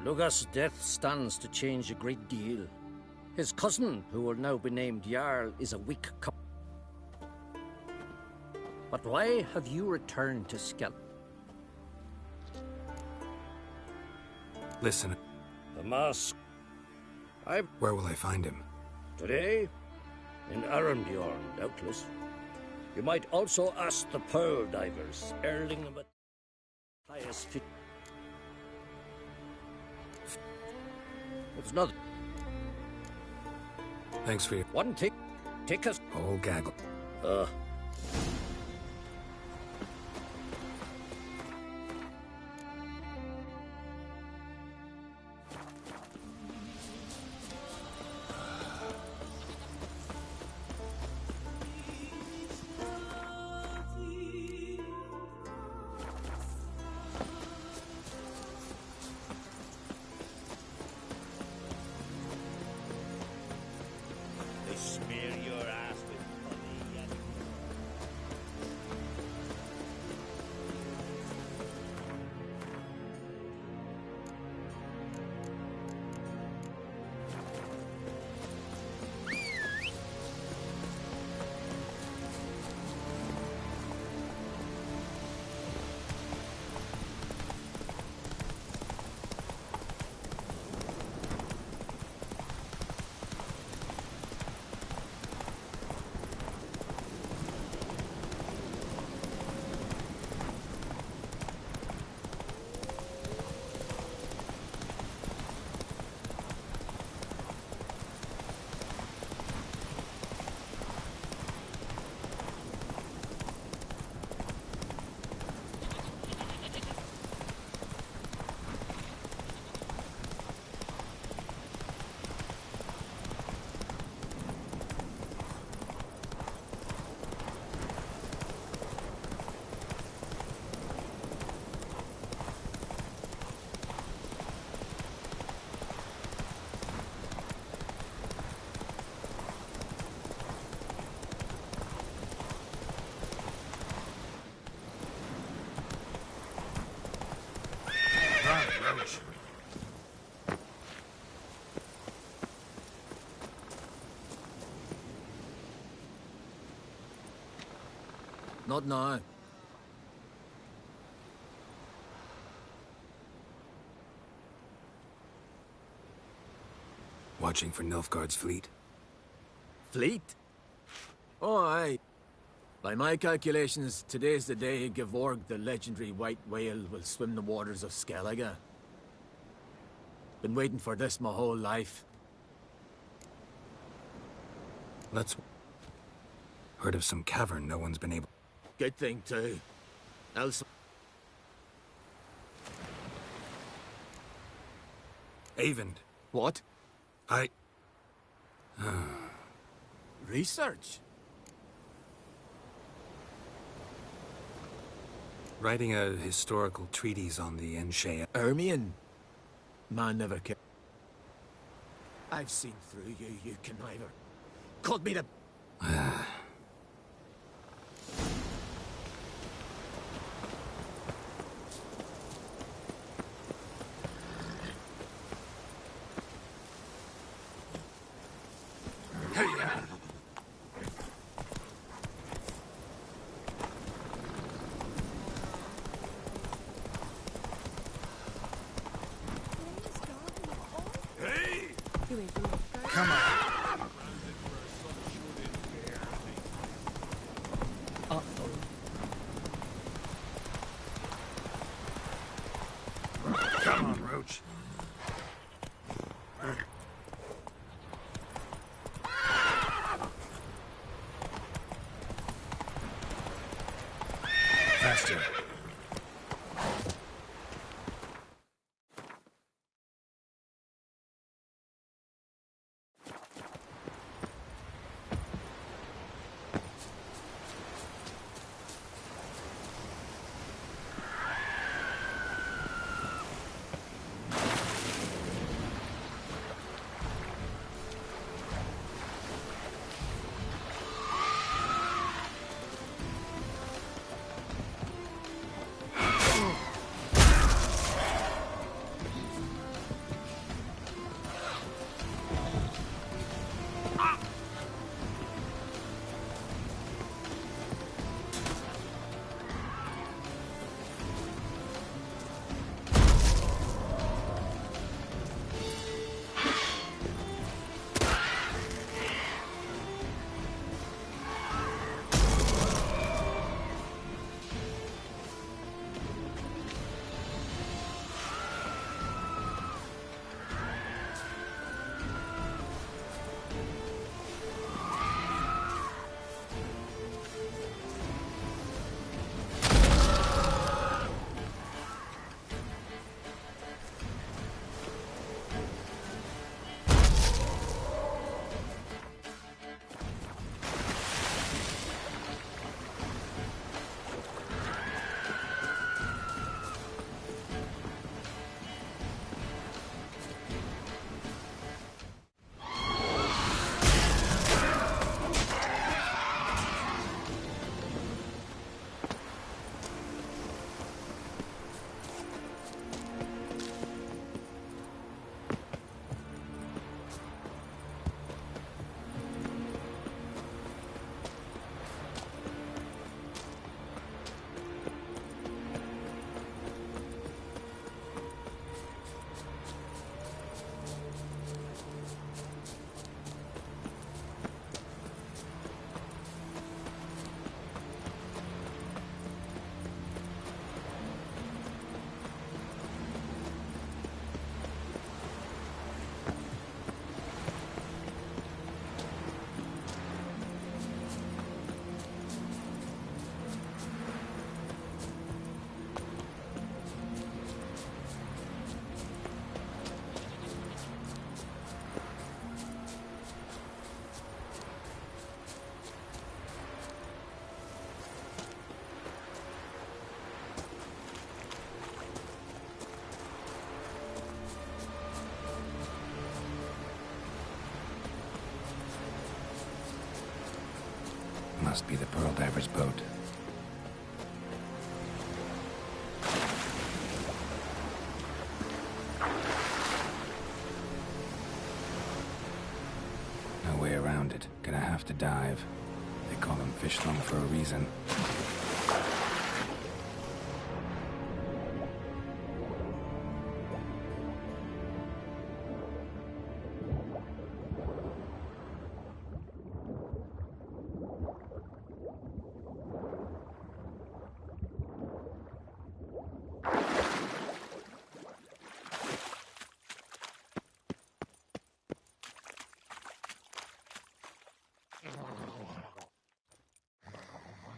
Lugos' death stands to change a great deal. His cousin, who will now be named Jarl, is a weak couple. But why have you returned to Skell? Listen. The mask. Where will I find him? Today? In Arambjorn, doubtless. You might also ask the Pearl Divers, Erling and Matthias Fit. It's not. Thanks for your... One thing. Take us. Whole gaggle. They smear your ass with honey and Not now. Watching for Nilfgaard's fleet? Fleet? Oh, aye. By my calculations, today's the day Gevorg, the legendary white whale, will swim the waters of Skellige. Been waiting for this my whole life. Let's... Heard of some cavern no one's been able... Good thing, too. Else... Avend. What? Research? Writing a historical treatise on the Enshea. Ermion? Man never cared. I've seen through you, you conniver. Called me the... Come on. Come on, Roach. Faster. Must be the Pearl Diver's boat. No way around it. Gonna have to dive. They call them fish lung for a reason.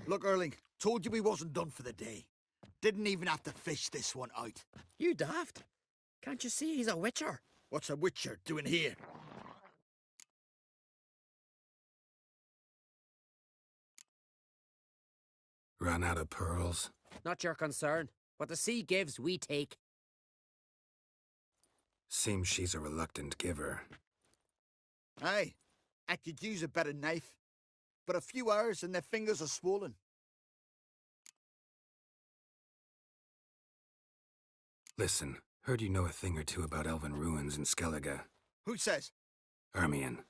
Look, Erling, told you we wasn't done for the day. Didn't even have to fish this one out. You daft. Can't you see he's a witcher? What's a witcher doing here? Run out of pearls? Not your concern. What the sea gives, we take. Seems she's a reluctant giver. Aye, I could use a better knife. But a few hours and their fingers are swollen. Listen, heard you know a thing or two about elven ruins in Skellige. Who says? Ermion.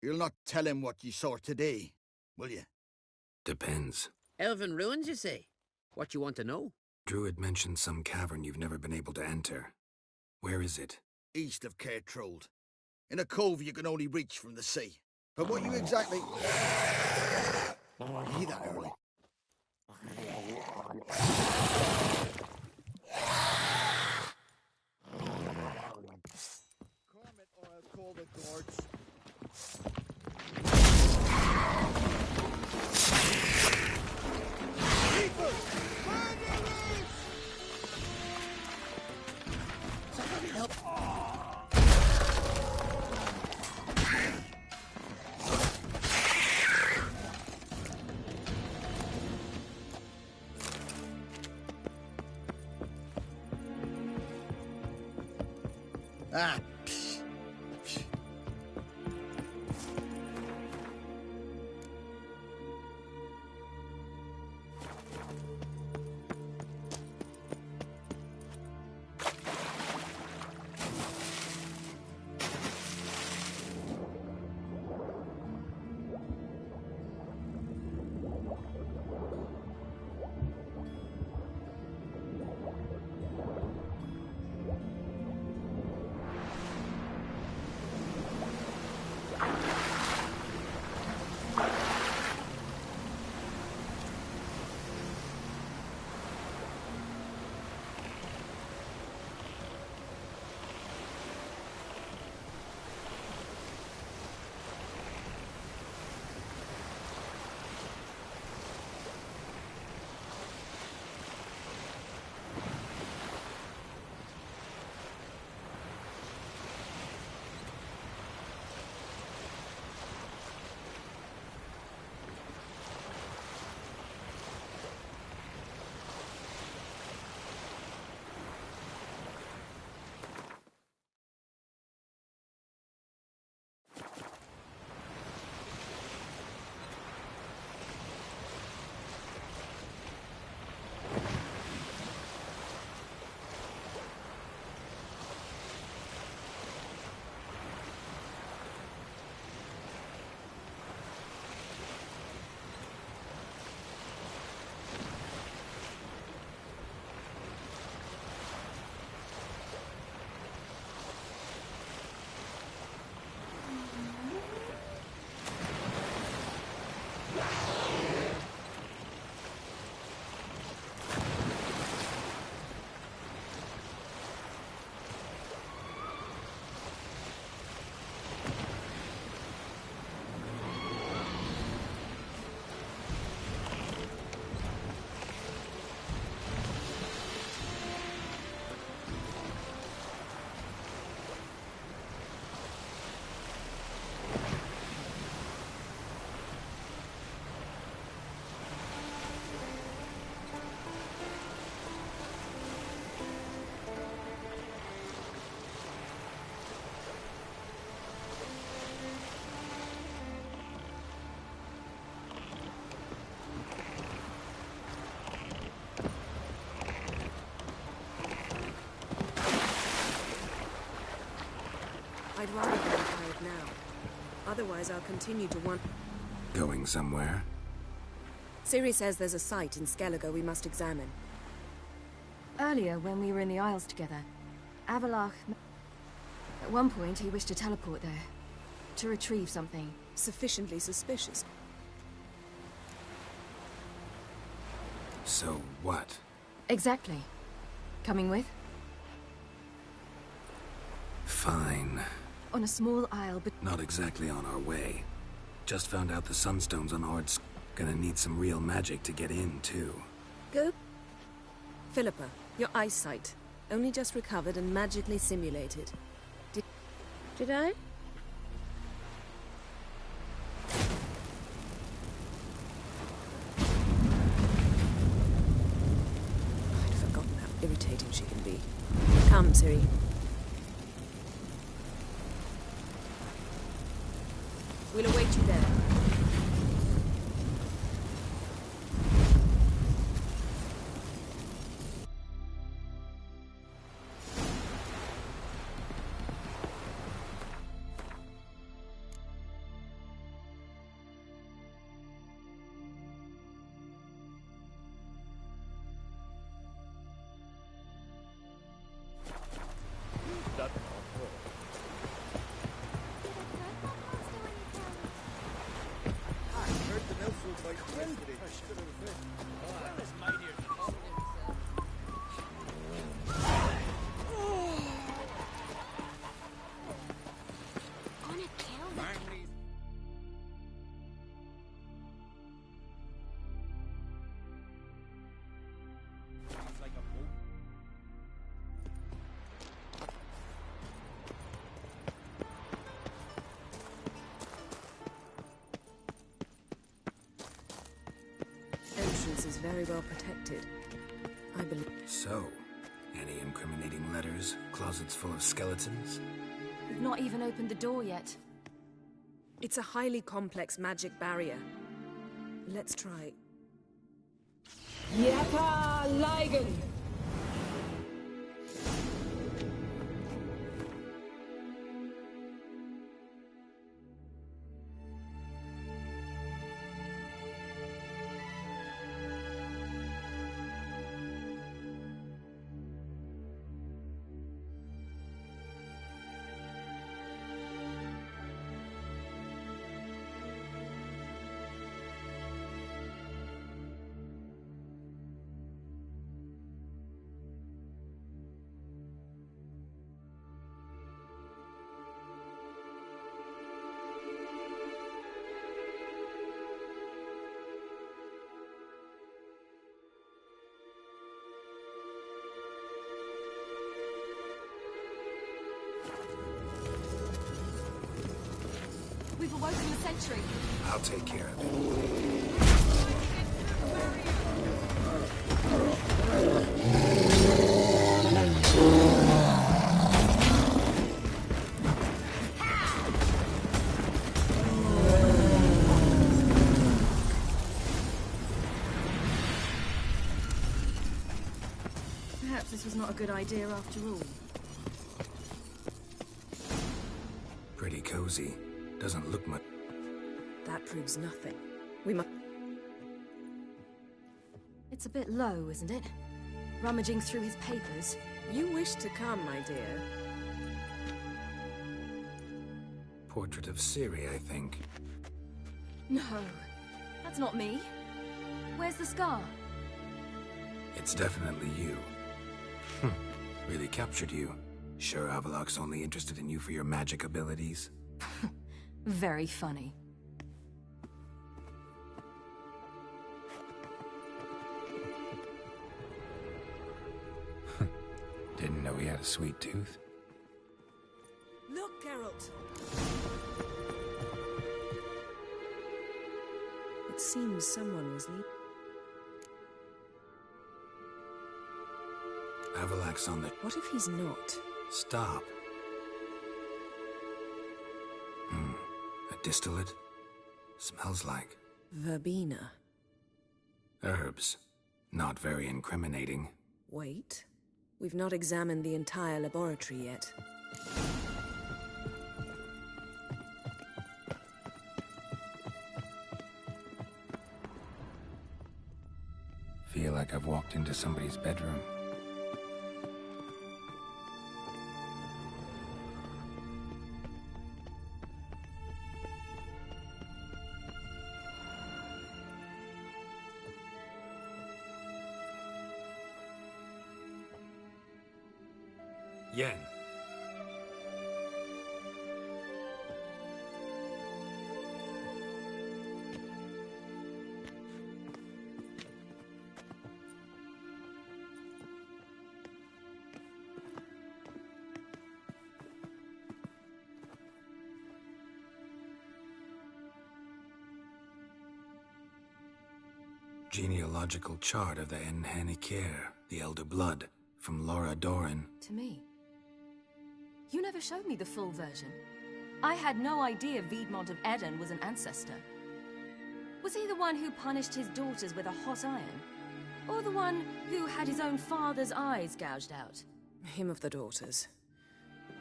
You'll not tell him what you saw today, will you? Depends. Elven ruins, you say? What you want to know? Druid mentioned some cavern you've never been able to enter. Where is it? East of Cairtrold. In a cove you can only reach from the sea. But what you exactly... Hear that, Erling? Comment or I'll call the guards. People! Murderers! Somebody help! Ah, I'd rather go tired now. Otherwise, I'll continue to want... Going somewhere? Ciri says there's a site in Skellige we must examine. Earlier, when we were in the Isles together, Avallac'h... At one point, he wished to teleport there. To retrieve something. Sufficiently suspicious. So what? Exactly. Coming with? Fine. On a small isle, but... Not exactly on our way. Just found out the Sunstones on Ord's gonna need some real magic to get in, too. Go. Philippa, your eyesight. Only just recovered and magically simulated. Did I? I'd forgotten how irritating she can be. Come, Ciri. We'll await you there. Entrance is very well protected. I believe. So, any incriminating letters? Closets full of skeletons? We've not even opened the door yet. It's a highly complex magic barrier. Let's try. Yapa Ligen! We've awoken the sentry. I'll take care of it. Perhaps this was not a good idea after all. Pretty cozy. Doesn't look much. That proves nothing. We must. It's a bit low, isn't it? Rummaging through his papers. You wish to come, my dear. Portrait of Ciri, I think. No, that's not me. Where's the scar? It's definitely you. Really captured you. Sure Avaloq's only interested in you for your magic abilities? Very funny. Didn't know he had a sweet tooth. Look, Geralt. It seems someone was leaving. Avaloq's on the... What if he's not? Stop. A distillate? Smells like... Verbena. herbs. Not very incriminating. Wait. We've not examined the entire laboratory yet. Feel like I've walked into somebody's bedroom. Yen. Genealogical chart of the Enhanikir, the Elder Blood, from Laura Doran. To me. You never showed me the full version. I had no idea Viedmont of Eden was an ancestor. Was he the one who punished his daughters with a hot iron? Or the one who had his own father's eyes gouged out? Him of the daughters.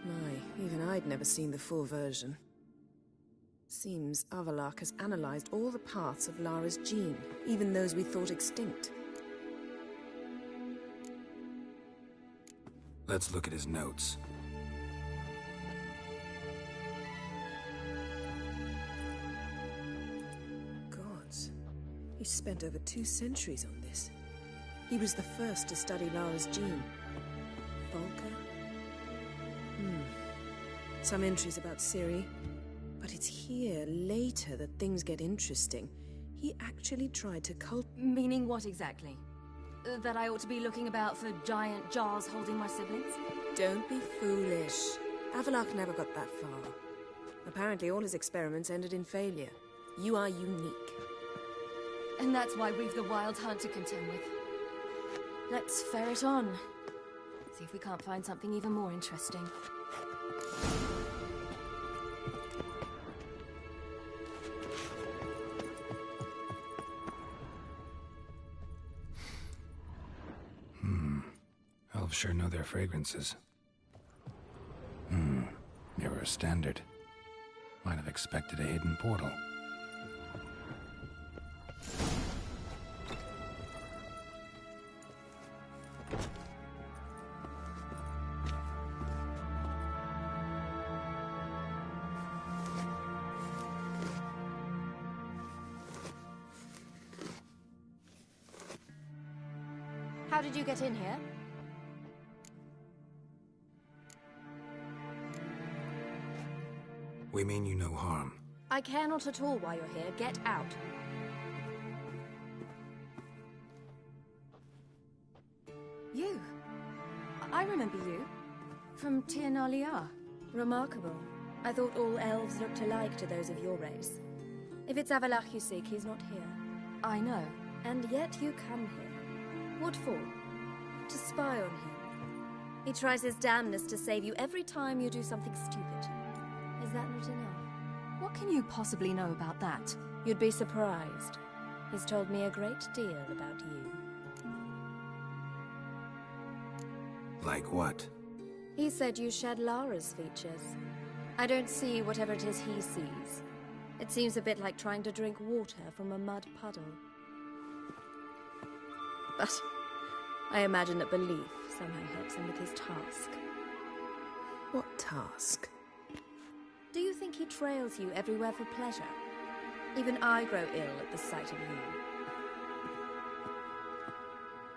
My, even I'd never seen the full version. Seems Avallac'h has analyzed all the parts of Lara's gene, even those we thought extinct. Let's look at his notes. Gods. He spent over 2 centuries on this. He was the first to study Lara's gene. Volker? Some entries about Ciri. But it's here, later, that things get interesting. He actually tried to Meaning what exactly? That I ought to be looking about for giant jars holding my siblings? Don't be foolish. Avallac'h never got that far. Apparently all his experiments ended in failure. You are unique. And that's why we've the Wild Hunt to contend with. Let's ferret on. See if we can't find something even more interesting. Elves sure know their fragrances. Mirror standard. Might have expected a hidden portal. How did you get in here? We mean you no harm. I care not at all why you're here. Get out. You. I remember you. From Tir na Liar. Remarkable. I thought all elves looked alike to those of your race. If it's Avallac'h you seek, he's not here. I know. And yet you come here. What for? To spy on him. He tries his damnedest to save you every time you do something stupid. Is that not enough? What can you possibly know about that? You'd be surprised. He's told me a great deal about you. Like what? He said you shared Lara's features. I don't see whatever it is he sees. It seems a bit like trying to drink water from a mud puddle. But I imagine that belief somehow helps him with his task. What task? Do you think he trails you everywhere for pleasure? Even I grow ill at the sight of you.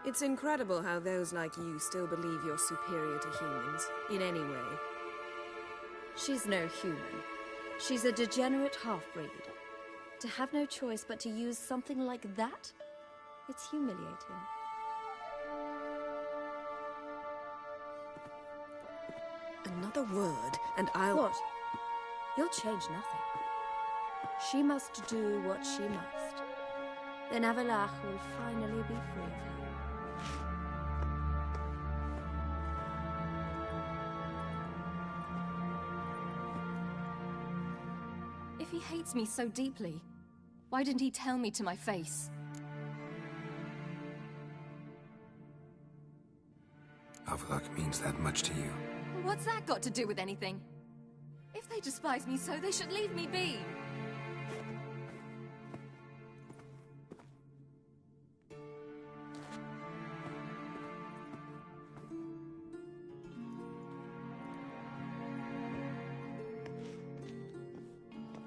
It's incredible how those like you still believe you're superior to humans, in any way. She's no human. She's a degenerate half-breed. To have no choice but to use something like that? It's humiliating. Another word, and I'll... What? You'll change nothing. She must do what she must. Then Avallac'h will finally be free of her. If he hates me so deeply, why didn't he tell me to my face? Avallac'h means that much to you. What's that got to do with anything? If they despise me so, they should leave me be.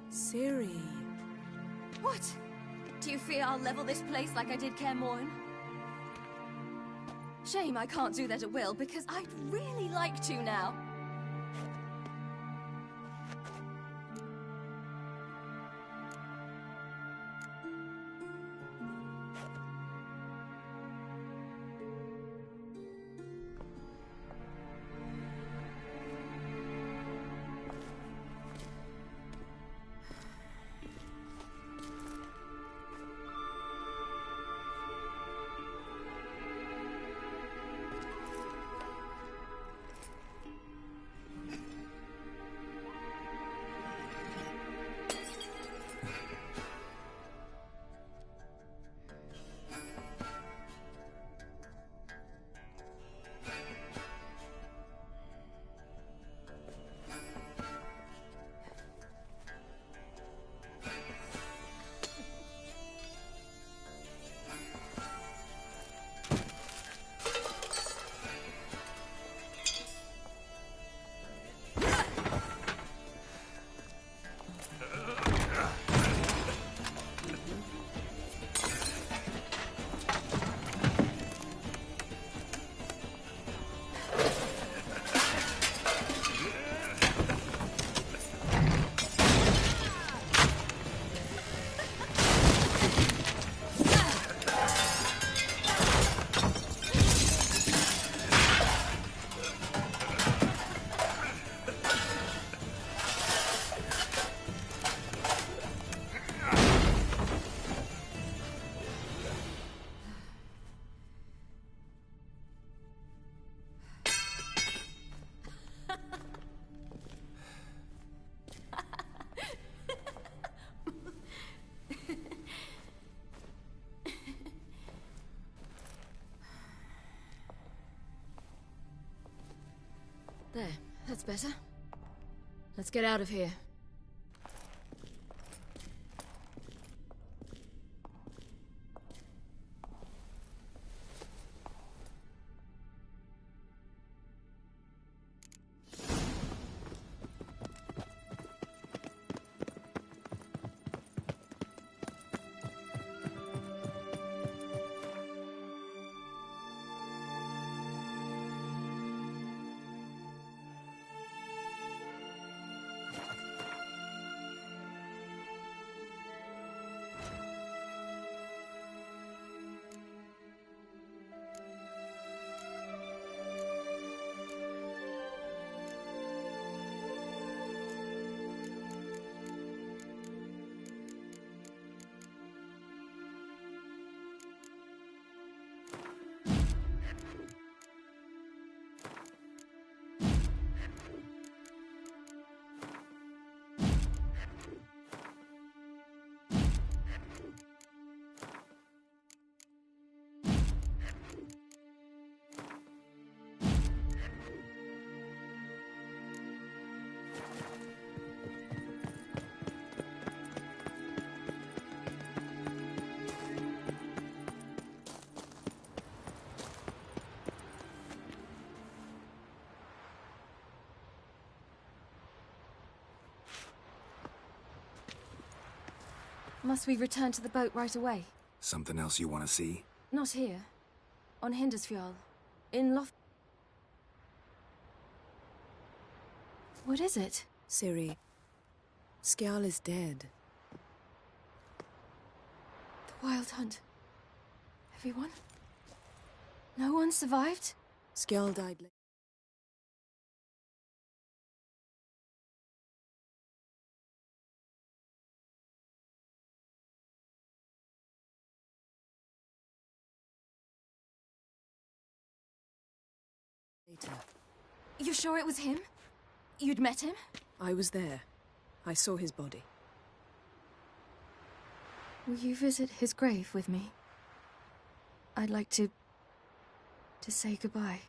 Ciri. What? Do you fear I'll level this place like I did Kaer Morhen? Shame I can't do that at will, because I'd really like to now. There, that's better. Let's get out of here. Must we return to the boat right away? Something else you want to see? Not here. On Hindersfjall. In Loth... What is it? Ciri, Skjal is dead. The Wild Hunt. Everyone? No one survived? Skjal died late. You sure it was him? You'd met him? I was there. I saw his body. Will you visit his grave with me? I'd like to say goodbye.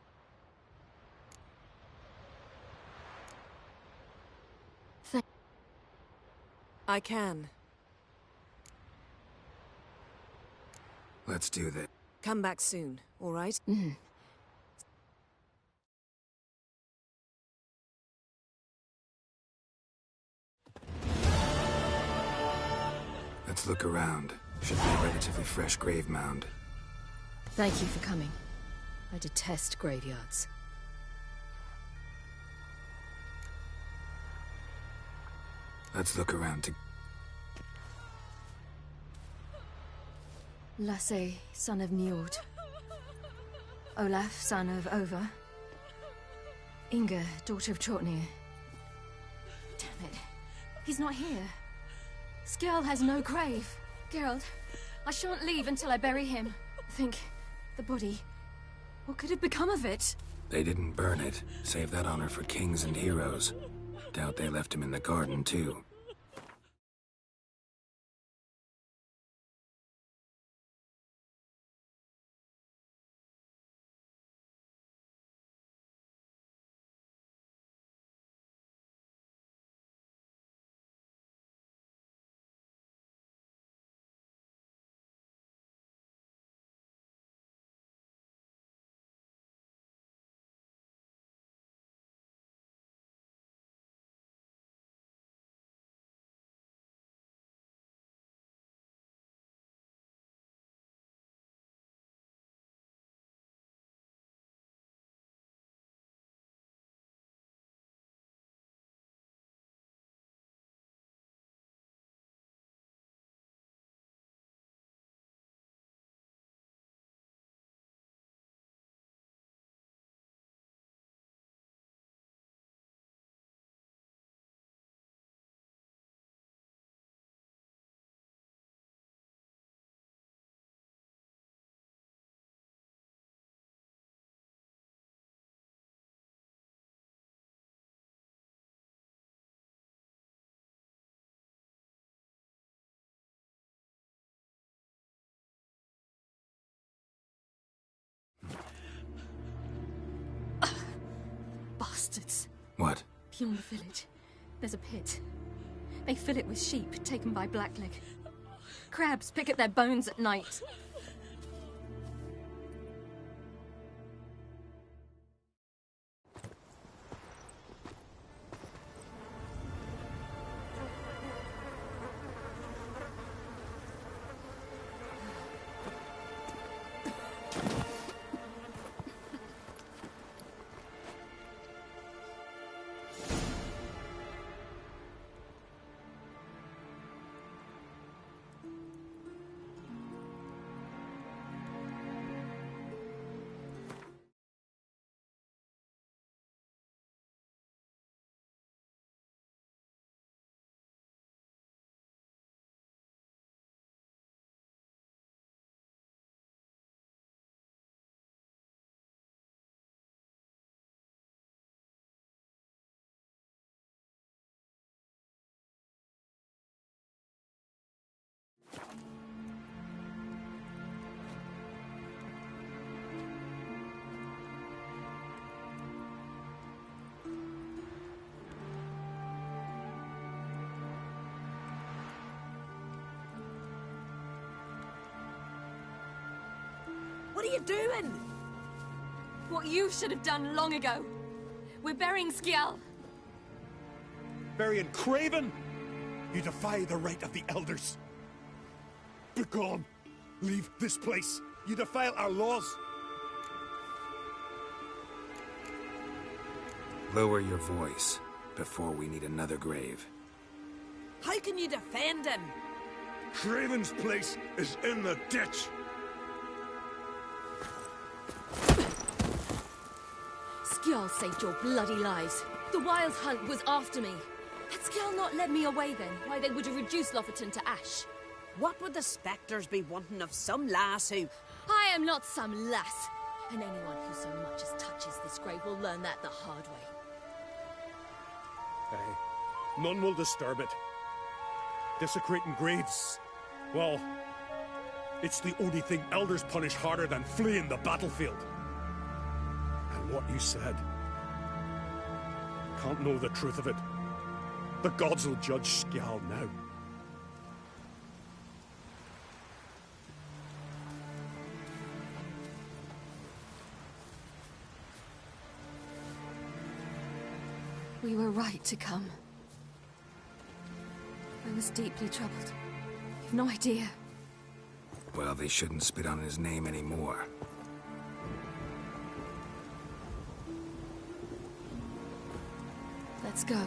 I can. Let's do this. Come back soon, all right? Let's look around. Should be a relatively fresh grave mound. Thank you for coming. I detest graveyards. Let's look around to... Lasse, son of Njord. Olaf, son of Over. Inga, daughter of Trotnir. Damn it. He's not here. Skjal has no grave. Geralt, I shan't leave until I bury him. Think, the body. What could have become of it? They didn't burn it. Save that honor for kings and heroes. Doubt they left him in the garden, too. bastards. What? Beyond the village, there's a pit. They fill it with sheep taken by Blackleg. Crabs pick at their bones at night. What are you doing? What you should have done long ago. We're burying Skjall. Burying Craven? You defy the right of the elders. Begone! Leave this place. You defile our laws. Lower your voice before we need another grave. How can you defend him? Craven's place is in the ditch. Skjall saved your bloody lives. The Wild Hunt was after me. Had Skjall not led me away then, why they would have reduced Lofferton to ash. What would the spectres be wanting of some lass who... I am not some lass. And anyone who so much as touches this grave will learn that the hard way. Aye. None will disturb it. Desecrating graves. Well, it's the only thing elders punish harder than fleeing the battlefield. And what you said. Can't know the truth of it. The gods will judge Skjall now. We were right to come. I was deeply troubled. You've no idea. Well, they shouldn't spit on his name anymore. Let's go.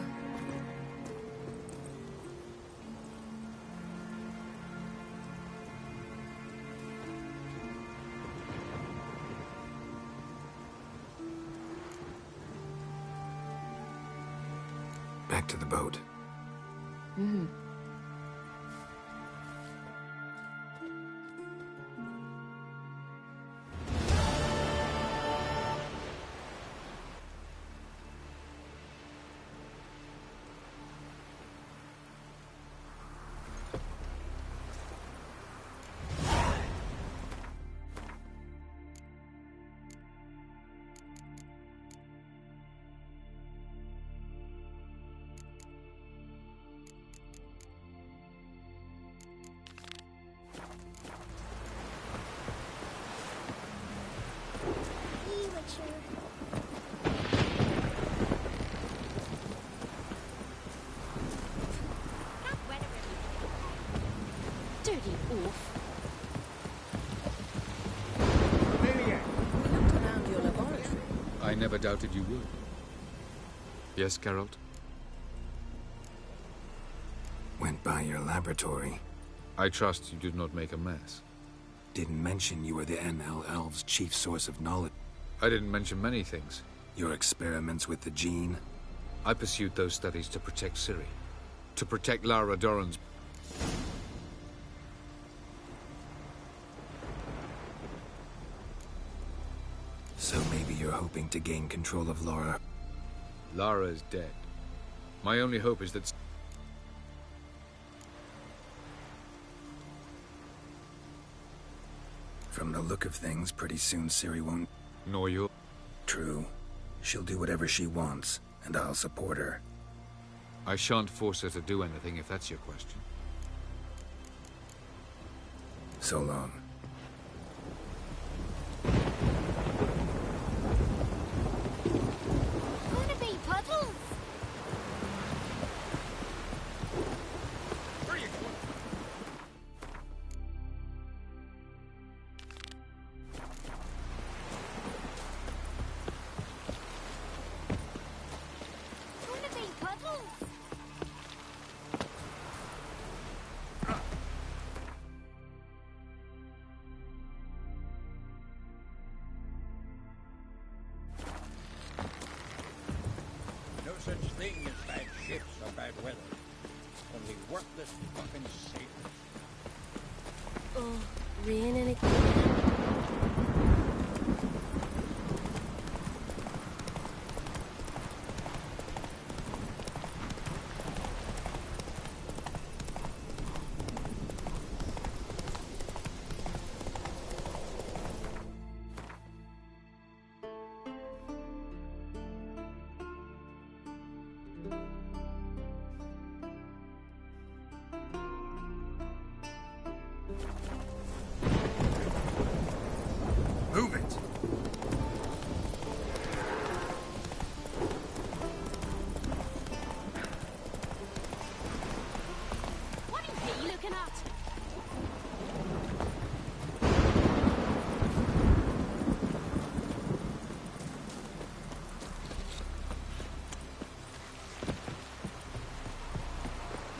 Back to the boat. Mm-hmm. Dirty oaf. Maniac, we looked around your laboratory. I never doubted you would. Yes, Geralt? Went by your laboratory. I trust you did not make a mess. Didn't mention you were the NL Elves' chief source of knowledge. I didn't mention many things. Your experiments with the gene? I pursued those studies to protect Ciri. To protect Lara Doran's... So maybe you're hoping to gain control of Lara. Lara is dead. My only hope is that... From the look of things, pretty soon Ciri won't... Nor you. True. She'll do whatever she wants, and I'll support her. I shan't force her to do anything if that's your question. So long. Gonna be puddles. Where are you going? Gonna be puddles. No such thing as bad ships or bad weather. Only worthless fucking sailors. Oh, raining again. Move it! What is he looking at?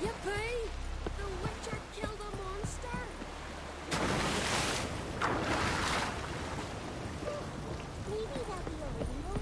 Yippee! The Witcher killed a monster! Maybe that'll be a rainbow.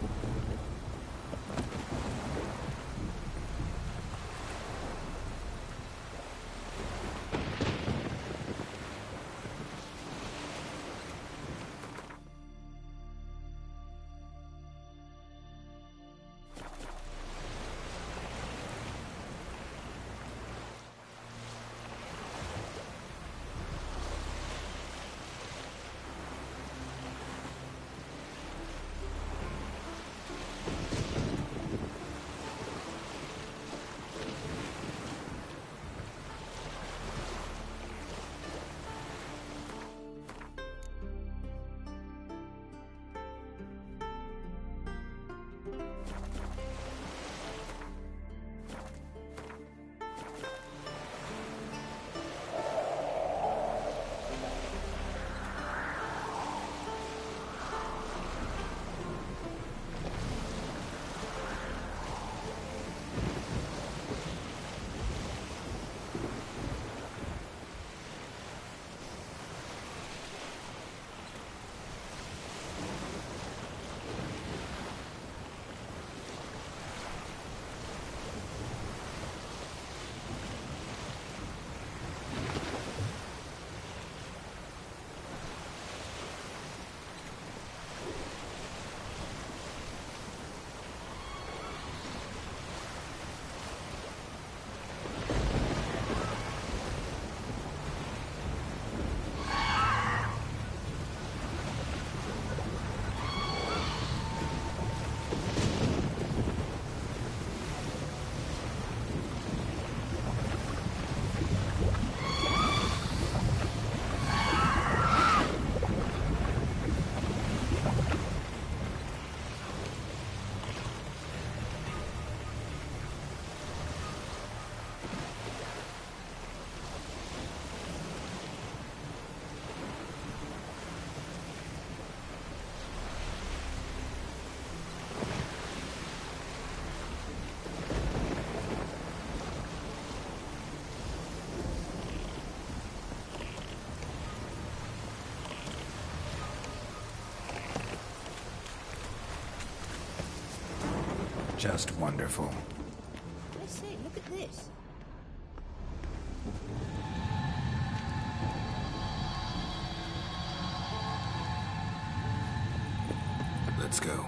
Just wonderful. I say, look at this. Let's go.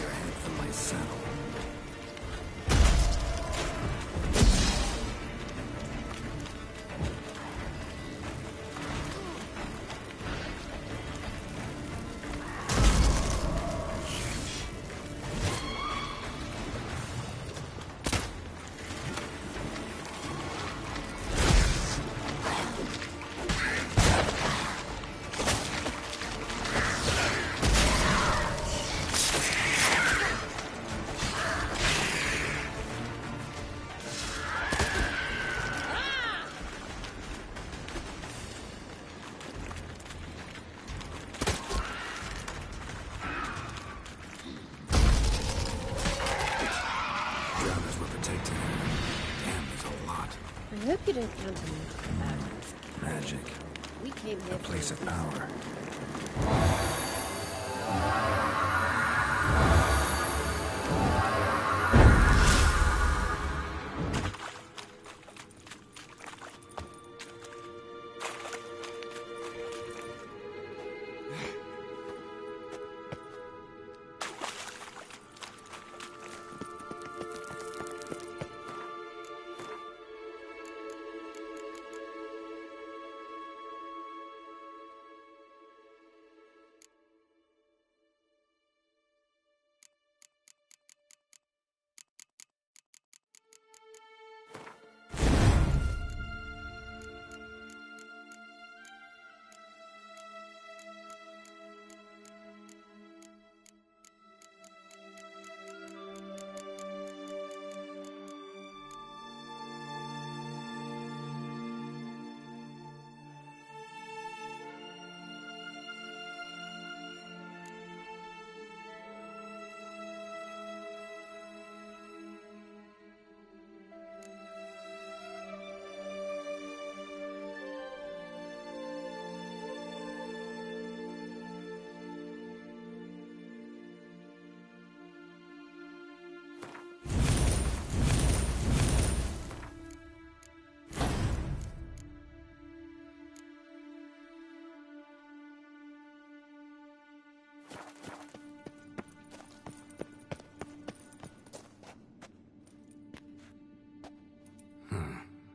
Your head from my saddle. I hope you don't count on Magic. We came here A place of power.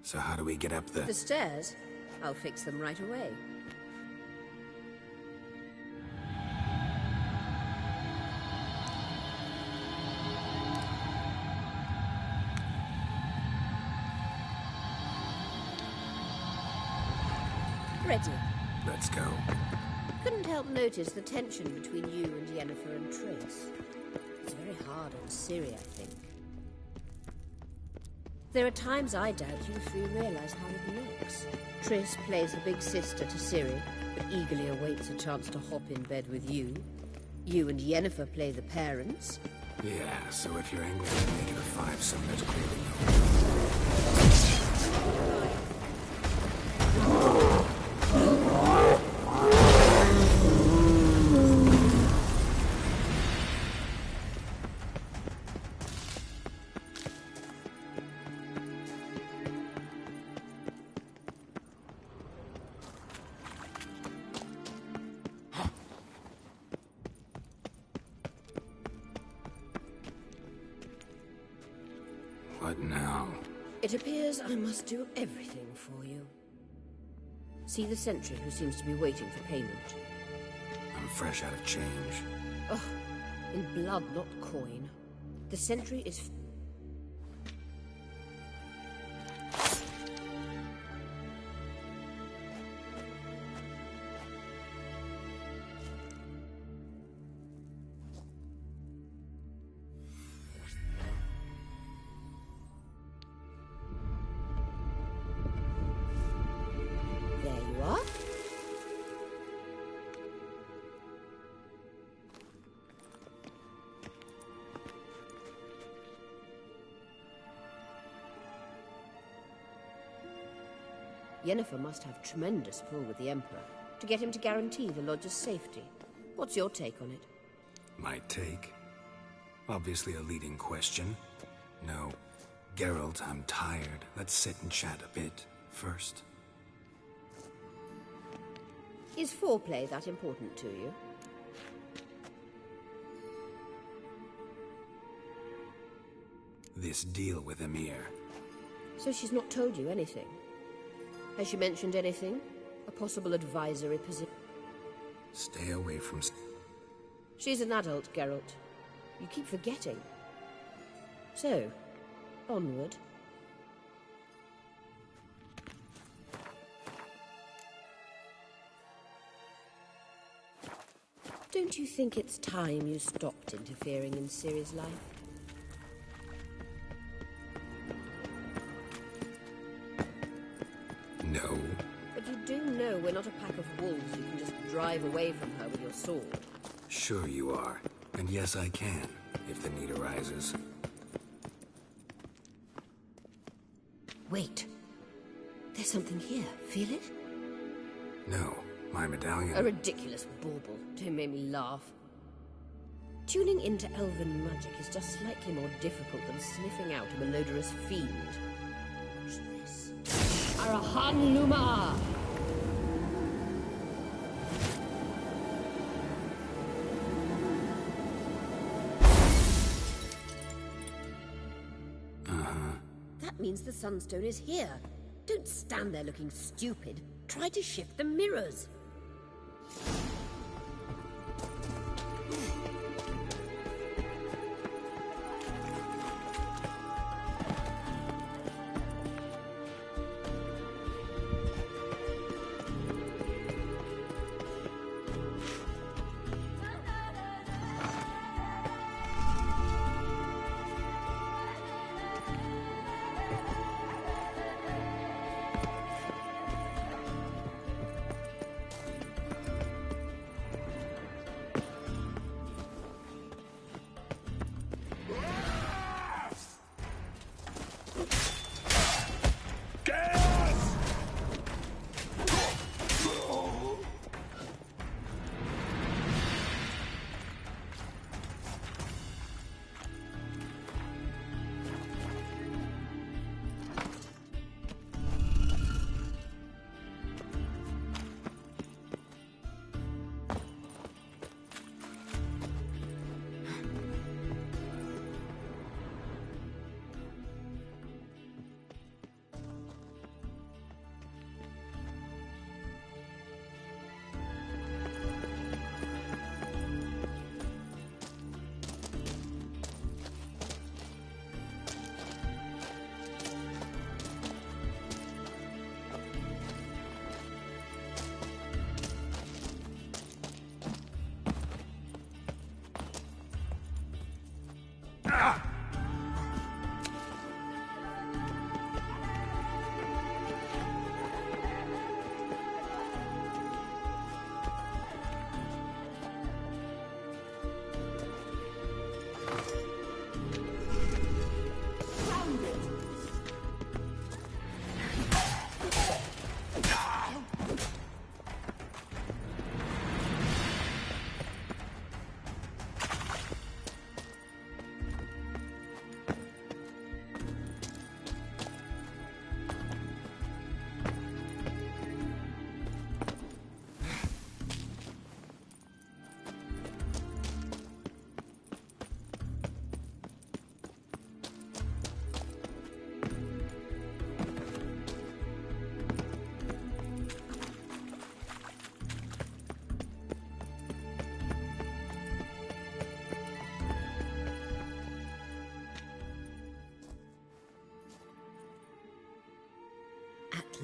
So how do we get up the... The stairs? I'll fix them right away. Ready. Let's go. Couldn't help notice the tension between you and Yennefer and Triss. It's very hard on Ciri, I think. There are times I doubt you three realize how it looks. Triss plays the big sister to Ciri, but eagerly awaits a chance to hop in bed with you. You and Yennefer play the parents. Yeah, so if you're angry at -5, so that's clearly What now? It appears I must do everything for you. See the sentry who seems to be waiting for payment. I'm fresh out of change. Oh, in blood, not coin. The sentry is... There you are. Yennefer must have tremendous pull with the Emperor to get him to guarantee the Lodge's safety. What's your take on it? My take? Obviously a leading question. No. Geralt, I'm tired. Let's sit and chat a bit first. Is foreplay that important to you? This deal with Emir. So she's not told you anything? Has she mentioned anything? A possible advisory position? Stay away from... She's an adult, Geralt. You keep forgetting. So, onward. Don't you think it's time you stopped interfering in Ciri's life? No. But you do know we're not a pack of wolves you can just drive away from her with your sword. Sure you are. And yes, I can, if the need arises. Wait. There's something here. Feel it? No. My medallion... A ridiculous bauble. Don't make me laugh. Tuning into elven magic is just slightly more difficult than sniffing out a malodorous fiend. Watch this. Arahan Luma! That means the Sunstone is here. Don't stand there looking stupid. Try to shift the mirrors.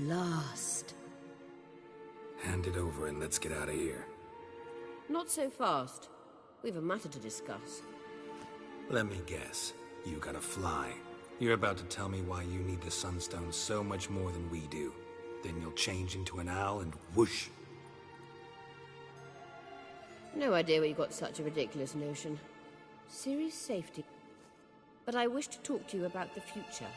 Last. Hand it over and let's get out of here. Not so fast. We've a matter to discuss. Let me guess. You gotta fly. You're about to tell me why you need the Sunstone so much more than we do. Then you'll change into an owl and whoosh. No idea where you got such a ridiculous notion. Ciri's safety. But I wish to talk to you about the future.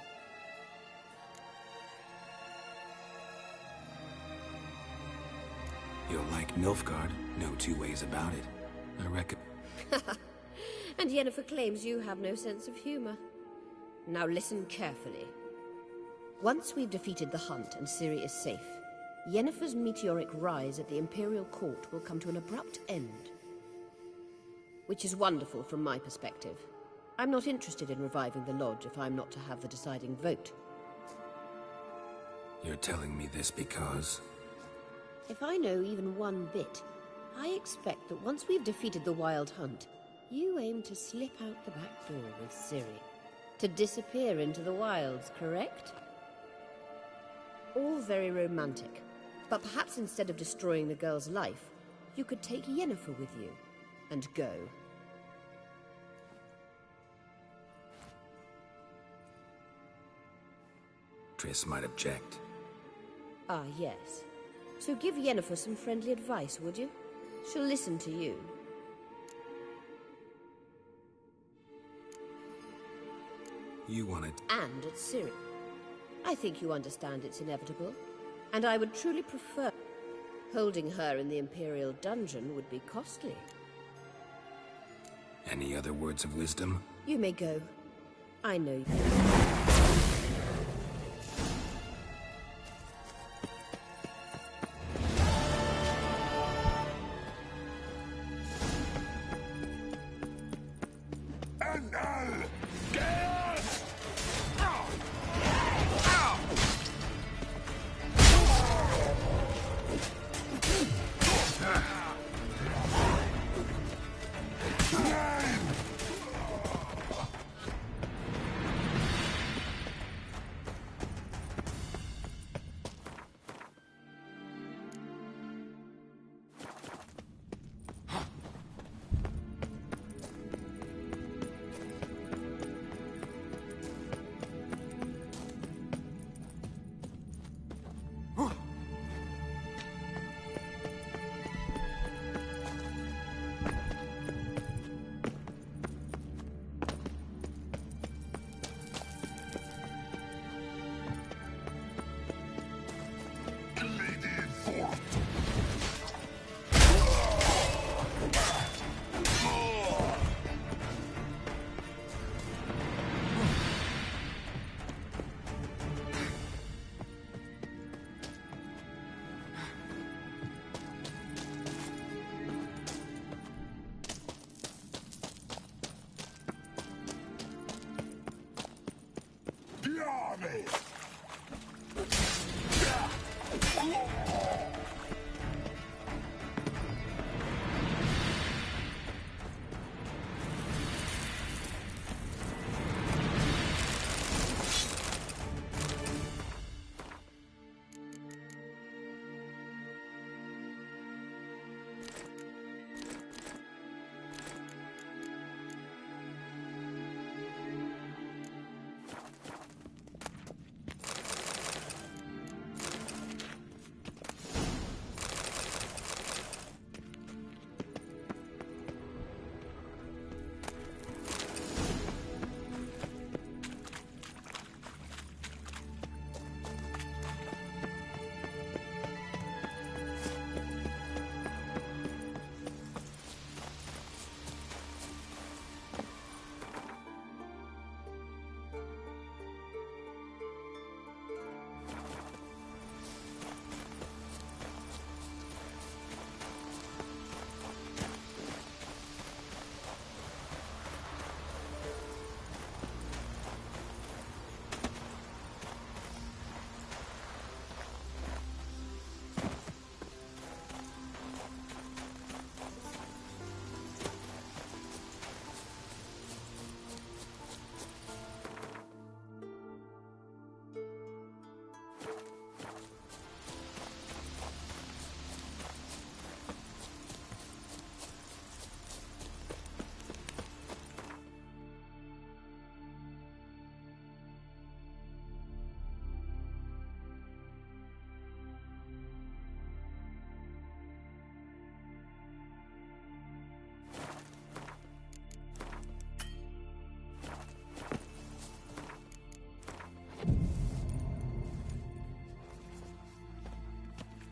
You'll like Nilfgaard, no two ways about it. I reckon... And Yennefer claims you have no sense of humor. Now listen carefully. Once we've defeated the hunt and Ciri is safe, Yennefer's meteoric rise at the Imperial Court will come to an abrupt end. Which is wonderful from my perspective. I'm not interested in reviving the Lodge if I'm not to have the deciding vote. You're telling me this because... If I know even one bit, I expect that once we've defeated the Wild Hunt, you aim to slip out the back door with Ciri. To disappear into the wilds, correct? All very romantic. But perhaps instead of destroying the girl's life, you could take Yennefer with you, and go. Triss might object. Ah, yes. So give Yennefer some friendly advice, would you? She'll listen to you. You want it. And at Ciri. I think you understand it's inevitable. And I would truly prefer... Holding her in the Imperial dungeon would be costly. Any other words of wisdom? You may go. I know you.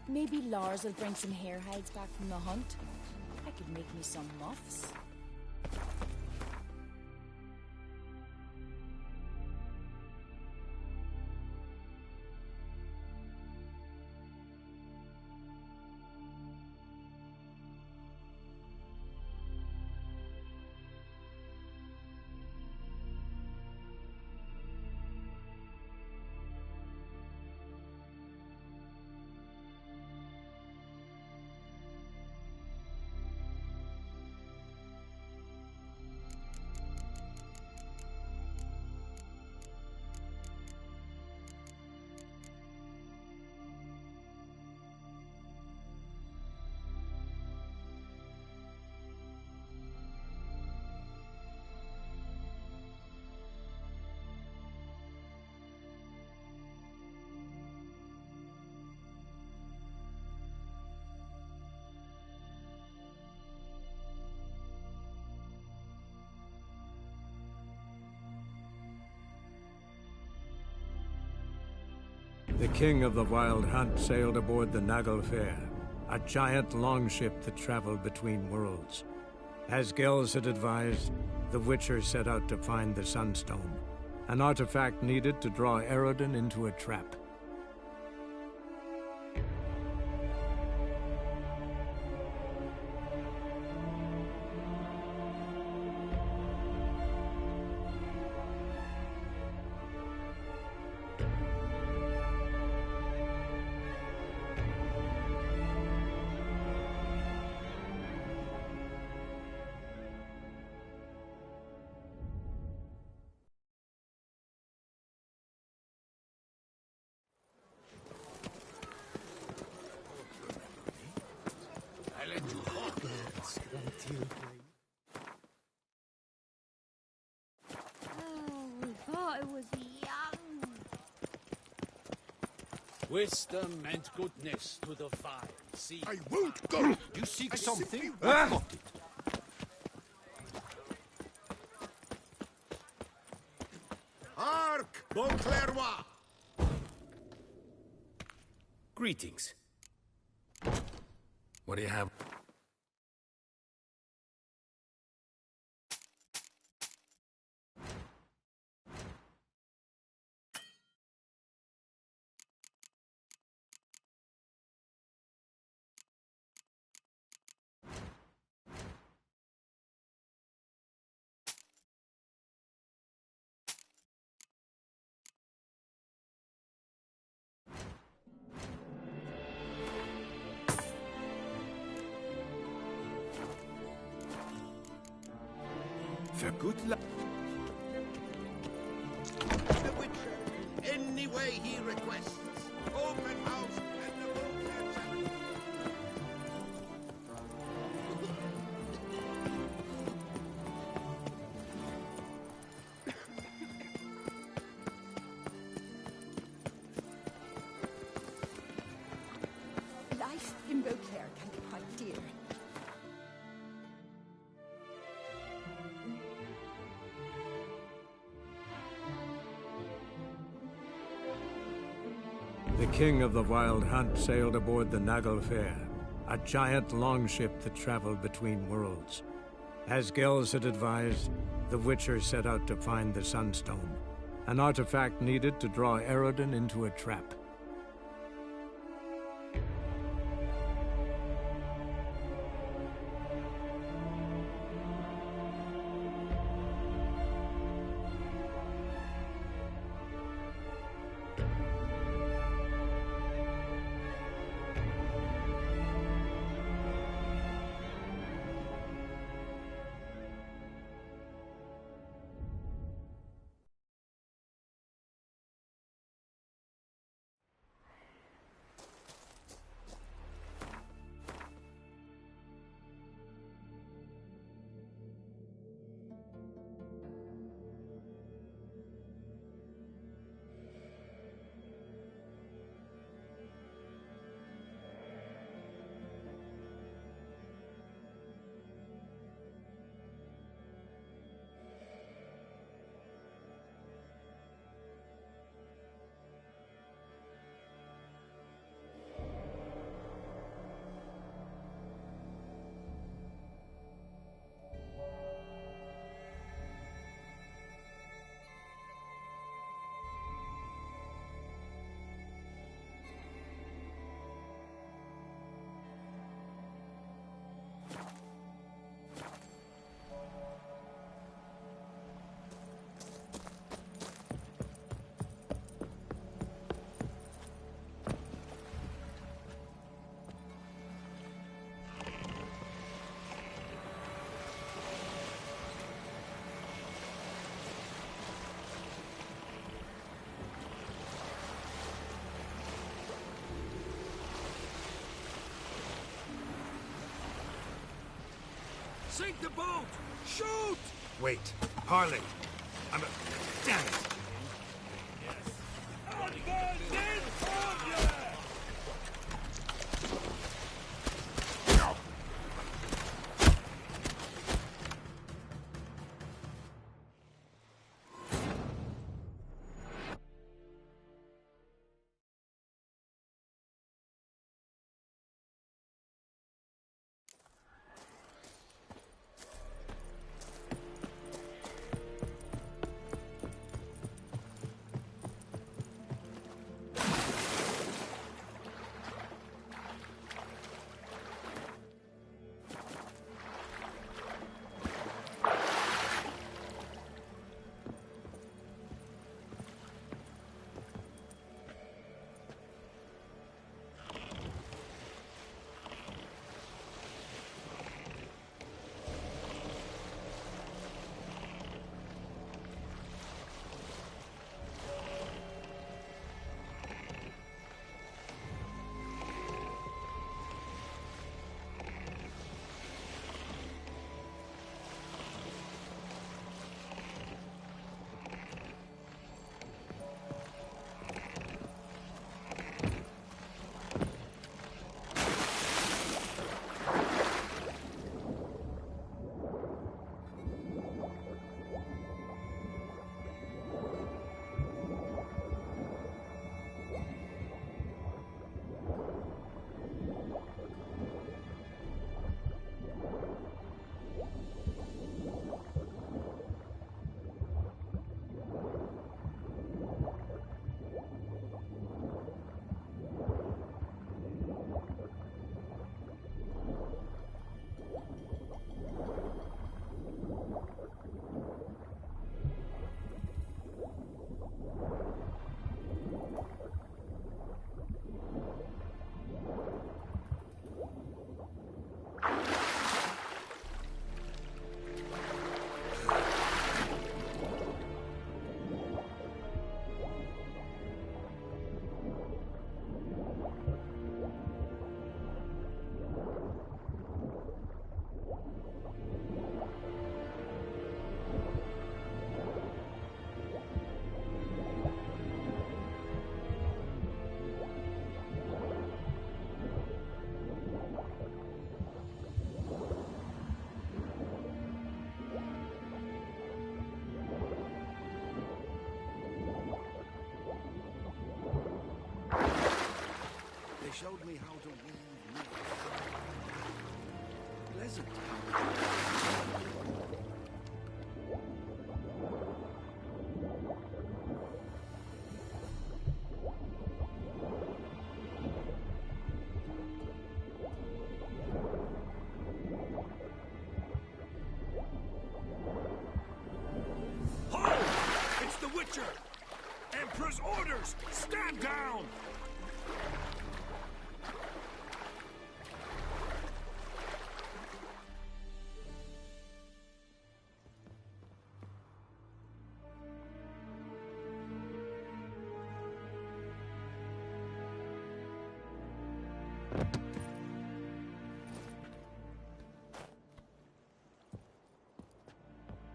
Maybe Lars will bring some hare hides back from the hunt. I could make me some muffs. The king of the Wild Hunt sailed aboard the Naglfar, a giant longship that traveled between worlds. As Gels had advised, the Witcher set out to find the Sunstone, an artifact needed to draw Eredin into a trap. Wisdom and goodness to the fine sea. I won't go! You seek something? Ah! I've got it. Hark, Beauclerc! Greetings. What do you have? For good luck. The Witcher, any way he requests. Open house and the Beauclerc chapel. Life in Beauclerc can be quite dear. The king of the Wild Hunt sailed aboard the Naglfar, a giant longship that traveled between worlds. As Gels had advised, the Witcher set out to find the Sunstone, an artifact needed to draw Eredin into a trap. Sink the boat! Shoot! Wait, Harley. I'm a... Damn it! showed me how to weave myths. Pleasant. It's the Witcher! Emperor's orders! Stand down!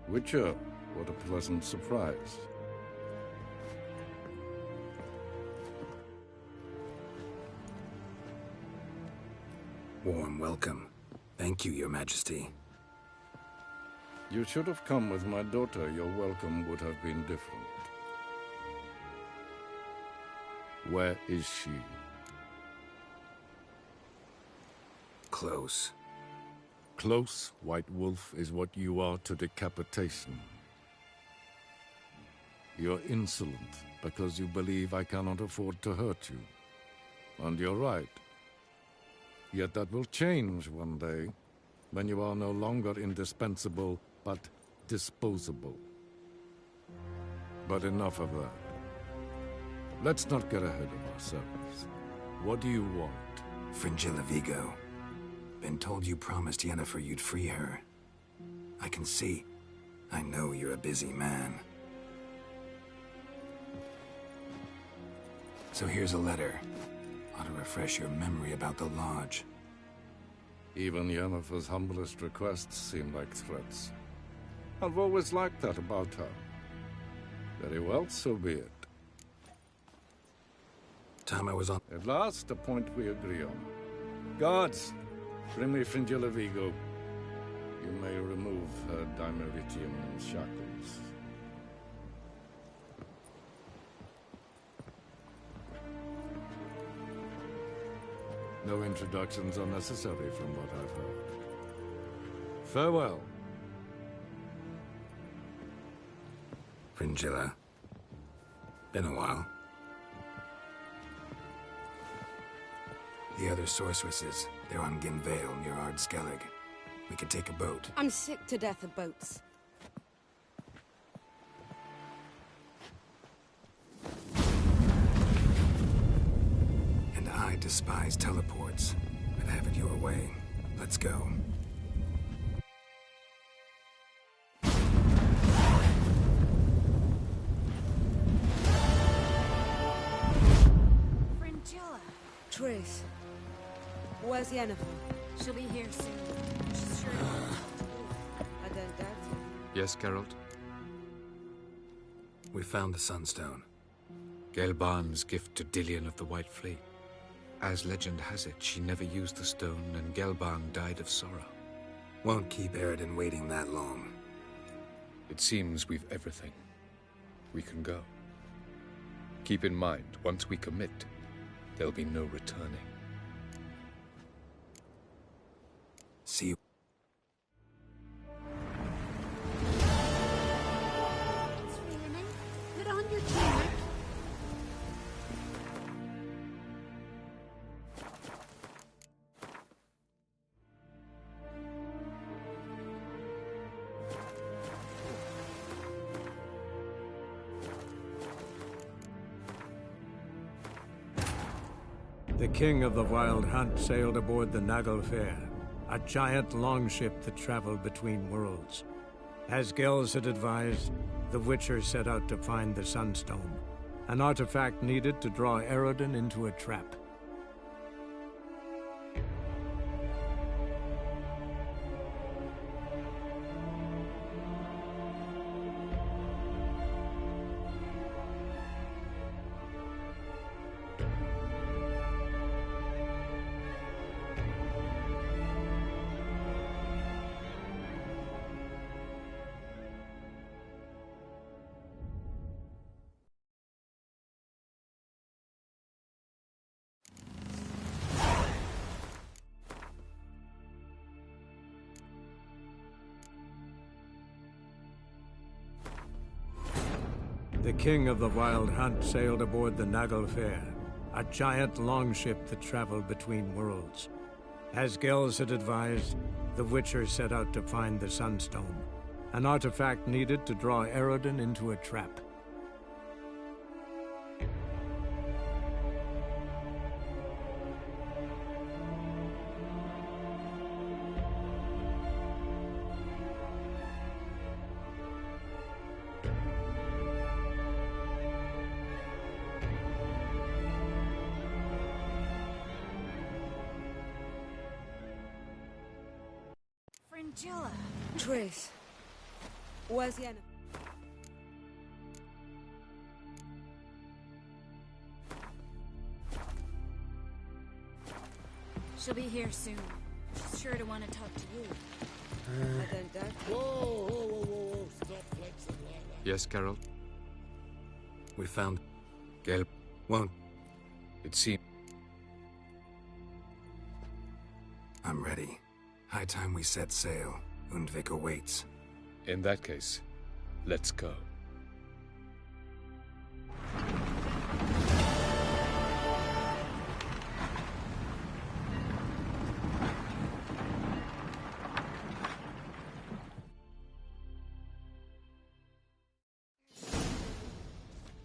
Witcher, what a pleasant surprise. Warm welcome. Thank you, Your Majesty. You should have come with my daughter. Your welcome would have been different. Where is she? Close. Close, White Wolf, is what you are to decapitation. You're insolent because you believe I cannot afford to hurt you. And you're right. Yet that will change one day, when you are no longer indispensable, but disposable. But enough of that. Let's not get ahead of ourselves. What do you want? Fringilla Vigo. Been told you promised Yennefer you'd free her. I can see. I know you're a busy man. So here's a letter. Ought to refresh your memory about the Lodge. Even Yennefer's humblest requests seem like threats. I've always liked that about her. Very well, so be it. Time I was on... At last, a point we agree on. Guards, bring me Fringilla Vigo. You may remove her Dimeritium shackles. No introductions are necessary from what I've heard. Farewell. Fringilla. Been a while. The other sorceresses, they're on Ginvale near Ard-Skellig. We could take a boat. I'm sick to death of boats. And I despise teleports. But have it your way. Let's go. Fringilla. Triss. Where's Yennefer? She'll be here soon. She's sure. I don't doubt it. Yes, Geralt? We found the Sunstone. Gelban's gift to Dillion of the White Fleet. As legend has it, she never used the stone, and Gelban died of sorrow. Won't keep Eredin waiting that long. It seems we've everything. We can go. Keep in mind, once we commit, there'll be no returning. See you. Put on your tunic. The king of the Wild Hunt sailed aboard the Naglfar, a giant longship that traveled between worlds. As Gels had advised, the Witcher set out to find the Sunstone, an artifact needed to draw Eredin into a trap. The king of the Wild Hunt sailed aboard the Naglfar, a giant longship that traveled between worlds. As Gels had advised, the Witcher set out to find the Sunstone, an artifact needed to draw Eredin into a trap. Fringilla. Triss. Where's Yennefer? She'll be here soon. She's sure to want to talk to you. I don't doubt it. Whoa. Stop flexing like that. Yes, Carol? We found... Gel won't... It seems... I'm ready. High time we set sail. Undvik awaits. In that case, let's go.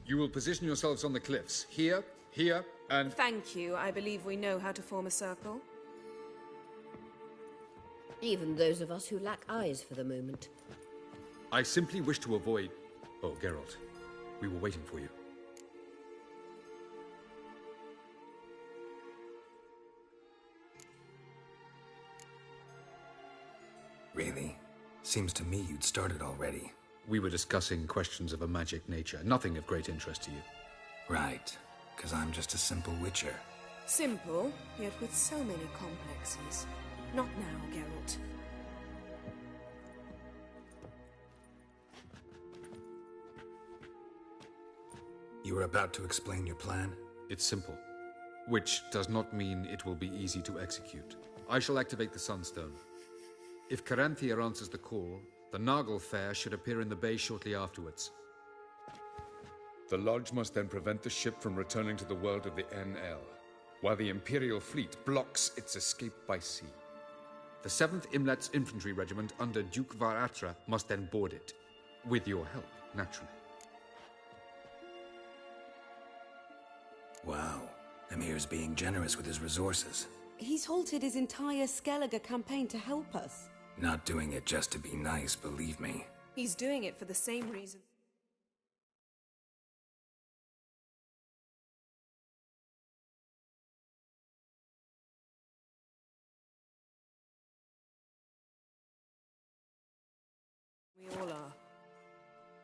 You will position yourselves on the cliffs. Here, and... Thank you. I believe we know how to form a circle. Even those of us who lack eyes for the moment. I simply wish to avoid... Oh, Geralt. We were waiting for you. Really? Seems to me you'd started already. We were discussing questions of a magic nature, nothing of great interest to you. Right, because I'm just a simple witcher. Simple, yet with so many complexes. Not now, Geralt. You were about to explain your plan? It's simple, which does not mean it will be easy to execute. I shall activate the Sunstone. If Caranthir answers the call, the Naglfar should appear in the bay shortly afterwards. The Lodge must then prevent the ship from returning to the world of the NL, while the Imperial fleet blocks its escape by sea. The 7th Imlet's infantry regiment under Duke Varatra must then board it. With your help, naturally. Wow. Emir's being generous with his resources. He's halted his entire Skellige campaign to help us. Not doing it just to be nice, believe me. He's doing it for the same reason. We all are.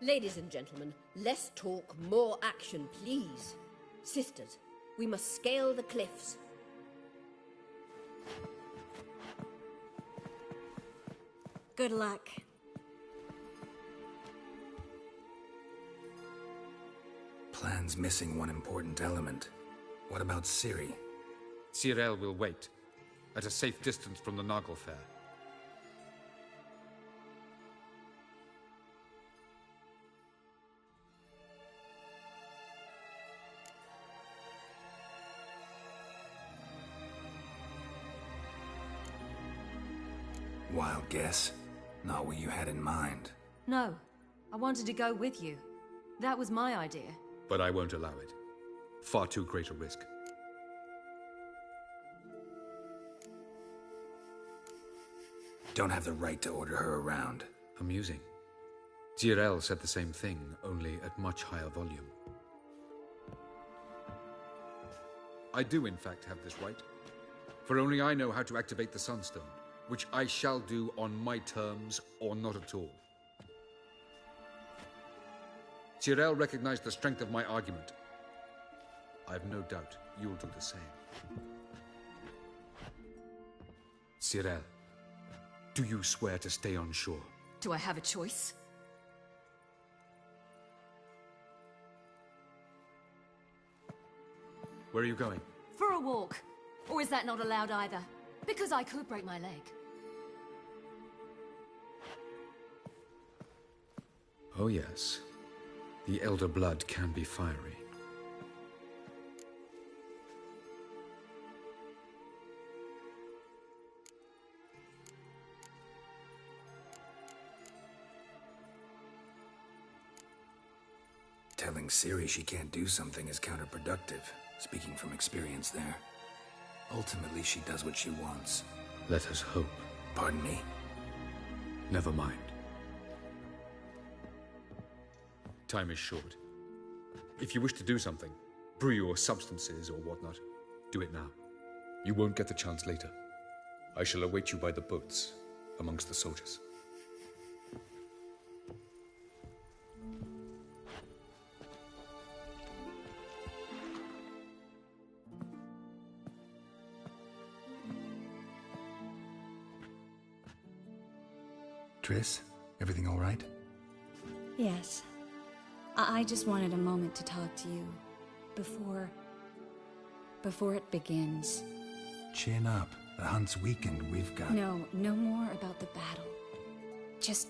Ladies and gentlemen, less talk, more action, please. Sisters, we must scale the cliffs. Good luck. Plan's missing one important element. What about Ciri? Cyril will wait, at a safe distance from the Naglfar. Wild guess? Not what you had in mind. No, I wanted to go with you. That was my idea. But I won't allow it. Far too great a risk. Don't have the right to order her around. Amusing. Cyril said the same thing, only at much higher volume. I do, in fact, have this right. For only I know how to activate the Sunstone, which I shall do on my terms or not at all. Cyril recognized the strength of my argument. I have no doubt you'll do the same. Cyril, do you swear to stay on shore? Do I have a choice? Where are you going? For a walk. Or is that not allowed either? Because I could break my leg. Oh yes. The elder blood can be fiery. Telling Ciri she can't do something is counterproductive, speaking from experience there. Ultimately, she does what she wants. Let us hope. Pardon me? Never mind. Time is short. If you wish to do something, brew your substances or whatnot, do it now. You won't get the chance later. I shall await you by the boats, amongst the soldiers. Triss, everything all right? Yes. I just wanted a moment to talk to you. Before it begins. Chin up. The hunt's weakened. We've got... No more about the battle. Just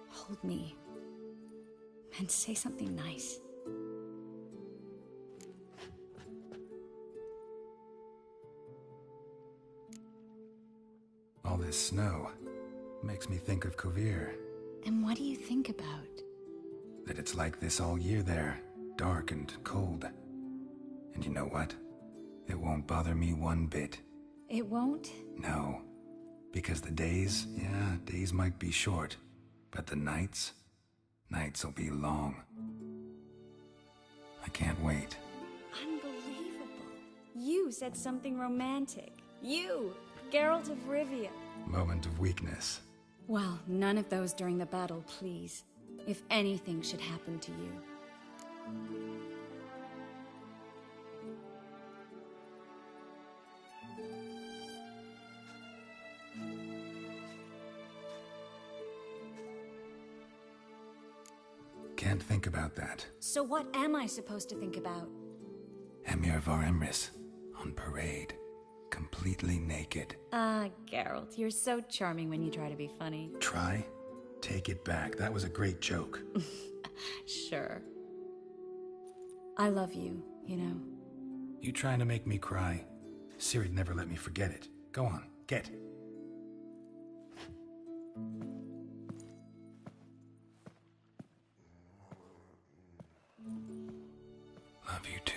hold me. And say something nice. All this snow makes me think of Kovir. And what do you think about? That it's like this all year there. Dark and cold. And you know what? It won't bother me one bit. It won't? No. Because the days might be short. But the nights will be long. I can't wait. Unbelievable. You said something romantic. You, Geralt of Rivia. Moment of weakness. Well, none of those during the battle, please. If anything should happen to you. Can't think about that. So what am I supposed to think about? Emir Var Emrys, on parade. Completely naked. Geralt, you're so charming when you try to be funny. Try? Take it back. That was a great joke. Sure. I love you, you know. You trying to make me cry? Ciri'd never let me forget it. Go on, get. Love you too.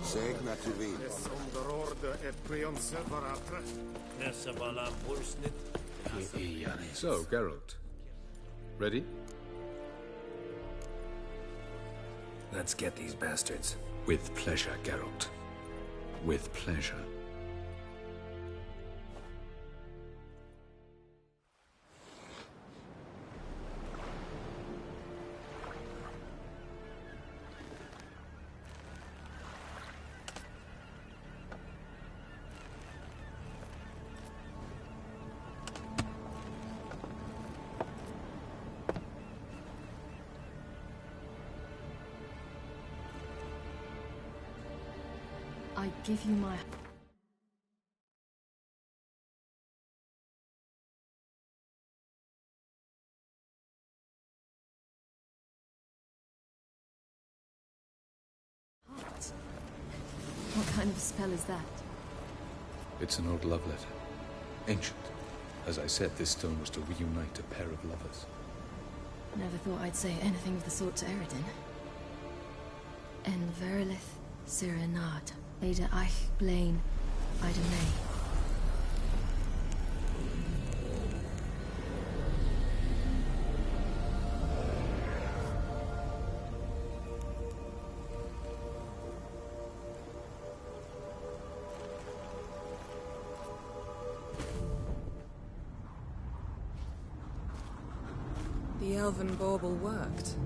Segna tu vin. So, Geralt. Ready? Let's get these bastards. With pleasure, Geralt. With pleasure. I give you my... heart. What kind of spell is that? It's an old love letter. Ancient. As I said, this stone was to reunite a pair of lovers. Never thought I'd say anything of the sort to Eredin. En verilith Sirenad. Ada Eich Blaine. Ida May. The elven bauble worked.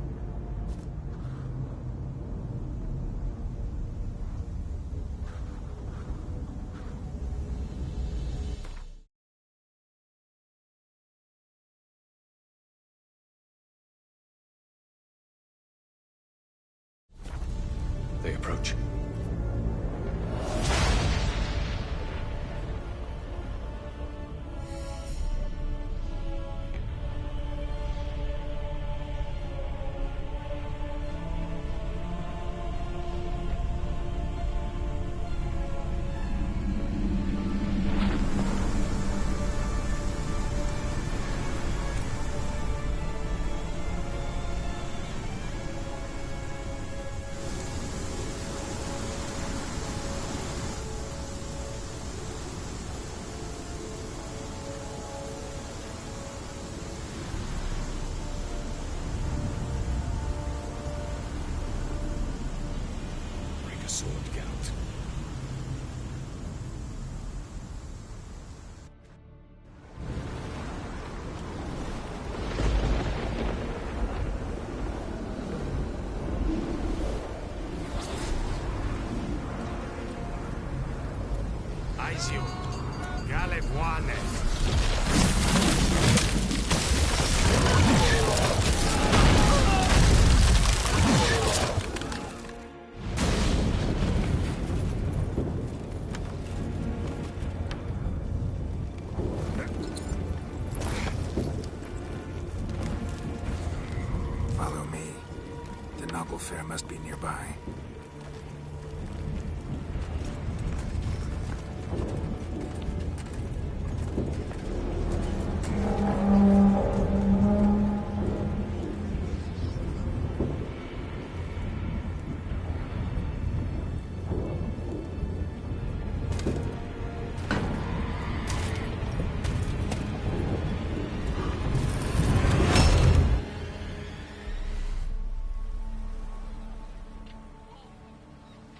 Naglfair must be nearby.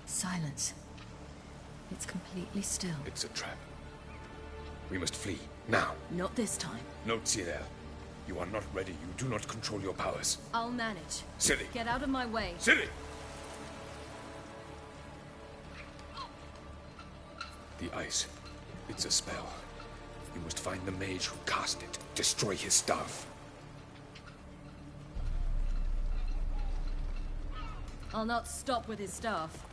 Silence. It's completely still. It's a trap. We must flee, now. Not this time. No, Cyril. You are not ready. You do not control your powers. I'll manage. Ciri! Get out of my way. Ciri! The ice. It's a spell. You must find the mage who cast it. Destroy his staff. I'll not stop with his staff.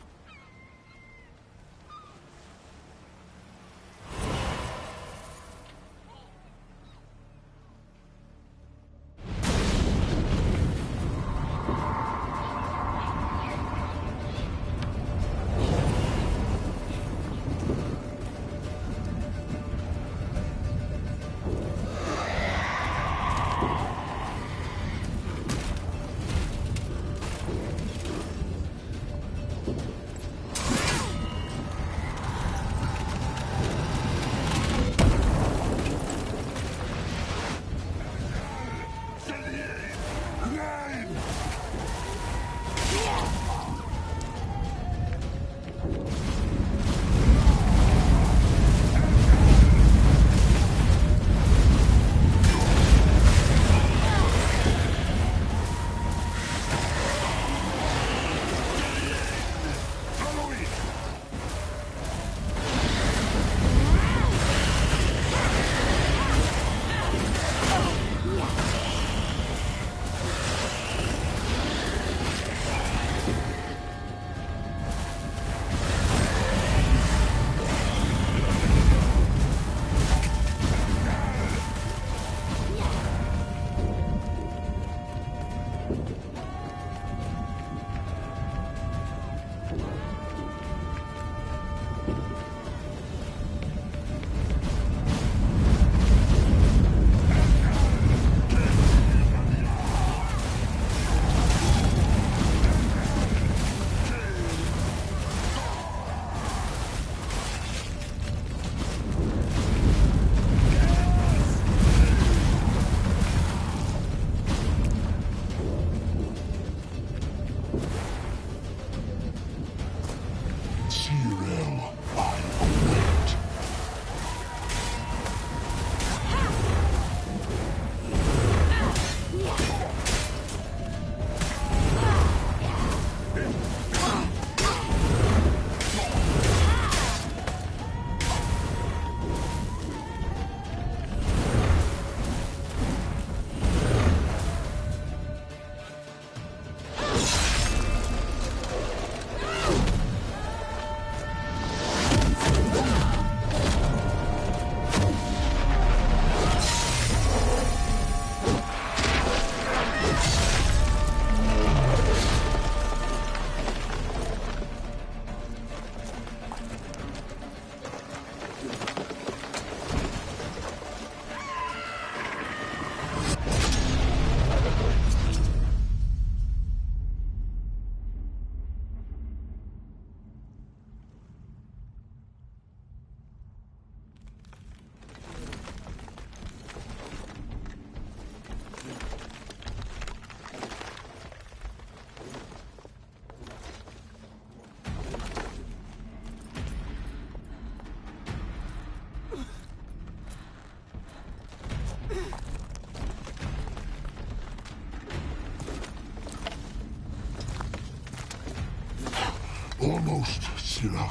Almost, Sirach.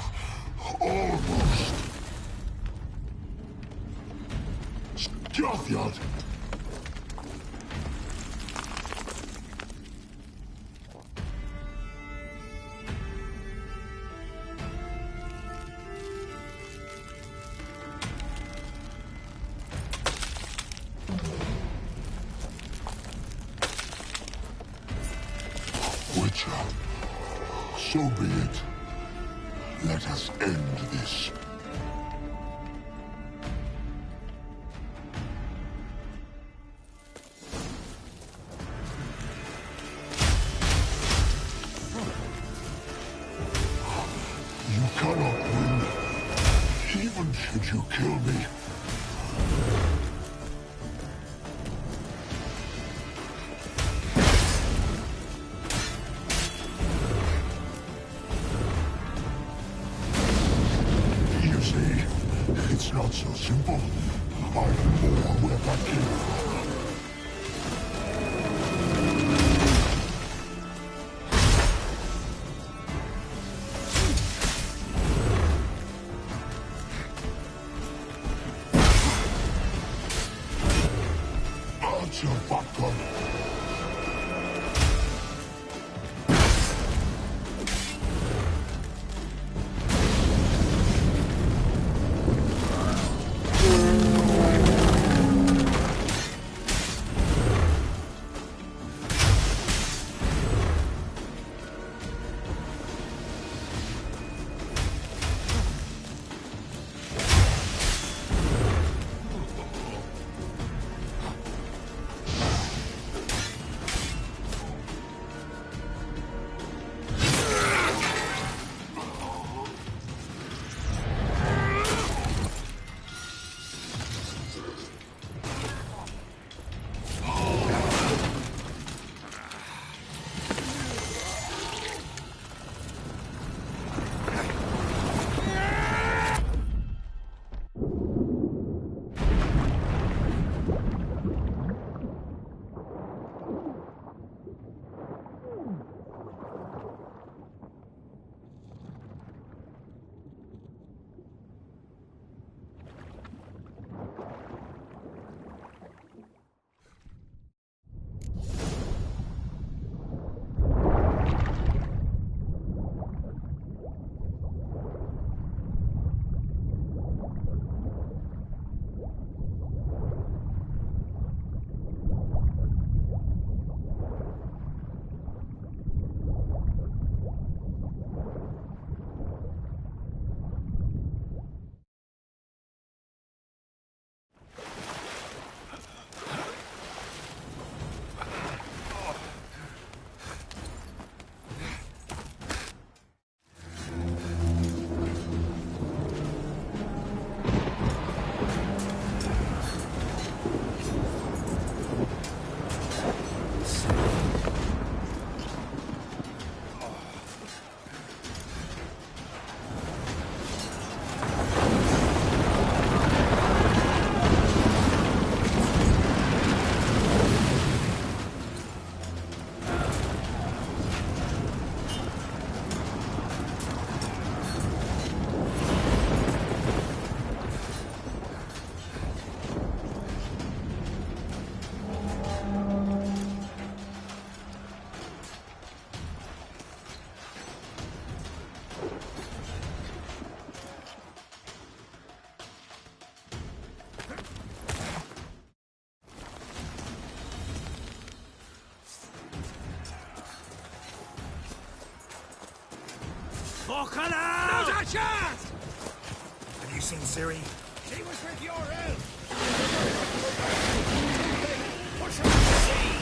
Almost. Scafiad. Witcher. So be it. Let us end this. You cannot win, even should you kill me. You see, it's not so simple. I'm more where that came from. Answer, Botcon. Fucking hell! Not a chance! Have you seen Ciri? She was with your help! Push her to the sea!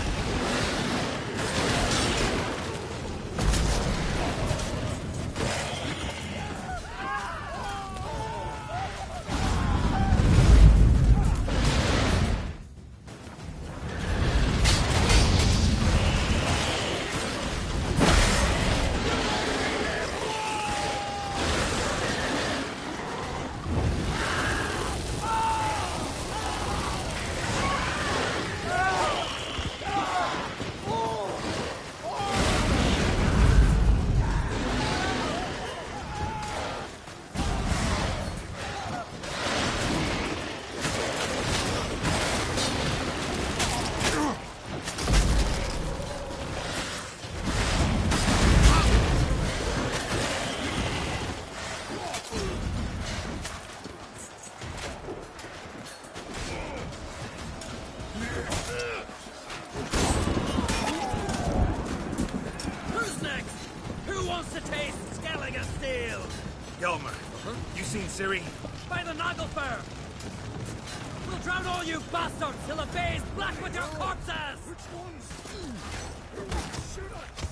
Gelmer, you seen Ciri? By the Nagelfar! We'll drown all you bastards till the bay is black with your corpses! Which ones? Shoot us!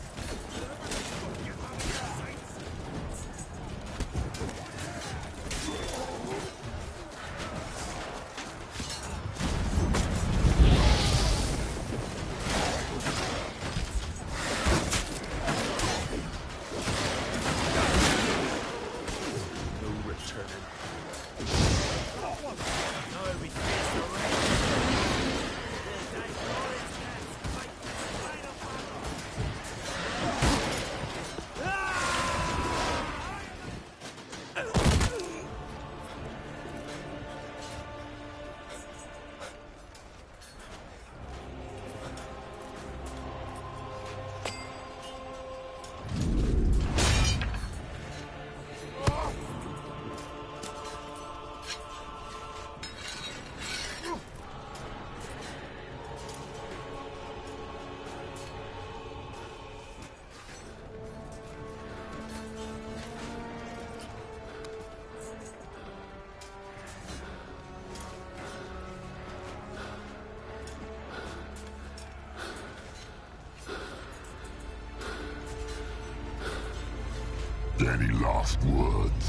Any last words?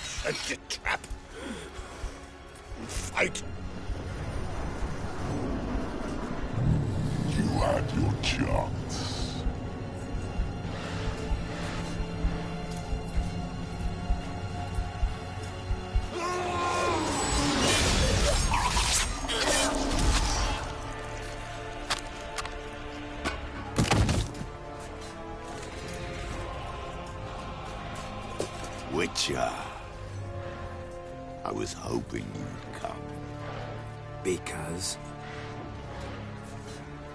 Set your trap. And fight. You had your chance. Witcher. I was hoping you'd come. Because?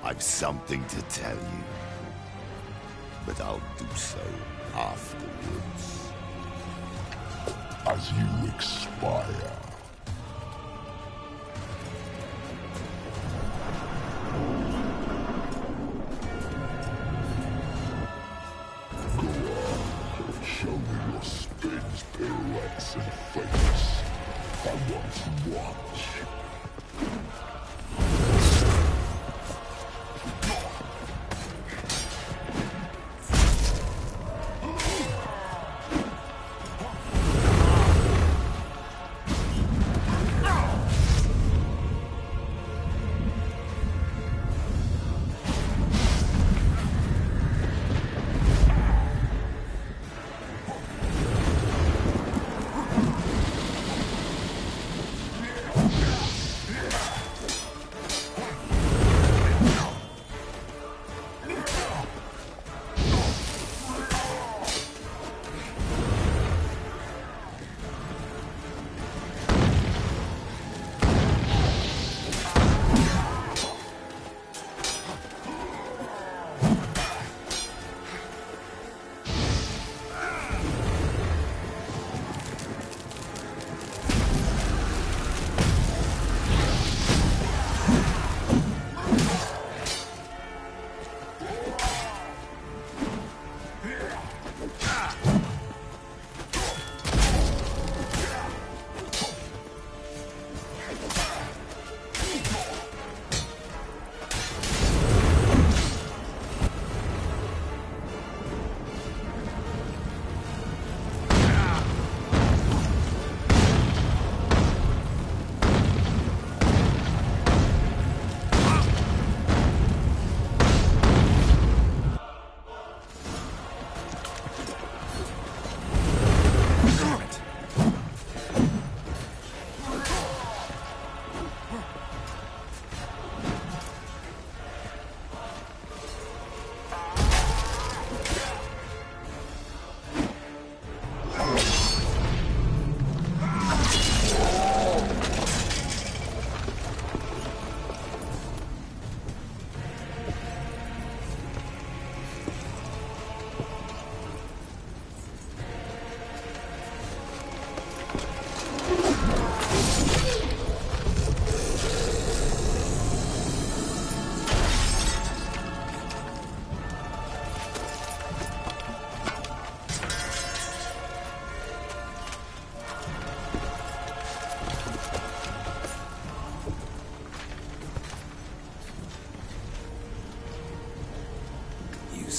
I've something to tell you. But I'll do so afterwards. As you expire. Show me your spins, pirouettes, and fakes. I want to watch.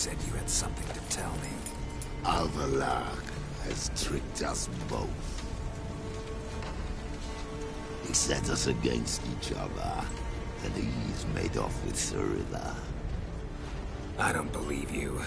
said you had something to tell me. Avallac'h has tricked us both. He set us against each other, and he's made off with Cirilla. I don't believe you.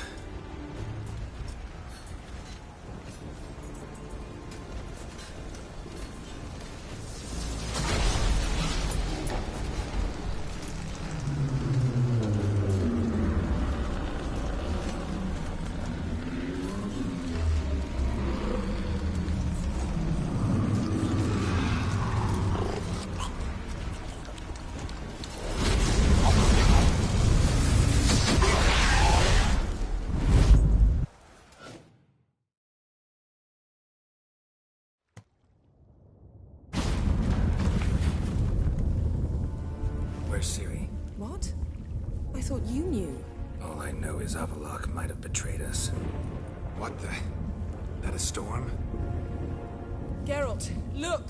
Where's Ciri? What? I thought you knew. All I know is Avallac'h might have betrayed us. What the? That a storm? Geralt, look!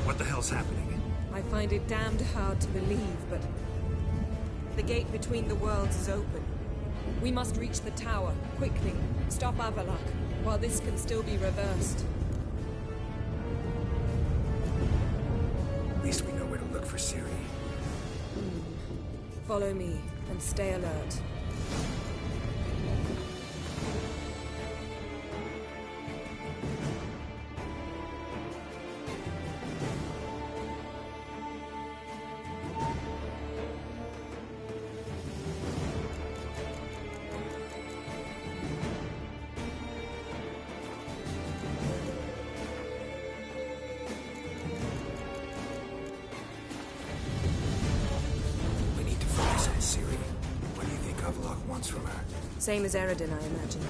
What the hell's happening? I find it damned hard to believe, but the gate between the worlds is open. We must reach the tower, quickly. Stop Avallac'h, while this can still be reversed. At least we know where to look for Ciri. Follow me, and stay alert. Same as Eredin, I imagine.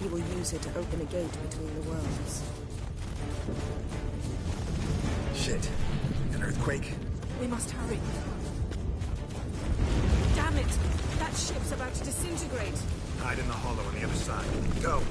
He will use it to open a gate between the worlds. Shit. An earthquake? We must hurry. Damn it! That ship's about to disintegrate! Hide in the hollow on the other side. Go!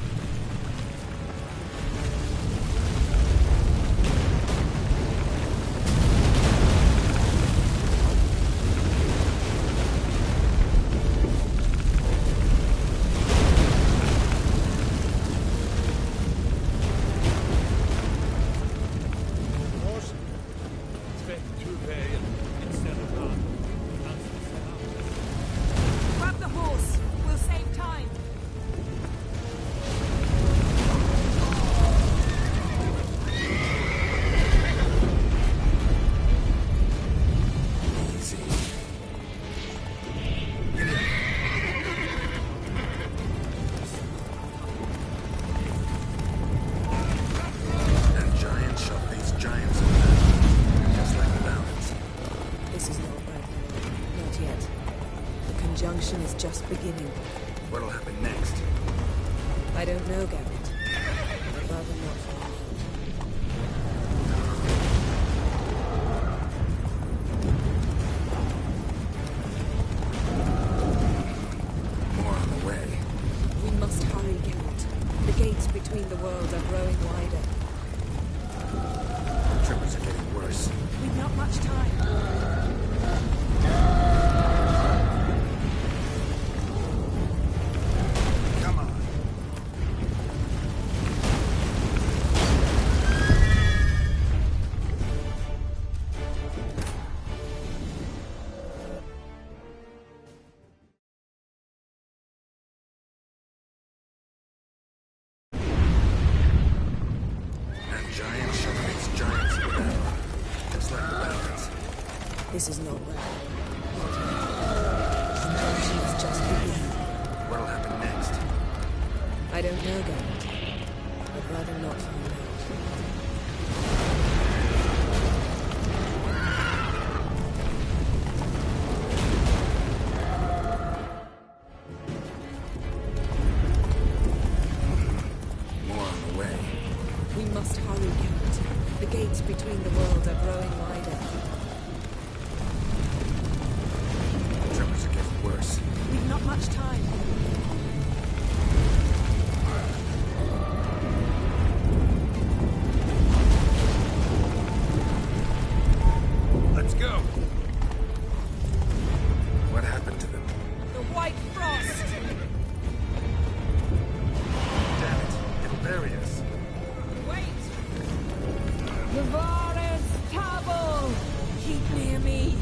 Grab the horse! We'll save time! And giants shall face giants in battle, just like the balance. This is not right. Not yet. The conjunction is just beginning. What'll happen next? I don't know, Geralt. I'd rather not find out. More on the way. We must hurry, Geralt. The gates between the worlds are growing wider. The trippers are getting worse. We've not much time. Come on. And giants shall face giants in battle, just like the balance. This is not right. Not yet. The conjunction is just beginning. What'll happen next? I don't know, Geralt. I'd rather not find out. More on the way. We must hurry, Geralt. The gates between the worlds are growing wider. The trippers worse. We've not much time. Let's go! What happened to them? The White Frost! Damn it, it'll bury us. Wait! Navares Tabel! Keep near me!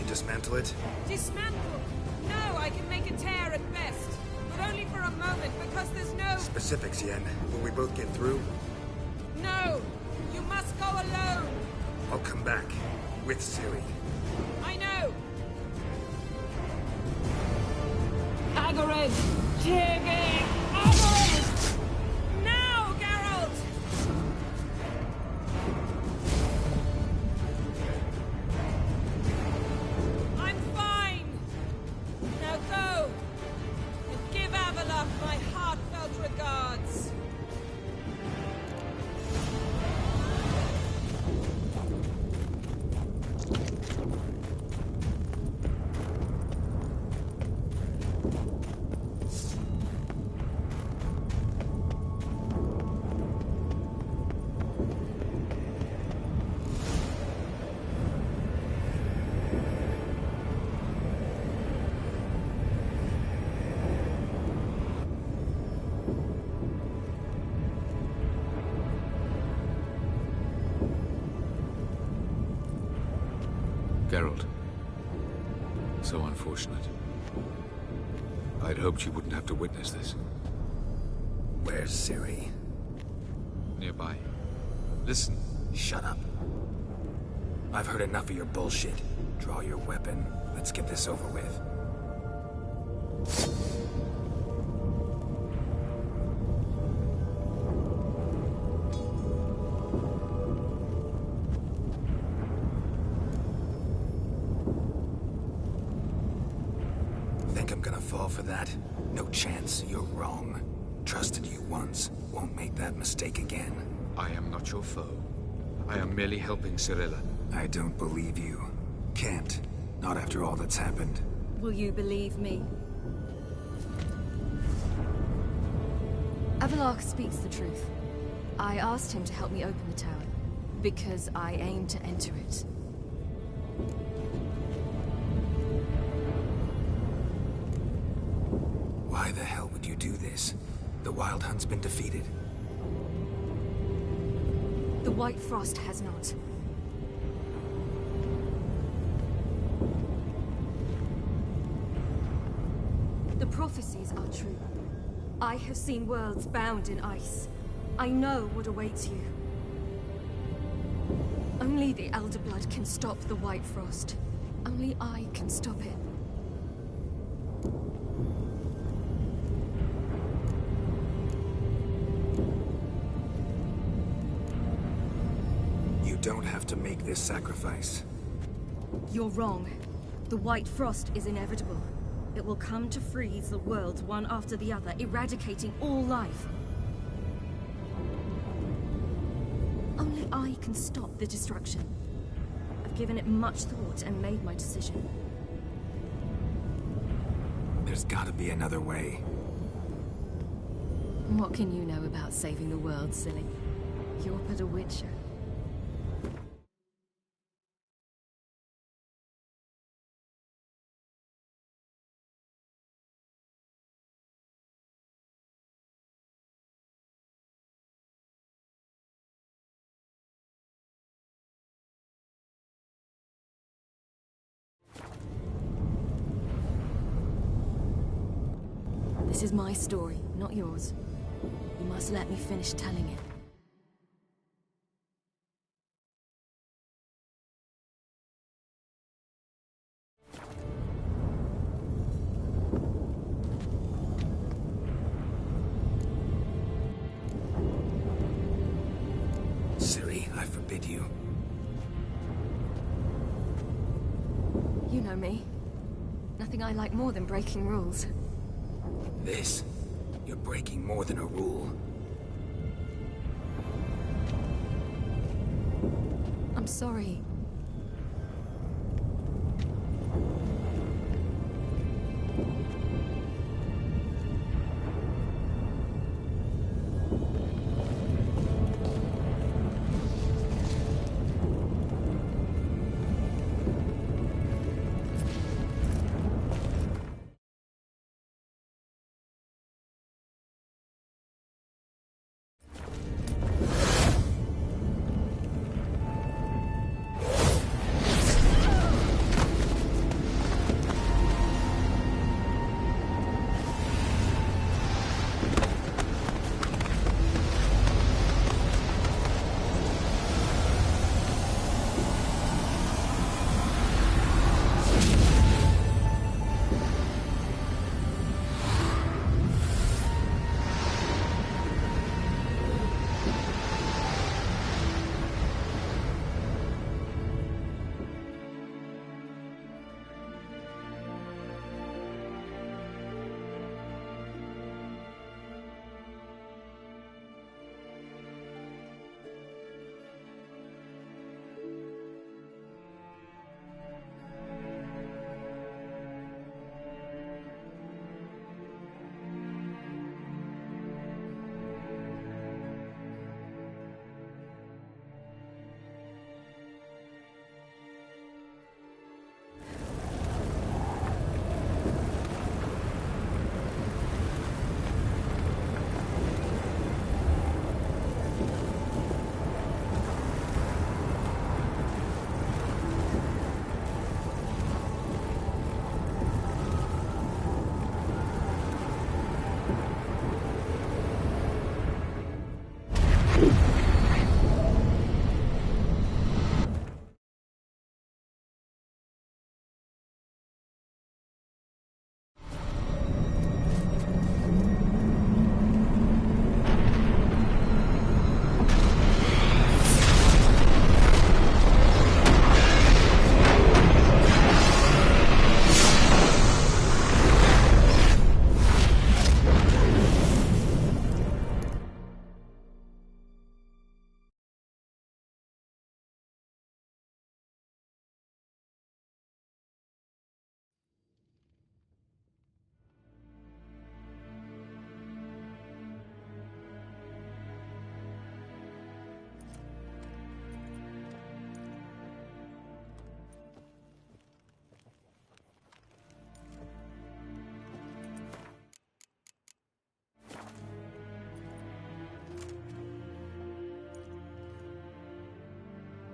Dismantle it? Dismantle? No, I can make a tear at best. But only for a moment, because there's no... Specifics, Yen. Will we both get through? No! You must go alone! I'll come back. With Ciri. I know! Agarid! Jiggy! Agarid! Now, Geralt! I'm fine! Now go! And give Avalok my heartfelt regards! Geralt. So unfortunate. I'd hoped you wouldn't have to witness this. Where's Ciri? Nearby. Listen. Shut up. I've heard enough of your bullshit. Draw your weapon. Let's get this over with. Think I'm gonna fall for that? No chance. You're wrong. Trusted you once. Won't make that mistake again. I am not your foe. I am merely helping Cirilla. I don't believe you. Can't. Not after all that's happened. Will you believe me? Avalok speaks the truth. I asked him to help me open the tower, because I aim to enter it. Why the hell would you do this? The Wild Hunt's been defeated. The White Frost has not. The prophecies are true. I have seen worlds bound in ice. I know what awaits you. Only the Elder Blood can stop the White Frost. Only I can stop it. You don't have to make this sacrifice. You're wrong. The White Frost is inevitable. It will come to freeze the worlds one after the other, eradicating all life. I can stop the destruction. I've given it much thought and made my decision. There's gotta be another way. What can you know about saving the world, silly? You're but a witcher. This is my story, not yours. You must let me finish telling it. Ciri, I forbid you. You know me. Nothing I like more than breaking rules. This? You're breaking more than a rule. I'm sorry.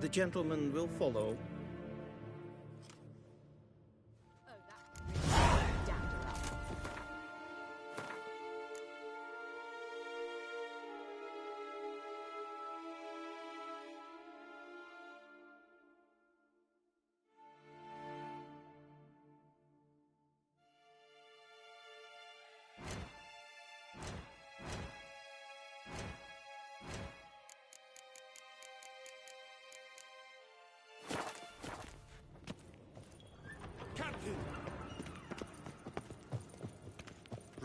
The gentleman will follow.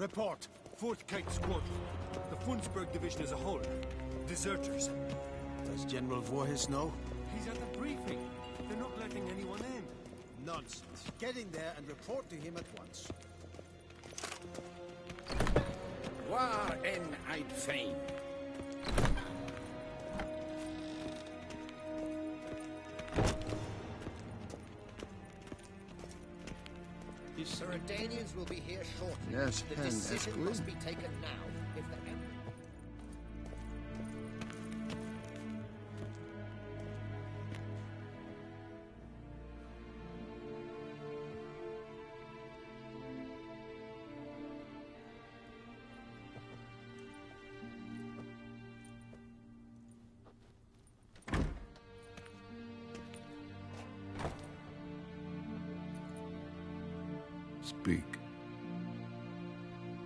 Report. 4th Kite Squad. The Funsberg Division as a whole. Deserters. Does General Voorhis know? He's at the briefing. They're not letting anyone in. Nonsense. Get in there and report to him at once. War en Eid Fein. The Cerridanians will be here shortly. Yes, the and decision that's must good. be taken now. If the Speak.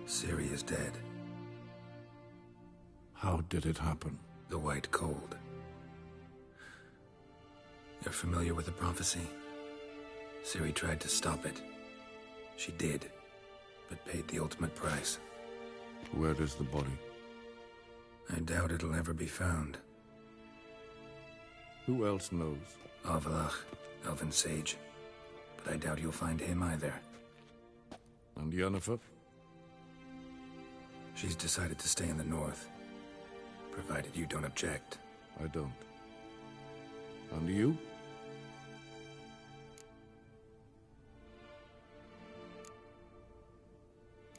Ciri is dead. How did it happen? The White Cold. You're familiar with the prophecy? Ciri tried to stop it. She did, but paid the ultimate price. Where is the body? I doubt it'll ever be found. Who else knows? Avallac'h, Elven Sage. But I doubt you'll find him either. And Yennefer? She's decided to stay in the north. Provided you don't object. I don't. And you?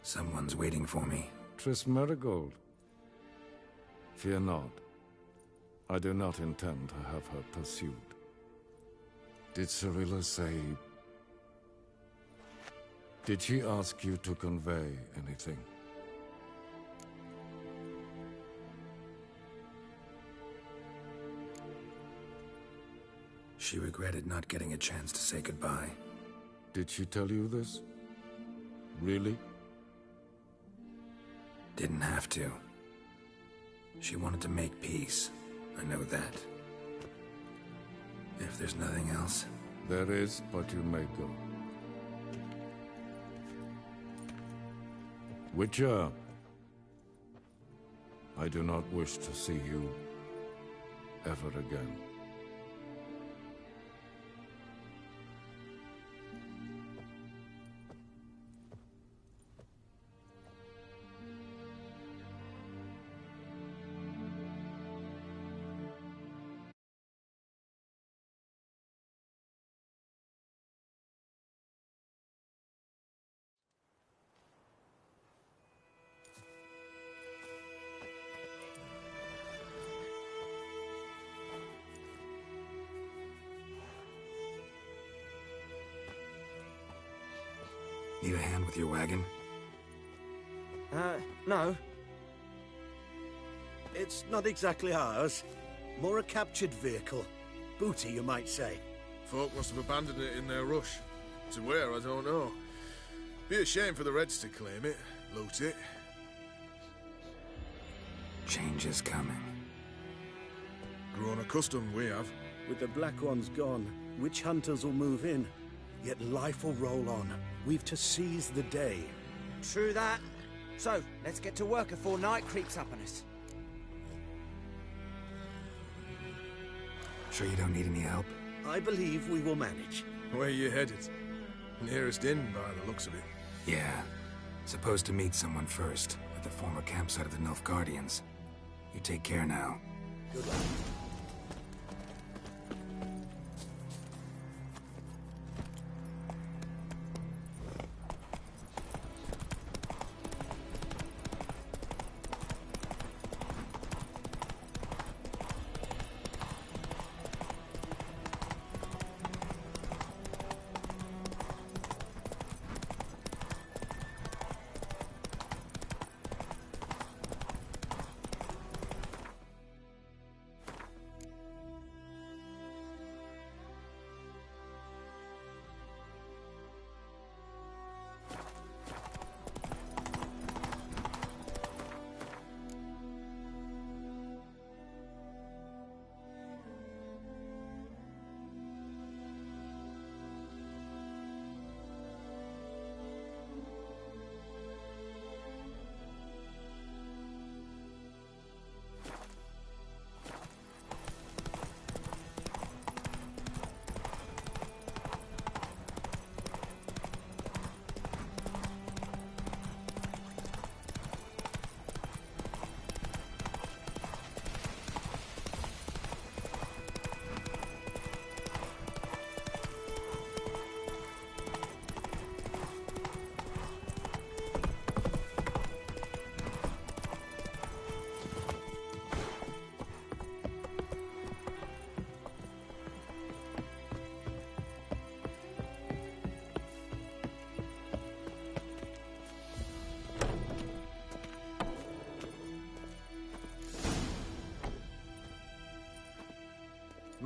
Someone's waiting for me. Triss Merigold. Fear not. I do not intend to have her pursued. Did Cirilla say... Did she ask you to convey anything? She regretted not getting a chance to say goodbye. Did she tell you this? Really? Didn't have to. She wanted to make peace. I know that. If there's nothing else... There is, but you may go. Witcher, I do not wish to see you ever again. Need a hand with your wagon? No. It's not exactly ours. More a captured vehicle. Booty, you might say. Folk must have abandoned it in their rush. To where, I don't know. Be a shame for the Reds to claim it, loot it. Change is coming. Grown accustomed, we have. With the Black Ones gone, witch hunters will move in. Yet life will roll on. We've to seize the day. True that. So, let's get to work before night creeps up on us. Sure you don't need any help? I believe we will manage. Where you headed? Nearest inn, by the looks of it. Yeah. Supposed to meet someone first, at the former campsite of the Nilfgaardians. You take care now. Good luck.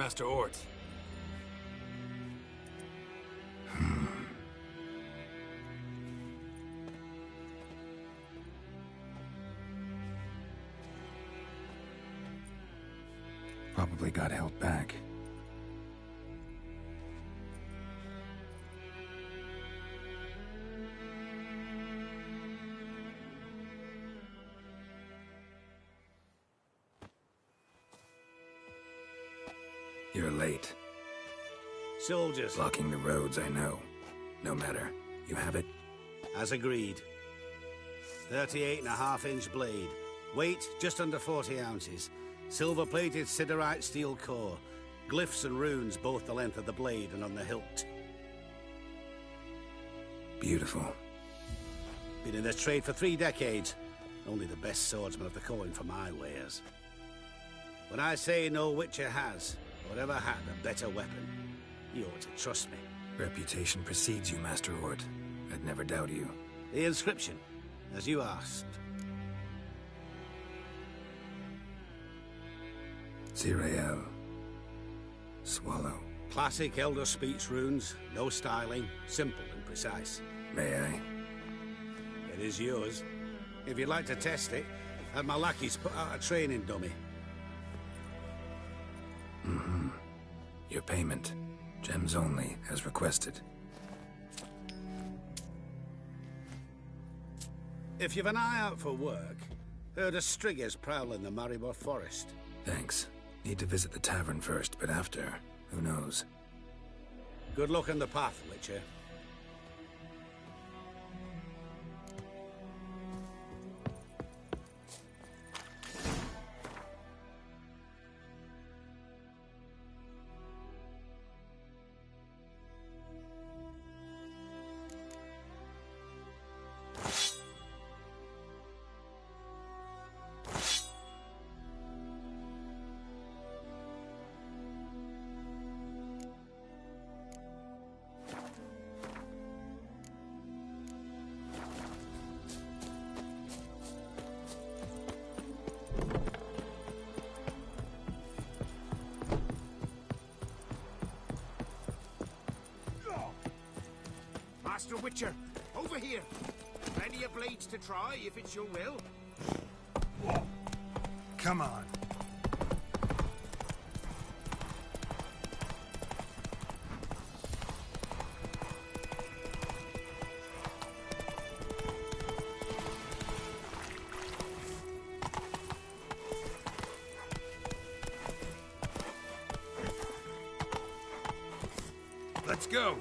Master Ort. Probably got held back. You're late. Soldiers. Blocking the roads, I know. No matter. You have it? As agreed. 38.5-inch blade. Weight just under 40 ounces. Silver-plated siderite steel core. Glyphs and runes both the length of the blade and on the hilt. Beautiful. Been in this trade for 3 decades. Only the best swordsmen of the coin for my wares. When I say no Witcher has, or ever had, a better weapon, you ought to trust me. Reputation precedes you, Master Ort. I'd never doubt you. The inscription, as you asked. Zirael. Swallow. Classic Elder Speech runes, no styling, simple and precise. May I? It is yours. If you'd like to test it, have my lackeys put out a training dummy. Mm-hmm. Your payment. Gems only, as requested. If you've an eye out for work, heard of Striggers prowling the Maribor Forest. Thanks. Need to visit the tavern first, but after, who knows? Good luck on the path, Witcher. Master Witcher, over here. Plenty of blades to try, if it's your will. Come on. Let's go.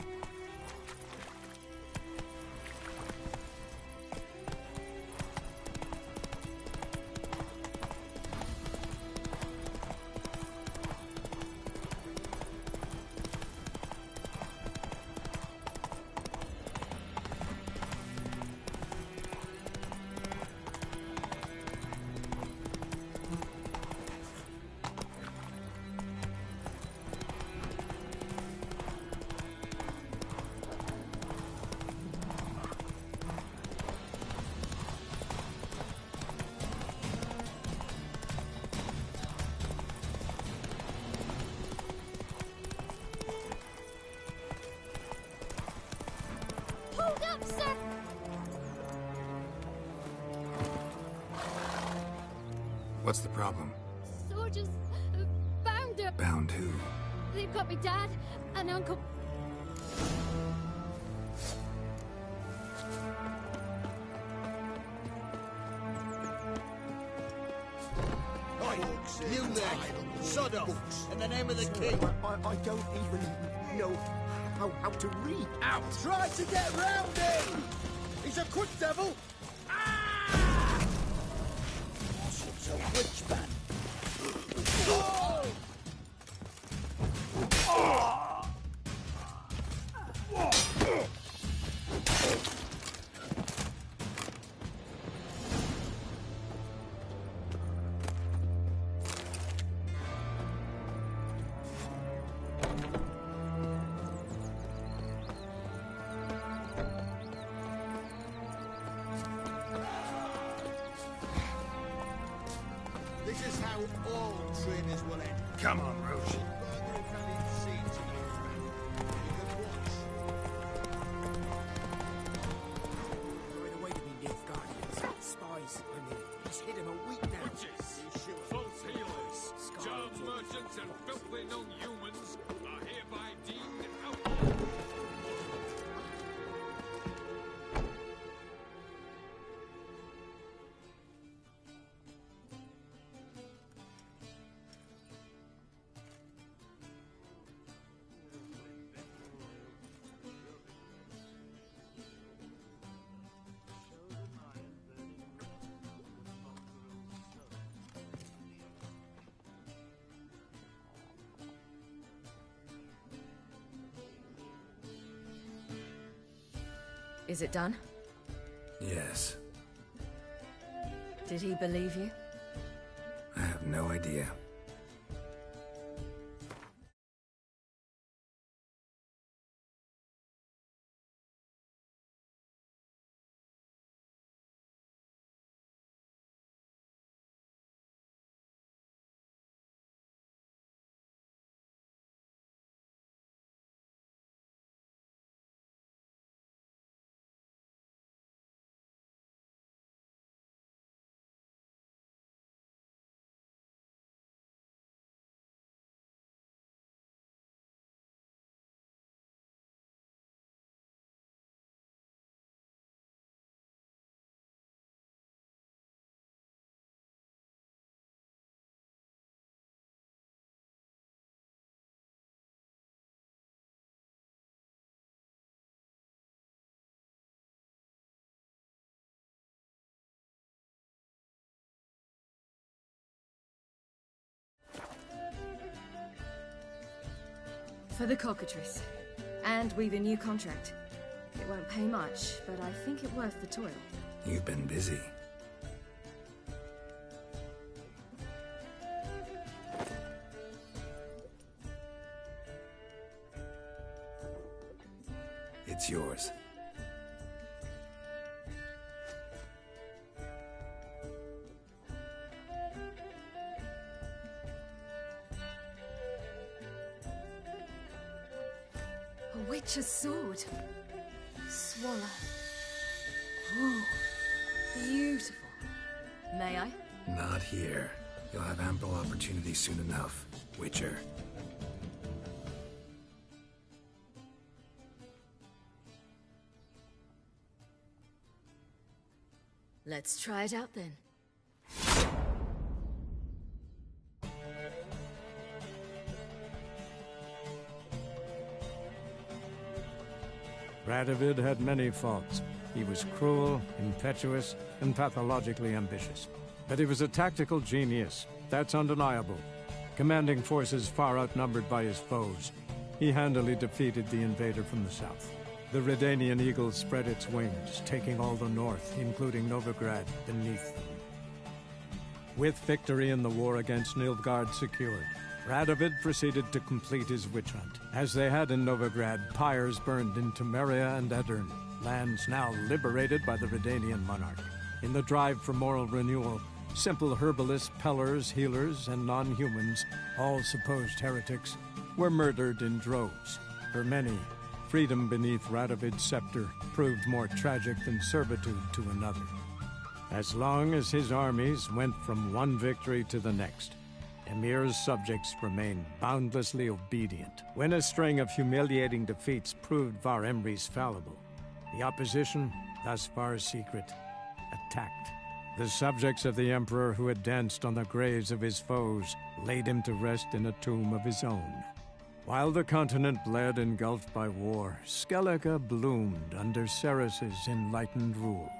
Hold up, sir! What's the problem? Soldiers bound her. Bound who? They've got me dad and uncle. You there! Sod off! In the name of the king! I don't even know how to read. Out! Try to get round him! He's a quick devil! It's a witch man. This is how all trainers will end. Come on, Roche. Right away to be Nilfgaardians. Spies, I mean. He's hid him a week now. Witches, false healers, germ merchants, and filthy non-humans are hereby deemed out. Is it done? Yes. Did he believe you? I have no idea. For the cockatrice. And we've a new contract. It won't pay much, but I think it worth the toil. You've been busy. It's yours. A witch's sword. Swallow. Ooh, beautiful. May I? Not here. You'll have ample opportunity soon enough, Witcher. Let's try it out then. Radovid had many faults. He was cruel, impetuous, and pathologically ambitious. But he was a tactical genius, that's undeniable. Commanding forces far outnumbered by his foes, he handily defeated the invader from the south. The Redanian eagle spread its wings, taking all the north, including Novigrad, beneath them. With victory in the war against Nilfgaard secured, Radovid proceeded to complete his witch hunt. As they had in Novigrad, pyres burned in Temeria and Aedirn, lands now liberated by the Redanian monarch. In the drive for moral renewal, simple herbalists, pellers, healers, and non-humans, all supposed heretics, were murdered in droves. For many, freedom beneath Radovid's scepter proved more tragic than servitude to another. As long as his armies went from one victory to the next, Emir's subjects remained boundlessly obedient. When a string of humiliating defeats proved Var Emreis fallible, the opposition, thus far secret, attacked. The subjects of the Emperor who had danced on the graves of his foes laid him to rest in a tomb of his own. While the continent bled engulfed by war, Skellige bloomed under Ceres's enlightened rule.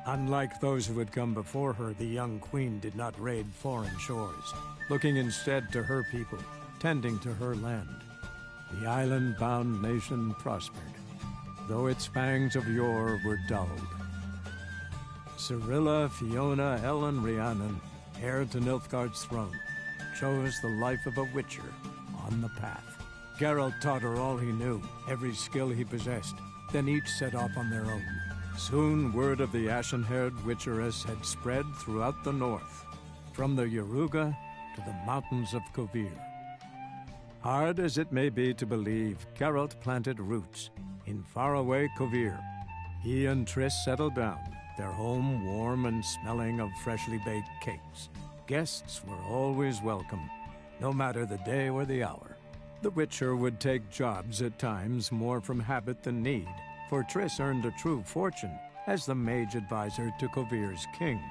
Unlike those who had come before her, the young queen did not raid foreign shores, looking instead to her people, tending to her land. The island-bound nation prospered, though its fangs of yore were dulled. Cirilla, Fiona, Ellen, Rhiannon, heir to Nilfgaard's throne, chose the life of a witcher on the path. Geralt taught her all he knew, every skill he possessed, then each set off on their own. Soon word of the ashen-haired witcheress had spread throughout the north, from the Yaruga to the mountains of Kovir. Hard as it may be to believe, Geralt planted roots in faraway Kovir. He and Triss settled down, their home warm and smelling of freshly baked cakes. Guests were always welcome, no matter the day or the hour. The Witcher would take jobs at times more from habit than need, for Triss earned a true fortune as the mage advisor to Kovir's king.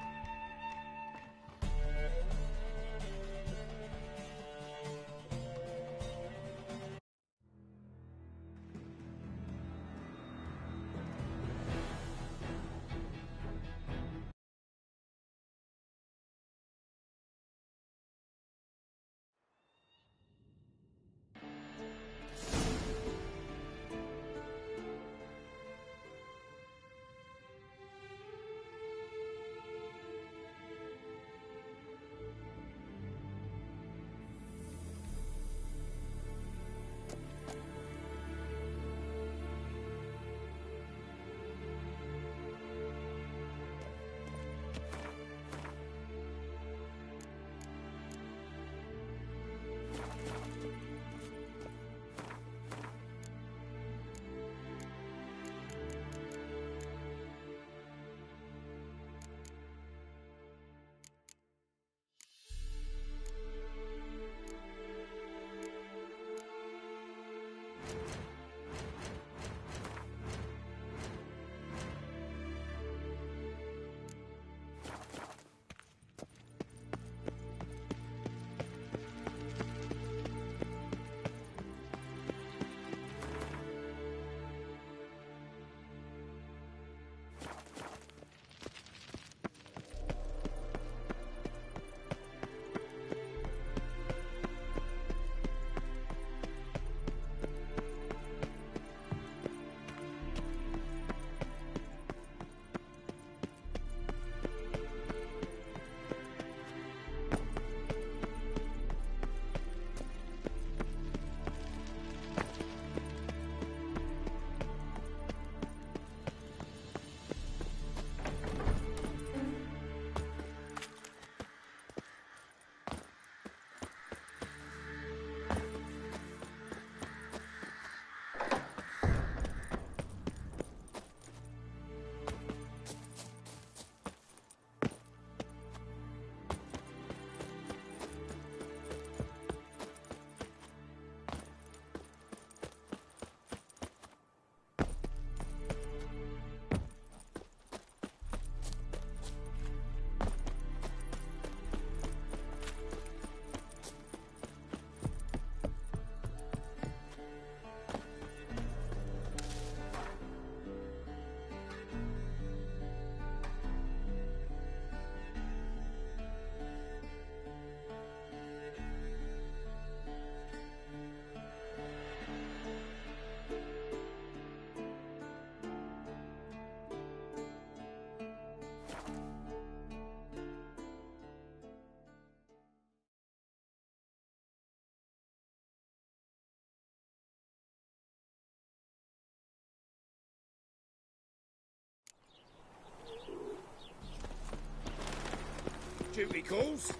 Duty calls.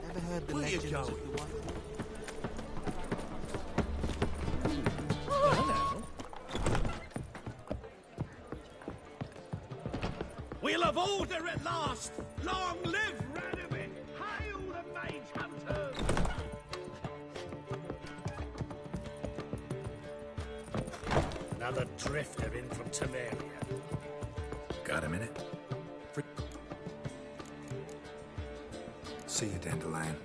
Ever heard the Where you legends of going? the one? We'll have order at last! Long live Radomir! Hail the mage hunters! Another drifter in from Temeria. Got a minute? See you, Dandelion.